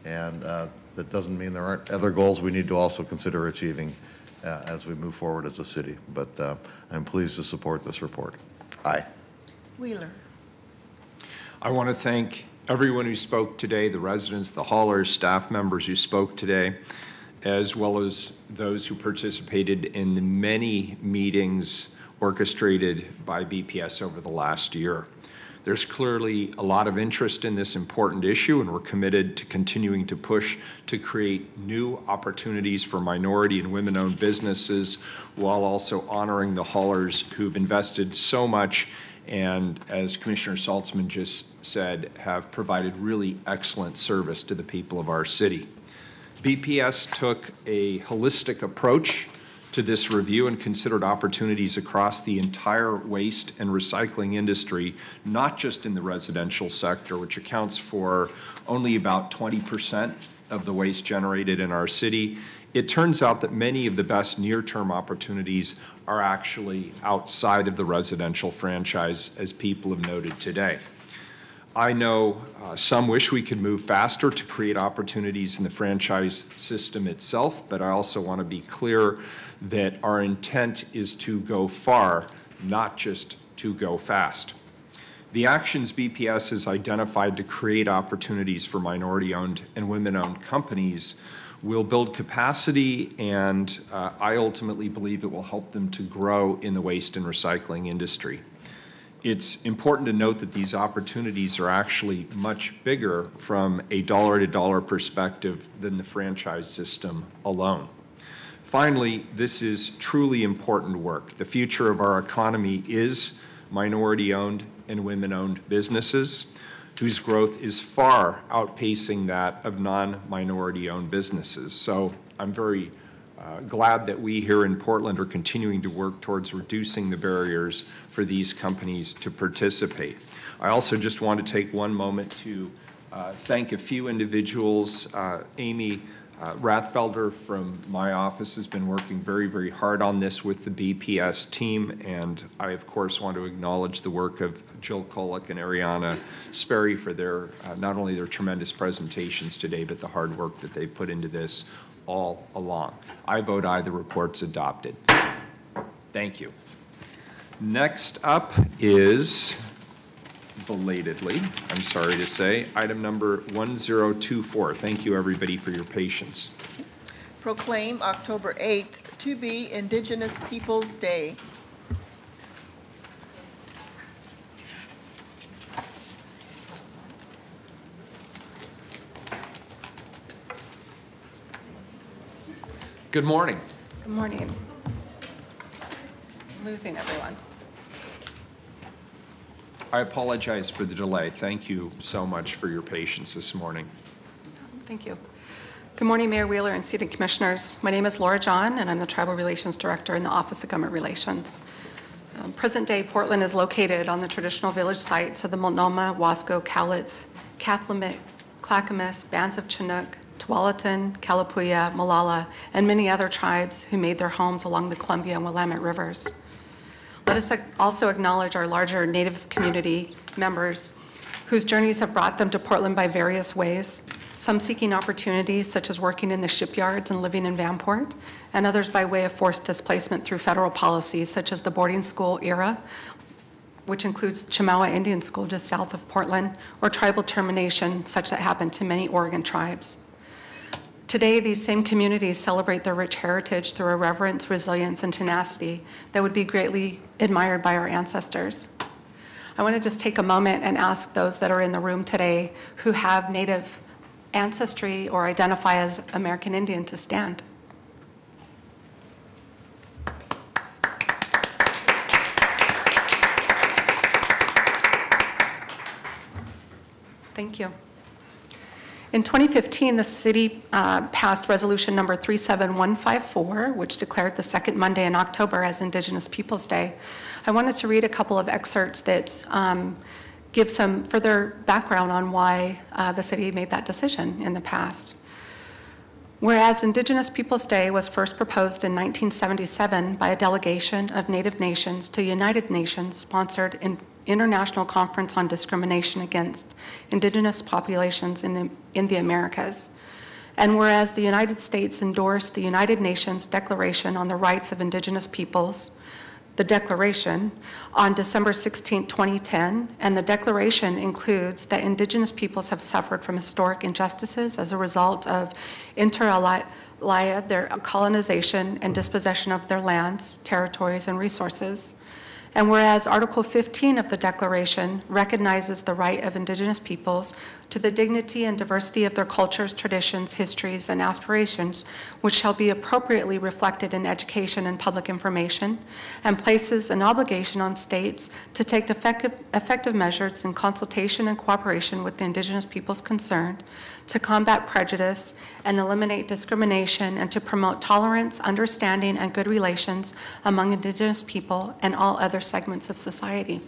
And that doesn't mean there aren't other goals we need to also consider achieving as we move forward as a city. But I'm pleased to support this report. Aye. Wheeler. I want to thank everyone who spoke today, the residents, the haulers, staff members who spoke today, as well as those who participated in the many meetings orchestrated by BPS over the last year. There's clearly a lot of interest in this important issue, and we're committed to continuing to push to create new opportunities for minority and women-owned businesses while also honoring the haulers who've invested so much and, as Commissioner Saltzman just said, have provided really excellent service to the people of our city. BPS took a holistic approach to this review and considered opportunities across the entire waste and recycling industry, not just in the residential sector, which accounts for only about 20% of the waste generated in our city. It turns out that many of the best near-term opportunities are actually outside of the residential franchise, as people have noted today. I know some wish we could move faster to create opportunities in the franchise system itself, but I also want to be clear that our intent is to go far, not just to go fast. The actions BPS has identified to create opportunities for minority-owned and women-owned companies will build capacity, and I ultimately believe it will help them to grow in the waste and recycling industry. It's important to note that these opportunities are actually much bigger from a dollar-to-dollar perspective than the franchise system alone. Finally, this is truly important work. The future of our economy is minority-owned and women-owned businesses whose growth is far outpacing that of non-minority-owned businesses. So I'm very glad that we here in Portland are continuing to work towards reducing the barriers for these companies to participate. I also just want to take one moment to thank a few individuals. Amy Ratfelder from my office has been working very, very hard on this with the BPS team, and I, of course, want to acknowledge the work of Jill Kolick and Ariana Sperry for their, not only their tremendous presentations today, but the hard work that they've put into this all along. I vote aye, the report's adopted. Thank you. Next up is, belatedly, I'm sorry to say, item number 1024. Thank you, everybody, for your patience. Proclaim October 8th to be Indigenous Peoples' Day. Good morning. Good morning. I'm losing everyone. I apologize for the delay. Thank you so much for your patience this morning. Thank you. Good morning, Mayor Wheeler and seated commissioners. My name is Laura John, and I'm the Tribal Relations Director in the Office of Government Relations. Present day, Portland is located on the traditional village sites of the Multnomah, Wasco, Cowlitz, Cathlamet, Clackamas, bands of Chinook, Tualatin, Kalapuya, Molalla, and many other tribes who made their homes along the Columbia and Willamette rivers. Let us also acknowledge our larger Native community members whose journeys have brought them to Portland by various ways, some seeking opportunities such as working in the shipyards and living in Vanport, and others by way of forced displacement through federal policies such as the boarding school era, which includes Chemawa Indian School just south of Portland, or tribal termination such that happened to many Oregon tribes. Today, these same communities celebrate their rich heritage through a reverence, resilience, and tenacity that would be greatly admired by our ancestors. I want to just take a moment and ask those that are in the room today who have Native ancestry or identify as American Indian to stand. Thank you. In 2015, the city passed resolution number 37154, which declared the second Monday in October as Indigenous Peoples Day. I wanted to read a couple of excerpts that give some further background on why the city made that decision in the past. Whereas Indigenous Peoples Day was first proposed in 1977 by a delegation of Native nations to United Nations-sponsored International Conference on Discrimination Against Indigenous Populations in the Americas. And whereas the United States endorsed the United Nations Declaration on the Rights of Indigenous Peoples, the Declaration, on December 16, 2010, and the Declaration includes that Indigenous peoples have suffered from historic injustices as a result of inter alia, their colonization and dispossession of their lands, territories, and resources. And whereas Article 15 of the Declaration recognizes the right of Indigenous peoples to the dignity and diversity of their cultures, traditions, histories, and aspirations, which shall be appropriately reflected in education and public information, and places an obligation on states to take effective measures in consultation and cooperation with the Indigenous peoples concerned to combat prejudice and eliminate discrimination and to promote tolerance, understanding, and good relations among Indigenous people and all other segments of society.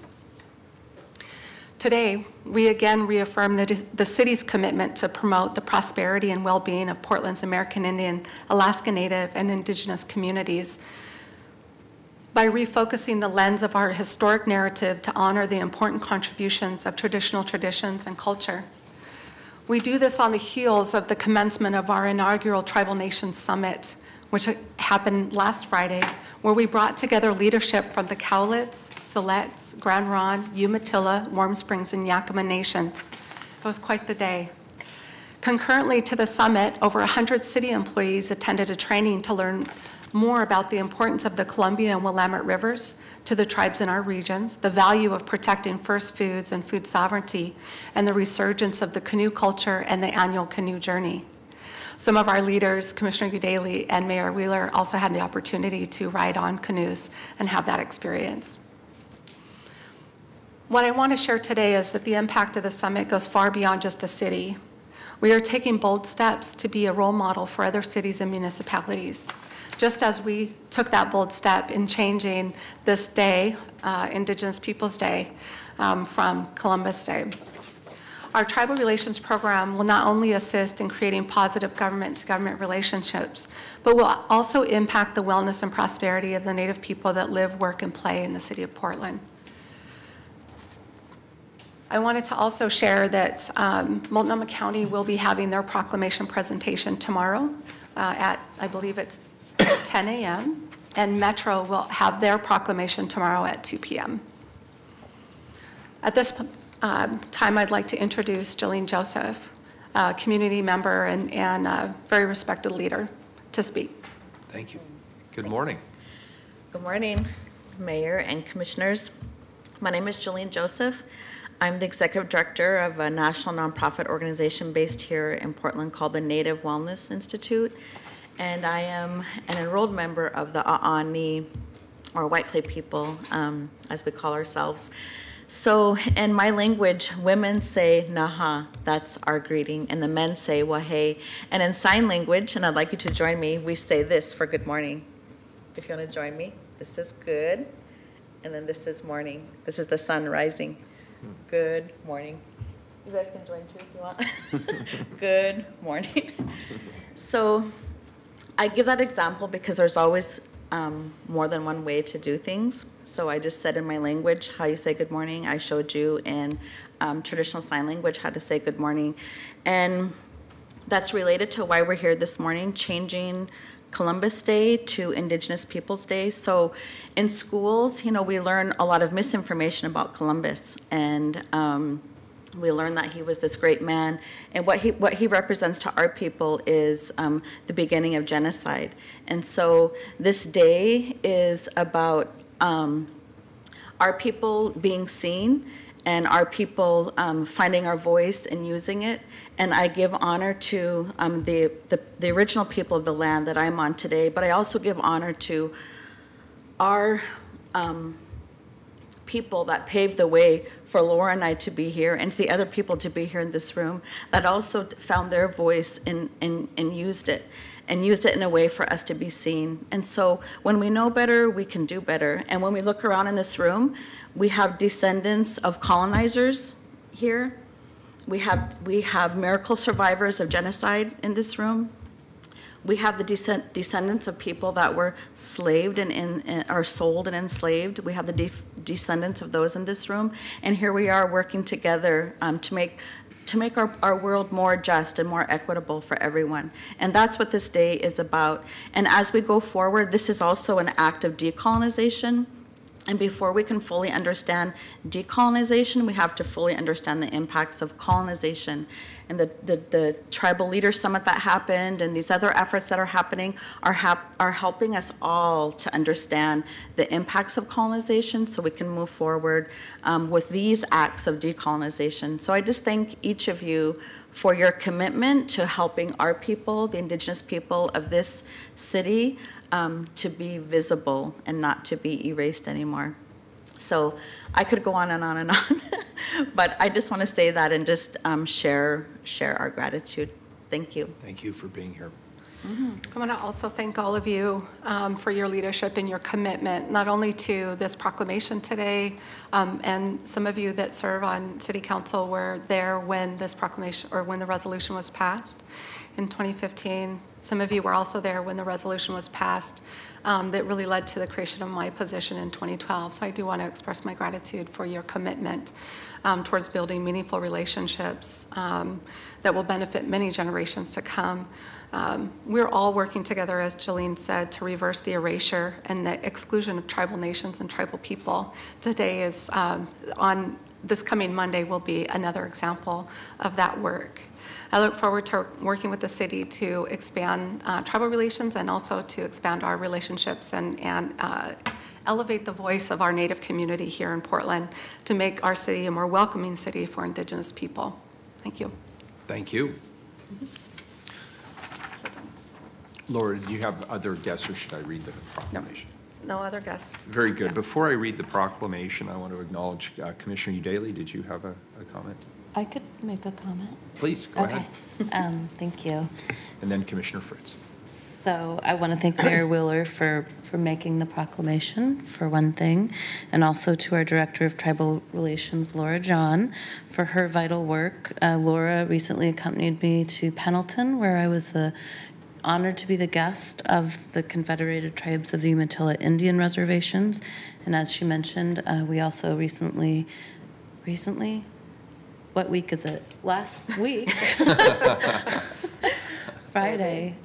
Today, we again reaffirm the city's commitment to promote the prosperity and well-being of Portland's American Indian, Alaska Native, and Indigenous communities by refocusing the lens of our historic narrative to honor the important contributions of traditional traditions and culture. We do this on the heels of the commencement of our inaugural Tribal Nations Summit, which happened last Friday, where we brought together leadership from the Cowlitz, Siletz, Grand Ronde, Umatilla, Warm Springs, and Yakima nations. It was quite the day. Concurrently to the summit, over 100 city employees attended a training to learn more about the importance of the Columbia and Willamette Rivers to the tribes in our regions, the value of protecting first foods and food sovereignty, and the resurgence of the canoe culture and the annual canoe journey. Some of our leaders, Commissioner Udaley and Mayor Wheeler, also had the opportunity to ride on canoes and have that experience. What I want to share today is that the impact of the summit goes far beyond just the city. We are taking bold steps to be a role model for other cities and municipalities. Just as we took that bold step in changing this day, Indigenous Peoples Day, from Columbus Day. Our Tribal Relations Program will not only assist in creating positive government-to-government relationships, but will also impact the wellness and prosperity of the Native people that live, work, and play in the city of Portland. I wanted to also share that Multnomah County will be having their proclamation presentation tomorrow at, I believe it's 10 a.m., and Metro will have their proclamation tomorrow at 2 p.m. At this time, I'd like to introduce Jolene Joseph, a community member and a very respected leader, to speak. Thank you. Good morning. Good morning, Mayor and Commissioners. My name is Jolene Joseph. I'm the Executive Director of a national nonprofit organization based here in Portland called the Native Wellness Institute, and I am an enrolled member of the A'ani, or White Clay people, as we call ourselves. So in my language, women say naha, that's our greeting, and the men say wahe. And in sign language, and I'd like you to join me, we say this for good morning. If you want to join me, this is good, and then this is morning. This is the sun rising. Good morning. You guys can join too if you want. Good morning. So I give that example because there's always more than one way to do things. So I just said in my language how you say good morning. I showed you in traditional sign language how to say good morning. And that's related to why we're here this morning, changing Columbus Day to Indigenous Peoples Day. So in schools, you know, we learn a lot of misinformation about Columbus. And We learned that he was this great man, and what he represents to our people is the beginning of genocide. And so this day is about our people being seen and our people finding our voice and using it. And I give honor to the original people of the land that I'm on today, but I also give honor to our people that paved the way for Laura and I to be here, and to the other people to be here in this room that also found their voice and used it in a way for us to be seen. And so when we know better, we can do better. And when we look around in this room, we have descendants of colonizers here. We have miracle survivors of genocide in this room. We have the descendants of people that were slaved and are sold and enslaved. We have the descendants of those in this room. And here we are working together to make our world more just and more equitable for everyone. And that's what this day is about. And as we go forward, this is also an act of decolonization. And before we can fully understand decolonization, we have to fully understand the impacts of colonization. And the Tribal Leader Summit that happened and these other efforts that are happening are helping us all to understand the impacts of colonization so we can move forward with these acts of decolonization. So I just thank each of you for your commitment to helping our people, the Indigenous people of this city, to be visible and not to be erased anymore. So I could go on and on and on, but I just want to say that and just share our gratitude. Thank you. Thank you for being here. I want to also thank all of you for your leadership and your commitment, not only to this proclamation today, and some of you that serve on City Council were there when this proclamation, or when the resolution was passed in 2015. Some of you were also there when the resolution was passed that really led to the creation of my position in 2012. So I do want to express my gratitude for your commitment towards building meaningful relationships that will benefit many generations to come. We're all working together, as Jolene said, to reverse the erasure and the exclusion of tribal nations and tribal people. Today is, on this coming Monday, will be another example of that work. I look forward to working with the city to expand tribal relations and also to expand our relationships and elevate the voice of our Native community here in Portland to make our city a more welcoming city for Indigenous people. Thank you. Thank you. Laura, do you have other guests, or should I read the proclamation? No other guests. Very good. Before I read the proclamation, I want to acknowledge Commissioner Udaly. Did you have a comment? I could make a comment. Please, go ahead. Thank you. And then Commissioner Fritz. So I want to thank Mayor Wheeler for making the proclamation, for one thing, and also to our Director of Tribal Relations, Laura John, for her vital work. Laura recently accompanied me to Pendleton, where I was honored to be the guest of the Confederated Tribes of the Umatilla Indian Reservations. And as she mentioned, we also recently, what week is it? Last week, Friday,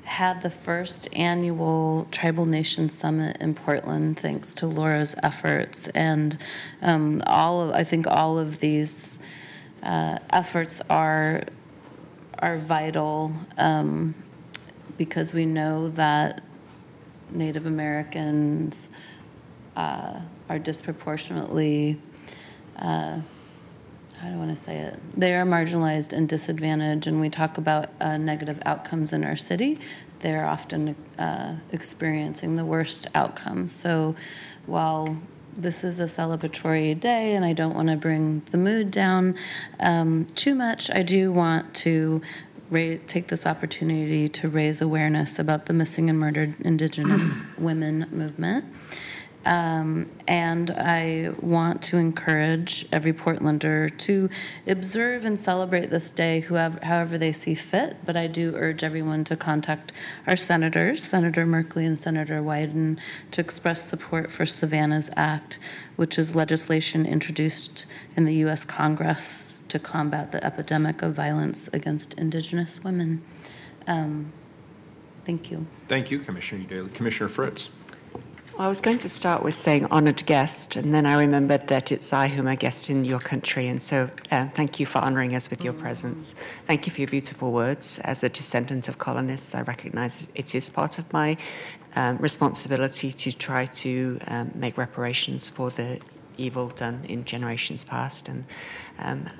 had the first annual Tribal Nation Summit in Portland, thanks to Laura's efforts. And I think all of these efforts are vital because we know that Native Americans are disproportionately, how do I want to say it? They are marginalized and disadvantaged, and we talk about negative outcomes in our city. They're often experiencing the worst outcomes. So while this is a celebratory day and I don't want to bring the mood down too much, I do want to take this opportunity to raise awareness about the missing and murdered Indigenous women movement. And I want to encourage every Portlander to observe and celebrate this day however they see fit, but I do urge everyone to contact our senators, Senator Merkley and Senator Wyden, to express support for Savannah's Act, which is legislation introduced in the U.S. Congress to combat the epidemic of violence against Indigenous women. Thank you. Thank you, Commissioner Udaly. Commissioner Fritz. Well, I was going to start with saying honoured guest, and then I remembered that it's I whom are guest in your country, and so thank you for honouring us with your presence. Thank you for your beautiful words. As a descendant of colonists, I recognise it is part of my responsibility to try to make reparations for the evil done in generations past. And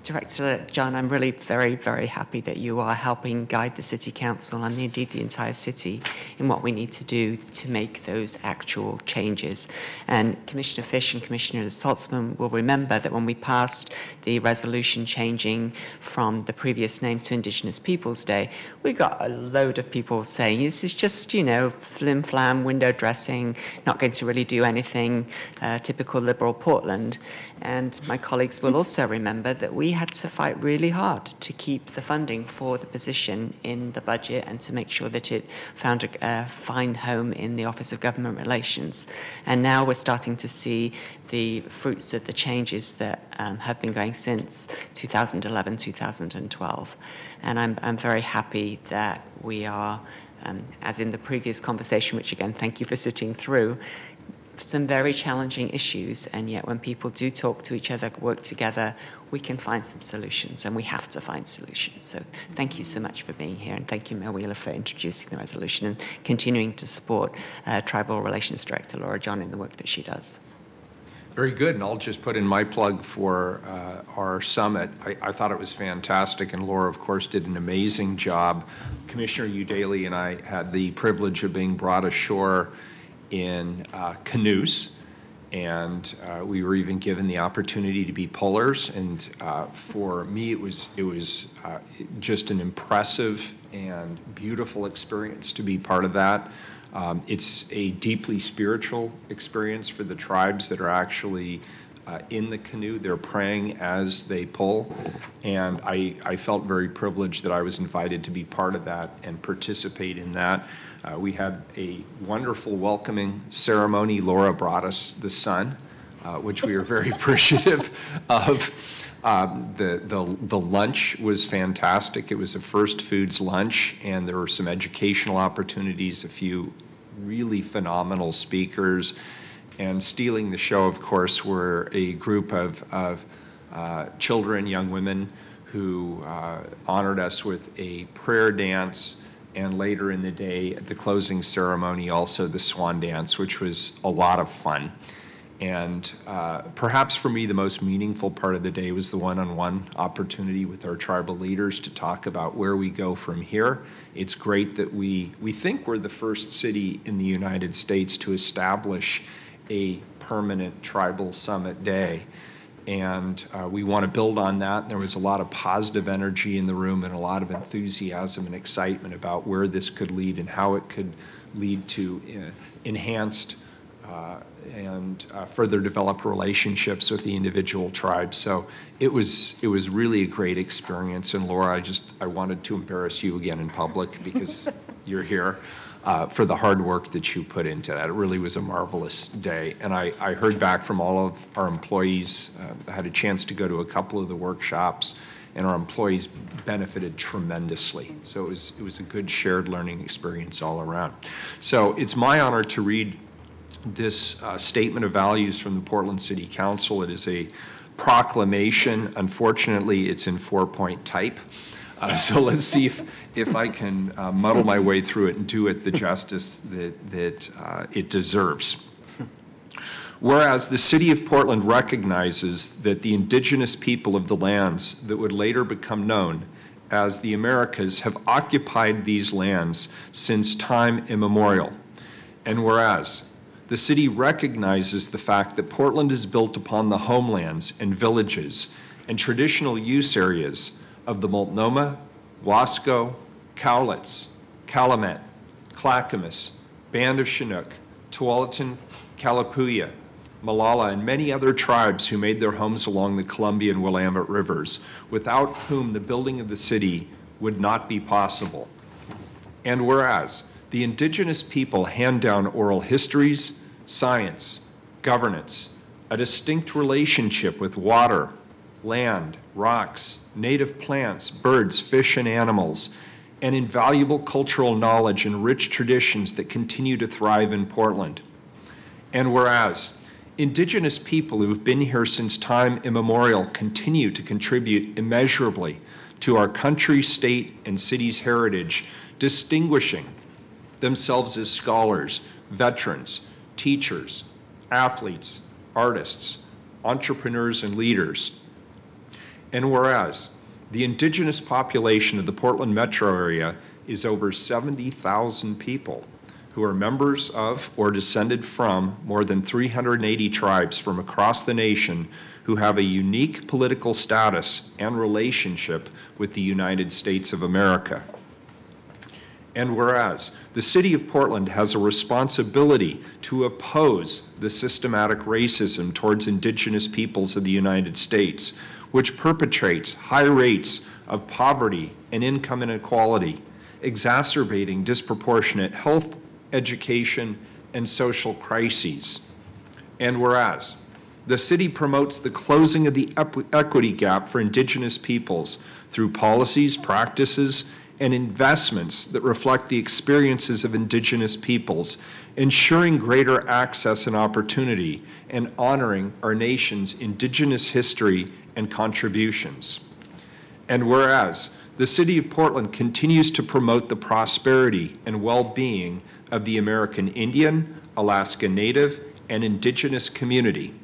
Director John, I'm really very, very happy that you are helping guide the City Council and indeed the entire city in what we need to do to make those actual changes. And Commissioner Fish and Commissioner Saltzman will remember that when we passed the resolution changing from the previous name to Indigenous Peoples Day, we got a load of people saying this is just, you know, flim-flam, window dressing, not going to really do anything, typical liberal Portland. And my colleagues will also remember that we had to fight really hard to keep the funding for the position in the budget and to make sure that it found a fine home in the Office of Government Relations. And now we're starting to see the fruits of the changes that have been going since 2011, 2012. And I'm very happy that we are, as in the previous conversation, which again, thank you for sitting through, some very challenging issues, and yet when people do talk to each other, work together, we can find some solutions, and we have to find solutions. So thank you so much for being here, and thank you, Mayor Wheeler, for introducing the resolution and continuing to support Tribal Relations Director Laura John in the work that she does. Very good, and I'll just put in my plug for our summit. I thought it was fantastic, and Laura, of course, did an amazing job. Commissioner Udaley and I had the privilege of being brought ashore in canoes, and we were even given the opportunity to be pullers. And for me, it was just an impressive and beautiful experience to be part of that. It's a deeply spiritual experience for the tribes that are actually in the canoe. They're praying as they pull, and I felt very privileged that I was invited to be part of that and participate in that. We had a wonderful welcoming ceremony. Laura brought us the sun, which we are very appreciative of. The lunch was fantastic. It was a First Foods lunch, and there were some educational opportunities, a few really phenomenal speakers. And stealing the show, of course, were a group of children, young women, who honored us with a prayer dance, and later in the day at the closing ceremony also the swan dance, which was a lot of fun. And perhaps for me the most meaningful part of the day was the one-on-one opportunity with our tribal leaders to talk about where we go from here. It's great that we think we're the first city in the United States to establish a permanent tribal summit day. And we want to build on that. There was a lot of positive energy in the room and a lot of enthusiasm and excitement about where this could lead and how it could lead to enhanced and further developed relationships with the individual tribes. So it was really a great experience. And Laura, I wanted to embarrass you again in public because you're here. For the hard work that you put into that. It really was a marvelous day. And I heard back from all of our employees. I had a chance to go to a couple of the workshops, and our employees benefited tremendously. So it was a good shared learning experience all around. So it's my honor to read this statement of values from the Portland City Council. It is a proclamation. Unfortunately, it's in 4-point type. So let's see if I can muddle my way through it and do it the justice that it deserves. Whereas the City of Portland recognizes that the indigenous people of the lands that would later become known as the Americas have occupied these lands since time immemorial. And whereas the city recognizes the fact that Portland is built upon the homelands and villages and traditional use areas of the Multnomah, Wasco, Cowlitz, Calumet, Clackamas, Band of Chinook, Tualatin, Kalapuya, Malala, and many other tribes who made their homes along the Columbia and Willamette rivers, without whom the building of the city would not be possible. And whereas the indigenous people hand down oral histories, science, governance, a distinct relationship with water, land, rocks, native plants, birds, fish, and animals, and invaluable cultural knowledge and rich traditions that continue to thrive in Portland. And whereas Indigenous people who have been here since time immemorial continue to contribute immeasurably to our country, state, and city's heritage, distinguishing themselves as scholars, veterans, teachers, athletes, artists, entrepreneurs, and leaders. And whereas the Indigenous population of the Portland metro area is over 70,000 people who are members of or descended from more than 380 tribes from across the nation who have a unique political status and relationship with the United States of America. And whereas the City of Portland has a responsibility to oppose the systematic racism towards Indigenous peoples of the United States, which perpetrates high rates of poverty and income inequality, exacerbating disproportionate health, education, and social crises. And whereas the city promotes the closing of the equity gap for Indigenous peoples through policies, practices, and investments that reflect the experiences of Indigenous peoples, ensuring greater access and opportunity, and honoring our nation's Indigenous history and contributions. And whereas the City of Portland continues to promote the prosperity and well-being of the American Indian, Alaska Native, and Indigenous community.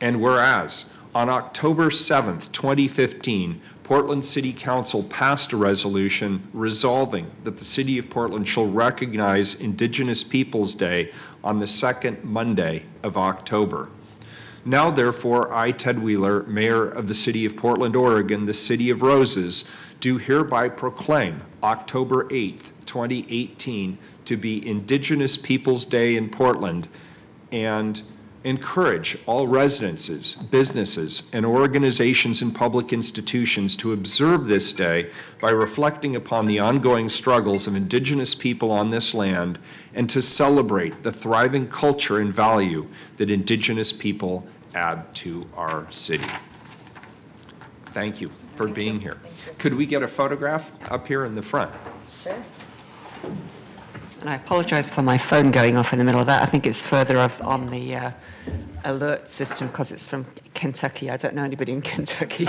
And whereas on October 7th, 2015, Portland City Council passed a resolution resolving that the City of Portland shall recognize Indigenous Peoples Day on the second Monday of October. Now, therefore, I, Ted Wheeler, Mayor of the City of Portland, Oregon, the City of Roses, do hereby proclaim October 8th, 2018 to be Indigenous Peoples Day in Portland, and encourage all residences, businesses, and organizations and public institutions to observe this day by reflecting upon the ongoing struggles of Indigenous people on this land and to celebrate the thriving culture and value that Indigenous people add to our city. Thank you for being here. Could we get a photograph up here in the front? Sure. And I apologize for my phone going off in the middle of that. I think it's further off on the alert system because it's from Kentucky. I don't know anybody in Kentucky.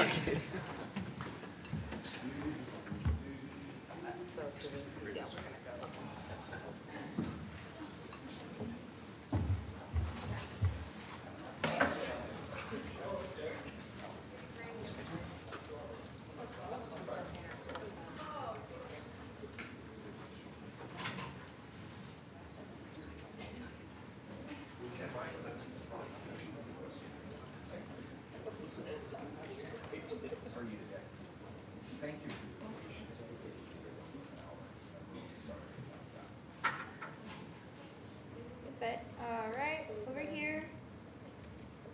All right, over here.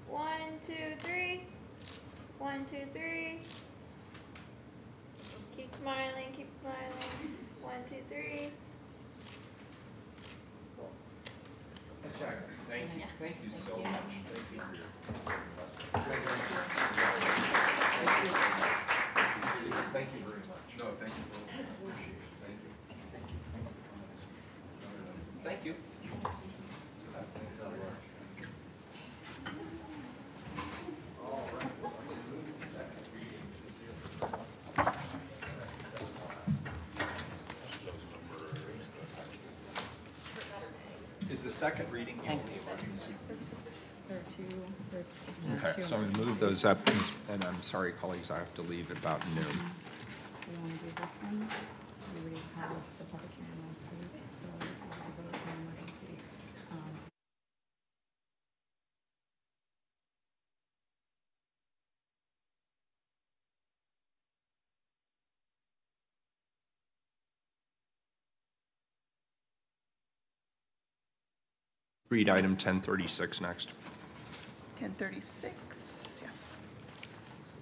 1, 2, 3. 1, 2, 3. Keep smiling, keep smiling. 1, 2, 3. Cool. Thank you. Thank you so much. Thank you for your Thank you very much. No, thank you. Thank you. Is the second reading the only emergency? Okay, so I'm going to move those up, and I'm sorry, colleagues, I have to leave at about noon. So you want to do this one? We had the public hearing last week, so this is a vote on emergency. Read item 1036 next. 1036, yes.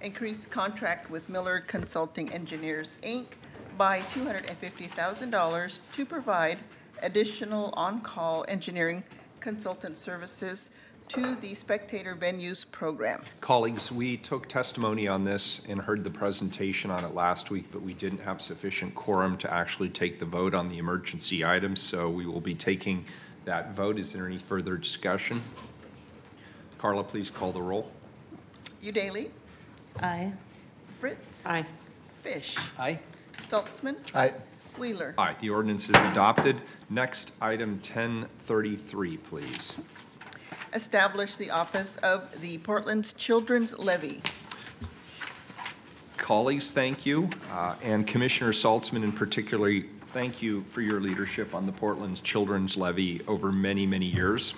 Increase contract with Miller Consulting Engineers, Inc. by $250,000 to provide additional on-call engineering consultant services to the Spectator Venues program. Colleagues, we took testimony on this and heard the presentation on it last week, but we didn't have sufficient quorum to actually take the vote on the emergency items, so we will be taking that vote. Is there any further discussion? Carla, please call the roll. Udaly. Aye. Fritz. Aye. Fish. Aye. Saltzman. Aye. Wheeler. Aye, the ordinance is adopted. Next, item 1033, please. Establish the office of the Portland's Children's Levy. Colleagues, thank you. And Commissioner Saltzman in particular, thank you for your leadership on the Portland's Children's Levy over many, many years.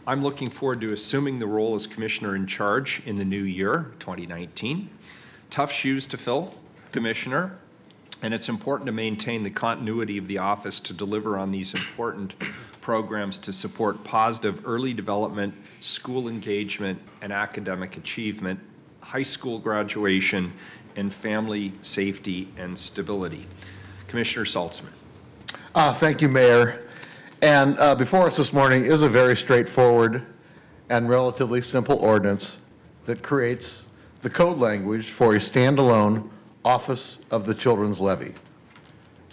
I'm looking forward to assuming the role as Commissioner in charge in the new year, 2019. Tough shoes to fill, Commissioner, and it's important to maintain the continuity of the office to deliver on these important programs to support positive early development, school engagement, and academic achievement, high school graduation, and family safety and stability. Commissioner Saltzman. Thank you, Mayor. And before us this morning is a very straightforward and relatively simple ordinance that creates the code language for a standalone Office of the Children's Levy.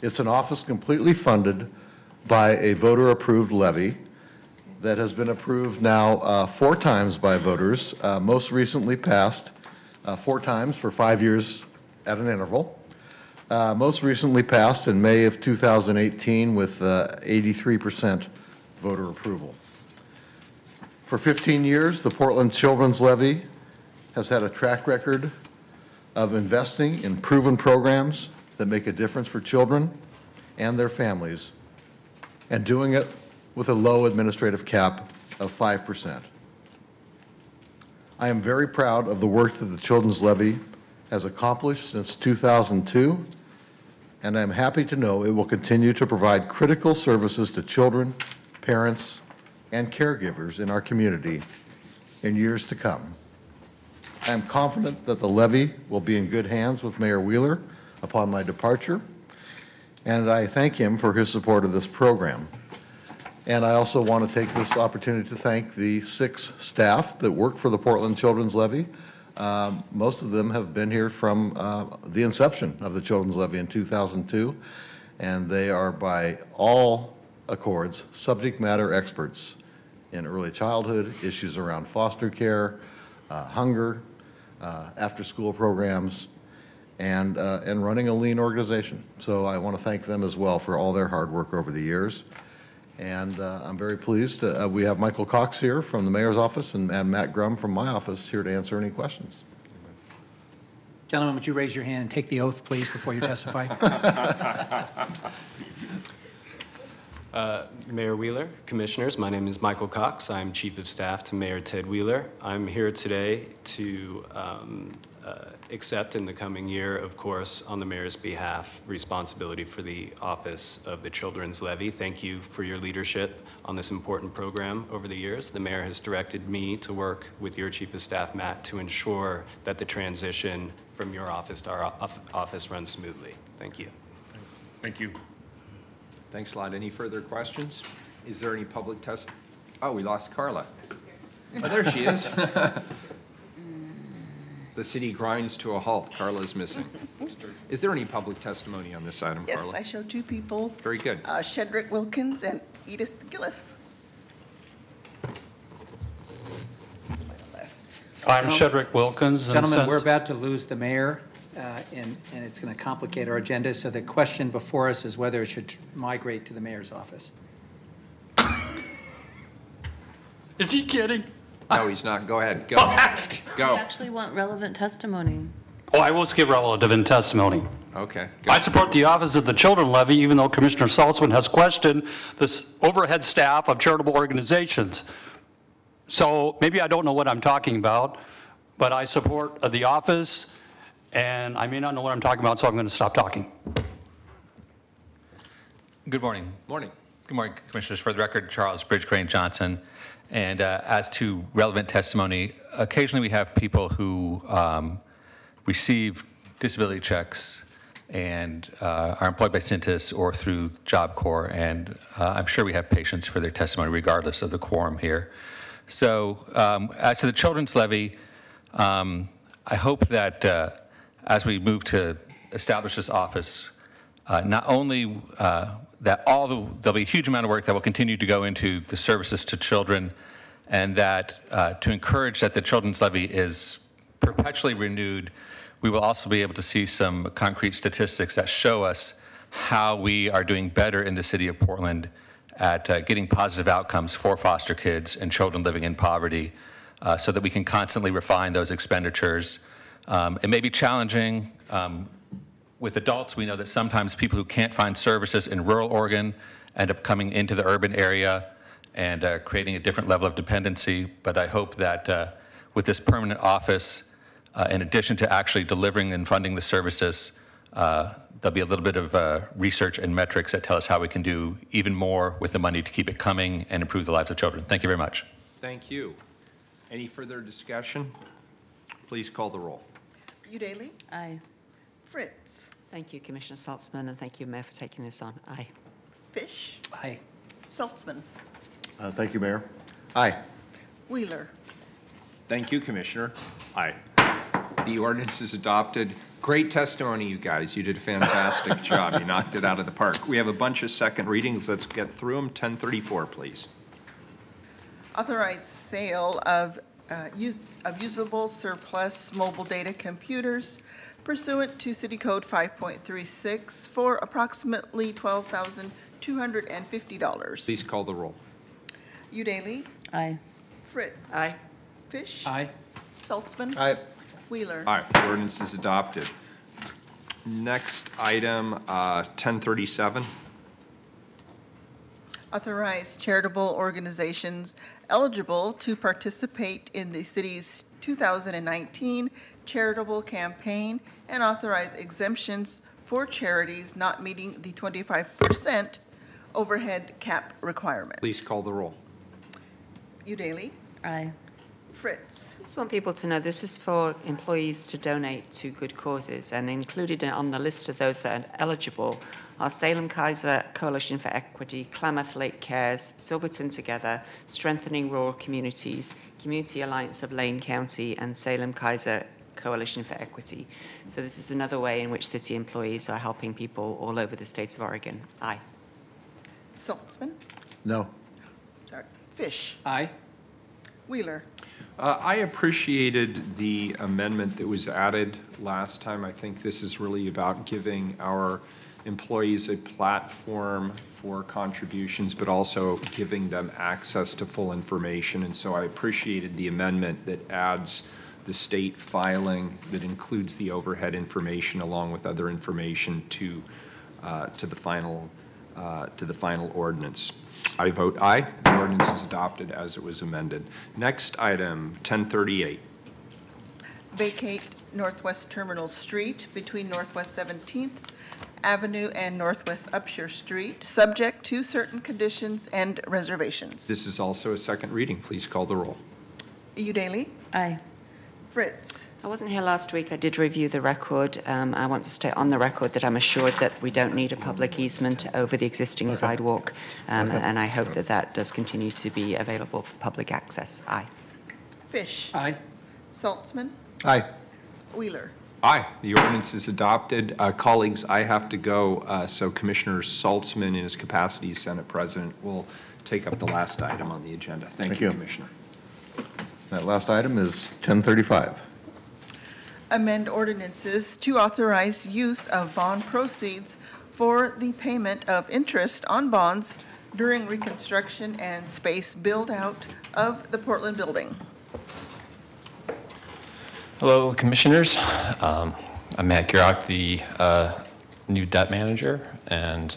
It's an office completely funded by a voter-approved levy that has been approved now 4 times by voters, most recently passed 4 times for 5 years at an interval. Most recently passed in May of 2018 with 83% voter approval. For 15 years, the Portland Children's Levy has had a track record of investing in proven programs that make a difference for children and their families, and doing it with a low administrative cap of 5%. I am very proud of the work that the Children's Levy has accomplished since 2002, and I'm happy to know it will continue to provide critical services to children, parents, and caregivers in our community in years to come. I am confident that the levy will be in good hands with Mayor Wheeler upon my departure, and I thank him for his support of this program. And I also want to take this opportunity to thank the 6 staff that work for the Portland Children's Levy. Most of them have been here from the inception of the Children's Levy in 2002, and they are by all accords subject matter experts in early childhood, issues around foster care, hunger, after-school programs, and running a lean organization. So I want to thank them as well for all their hard work over the years. And I'm very pleased. We have Michael Cox here from the mayor's office and Matt Grum from my office here to answer any questions. Gentlemen, would you raise your hand and take the oath, please, before you testify? Mayor Wheeler, Commissioners, my name is Michael Cox. I'm Chief of Staff to Mayor Ted Wheeler. I'm here today to accept in the coming year, of course, on the Mayor's behalf, responsibility for the Office of the Children's Levy. Thank you for your leadership on this important program over the years. The Mayor has directed me to work with your Chief of Staff, Matt, to ensure that the transition from your office to our office runs smoothly. Thank you. Thank you. Thanks a lot. Any further questions? Is there any public test? Oh, we lost Carla. Oh, there she is. The city grinds to a halt. Carla's missing. Is there any public testimony on this item, Carla? Yes, I show 2 people. Very good. Shedrick Wilkins and Edith Gillis. I'm Shedrick Wilkins. Gentlemen, we're about to lose the mayor, and it's going to complicate our agenda. So the question before us is whether it should migrate to the mayor's office. Is he kidding? No, he's not. Go ahead. Go. Go. We actually want relevant testimony. Oh, I will give relevant testimony. Okay. I support the Office of the Children Levy, even though Commissioner Saltzman has questioned this overhead staff of charitable organizations. So maybe I don't know what I'm talking about, but I support the office, and I may not know what I'm talking about, so I'm going to stop talking. Good morning. Morning. Good morning, Commissioners. For the record, Charles Bridge Crane Johnson. And as to relevant testimony, occasionally we have people who receive disability checks and are employed by Cintas or through Job Corps, and I'm sure we have patience for their testimony regardless of the quorum here. So as to the Children's Levy, I hope that as we move to establish this office, not only that there'll be a huge amount of work that will continue to go into the services to children, and that to encourage that the children's levy is perpetually renewed, we will also be able to see some concrete statistics that show us how we are doing better in the city of Portland at getting positive outcomes for foster kids and children living in poverty, so that we can constantly refine those expenditures. It may be challenging. With adults, we know that sometimes people who can't find services in rural Oregon end up coming into the urban area and creating a different level of dependency. But I hope that with this permanent office, in addition to actually delivering and funding the services, there'll be a little bit of research and metrics that tell us how we can do even more with the money to keep it coming and improve the lives of children. Thank you very much. Thank you. Any further discussion? Please call the roll. Udaly? Aye. Fritz? Thank you, Commissioner Saltzman, and thank you, Mayor, for taking this on. Aye. Fish? Aye. Saltzman? Thank you, Mayor. Aye. Wheeler? Thank you, Commissioner. Aye. The ordinance is adopted. Great testimony, you guys. You did a fantastic job. You knocked it out of the park. We have a bunch of second readings. Let's get through them. 1034, please. Authorized sale of usable surplus mobile data computers pursuant to City Code 5.36 for approximately $12,250. Please call the roll. Udaly? Aye. Fritz? Aye. Fish? Aye. Saltzman? Aye. Wheeler? Aye. The ordinance is adopted. Next item, 1037. Authorize charitable organizations eligible to participate in the city's 2019 charitable campaign and authorize exemptions for charities not meeting the 25% overhead cap requirement. Please call the roll. Udaly? Aye. Fritz? I just want people to know this is for employees to donate to good causes, and included on the list of those that are eligible are Salem Kaiser Coalition for Equity, Klamath Lake Cares, Silverton Together, Strengthening Rural Communities, Community Alliance of Lane County, and Salem Kaiser Coalition for Equity. So this is another way in which city employees are helping people all over the states of Oregon. Aye. Saltzman? No. Sorry. Fish? Aye. Wheeler? I appreciated the amendment that was added last time. I think this is really about giving our employees a platform for contributions, but also giving them access to full information. And so I appreciated the amendment that adds the state filing that includes the overhead information along with other information to the final ordinance. I vote aye. The ordinance is adopted as it was amended. Next item, 1038. Vacate Northwest Terminal Street between Northwest 17th Avenue and Northwest Upshur Street, subject to certain conditions and reservations. This is also a second reading. Please call the roll. Udaly? Aye. Fritz? I wasn't here last week. I did review the record. I want to state on the record that I'm assured that we don't need a public easement over the existing sidewalk, and I hope that that does continue to be available for public access. Aye. Fish? Aye. Saltzman? Aye. Wheeler? Aye. The ordinance is adopted. Colleagues, I have to go, so Commissioner Saltzman, in his capacity as Senate President, will take up the last item on the agenda. Thank you, Commissioner. That last item is 1035. Amend ordinances to authorize use of bond proceeds for the payment of interest on bonds during reconstruction and space build-out of the Portland building. Hello, Commissioners. I'm Matt Gurok, the new debt manager, and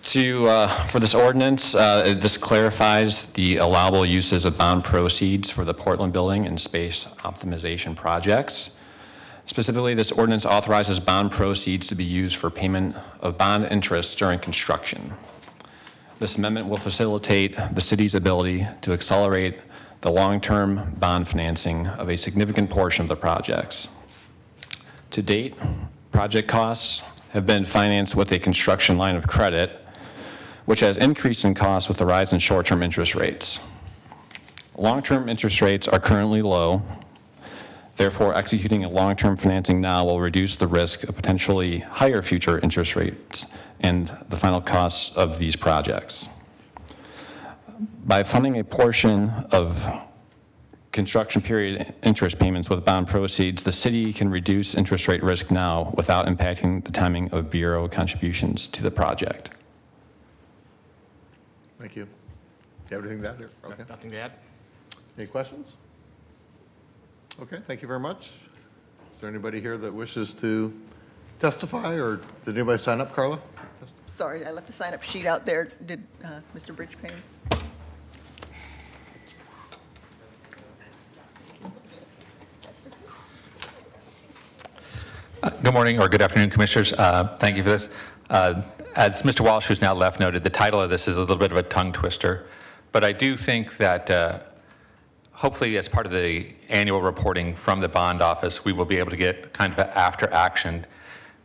for this ordinance, this clarifies the allowable uses of bond proceeds for the Portland building and space optimization projects. Specifically, this ordinance authorizes bond proceeds to be used for payment of bond interest during construction. This amendment will facilitate the city's ability to accelerate the long-term bond financing of a significant portion of the projects. To date, project costs have been financed with a construction line of credit, which has increased in cost with the rise in short-term interest rates. Long-term interest rates are currently low. Therefore, executing a long-term financing now will reduce the risk of potentially higher future interest rates and the final costs of these projects. By funding a portion of construction period interest payments with bond proceeds, the city can reduce interest rate risk now without impacting the timing of Bureau contributions to the project. Thank you. You have anything to add here? Okay. Nothing to add. Any questions? Okay, thank you very much. Is there anybody here that wishes to testify, or did anybody sign up, Carla? Sorry, I left a sign-up sheet out there. Did Mr. Bridgepayne? Good morning or good afternoon, Commissioners. Thank you for this. As Mr. Walsh, who's now left, noted, the title of this is a little bit of a tongue twister, but I do think that hopefully as part of the annual reporting from the bond office, we will be able to get kind of an after-action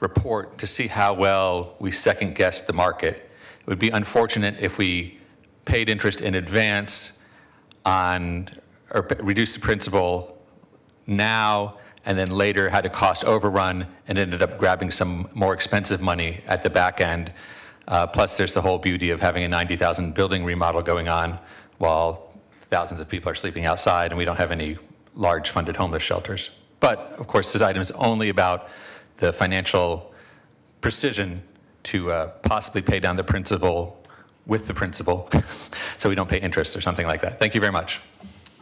report to see how well we second-guessed the market. It would be unfortunate if we paid interest in advance on, or reduced the principal now, and then later had a cost overrun and ended up grabbing some more expensive money at the back end. Plus, there's the whole beauty of having a 90,000 building remodel going on while thousands of people are sleeping outside and we don't have any large funded homeless shelters. But of course, this item is only about the financial precision to possibly pay down the principal with the principal so we don't pay interest or something like that. Thank you very much.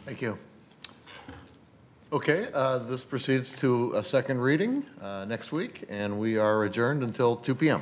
Thank you. Okay, this proceeds to a second reading next week, and we are adjourned until 2 p.m.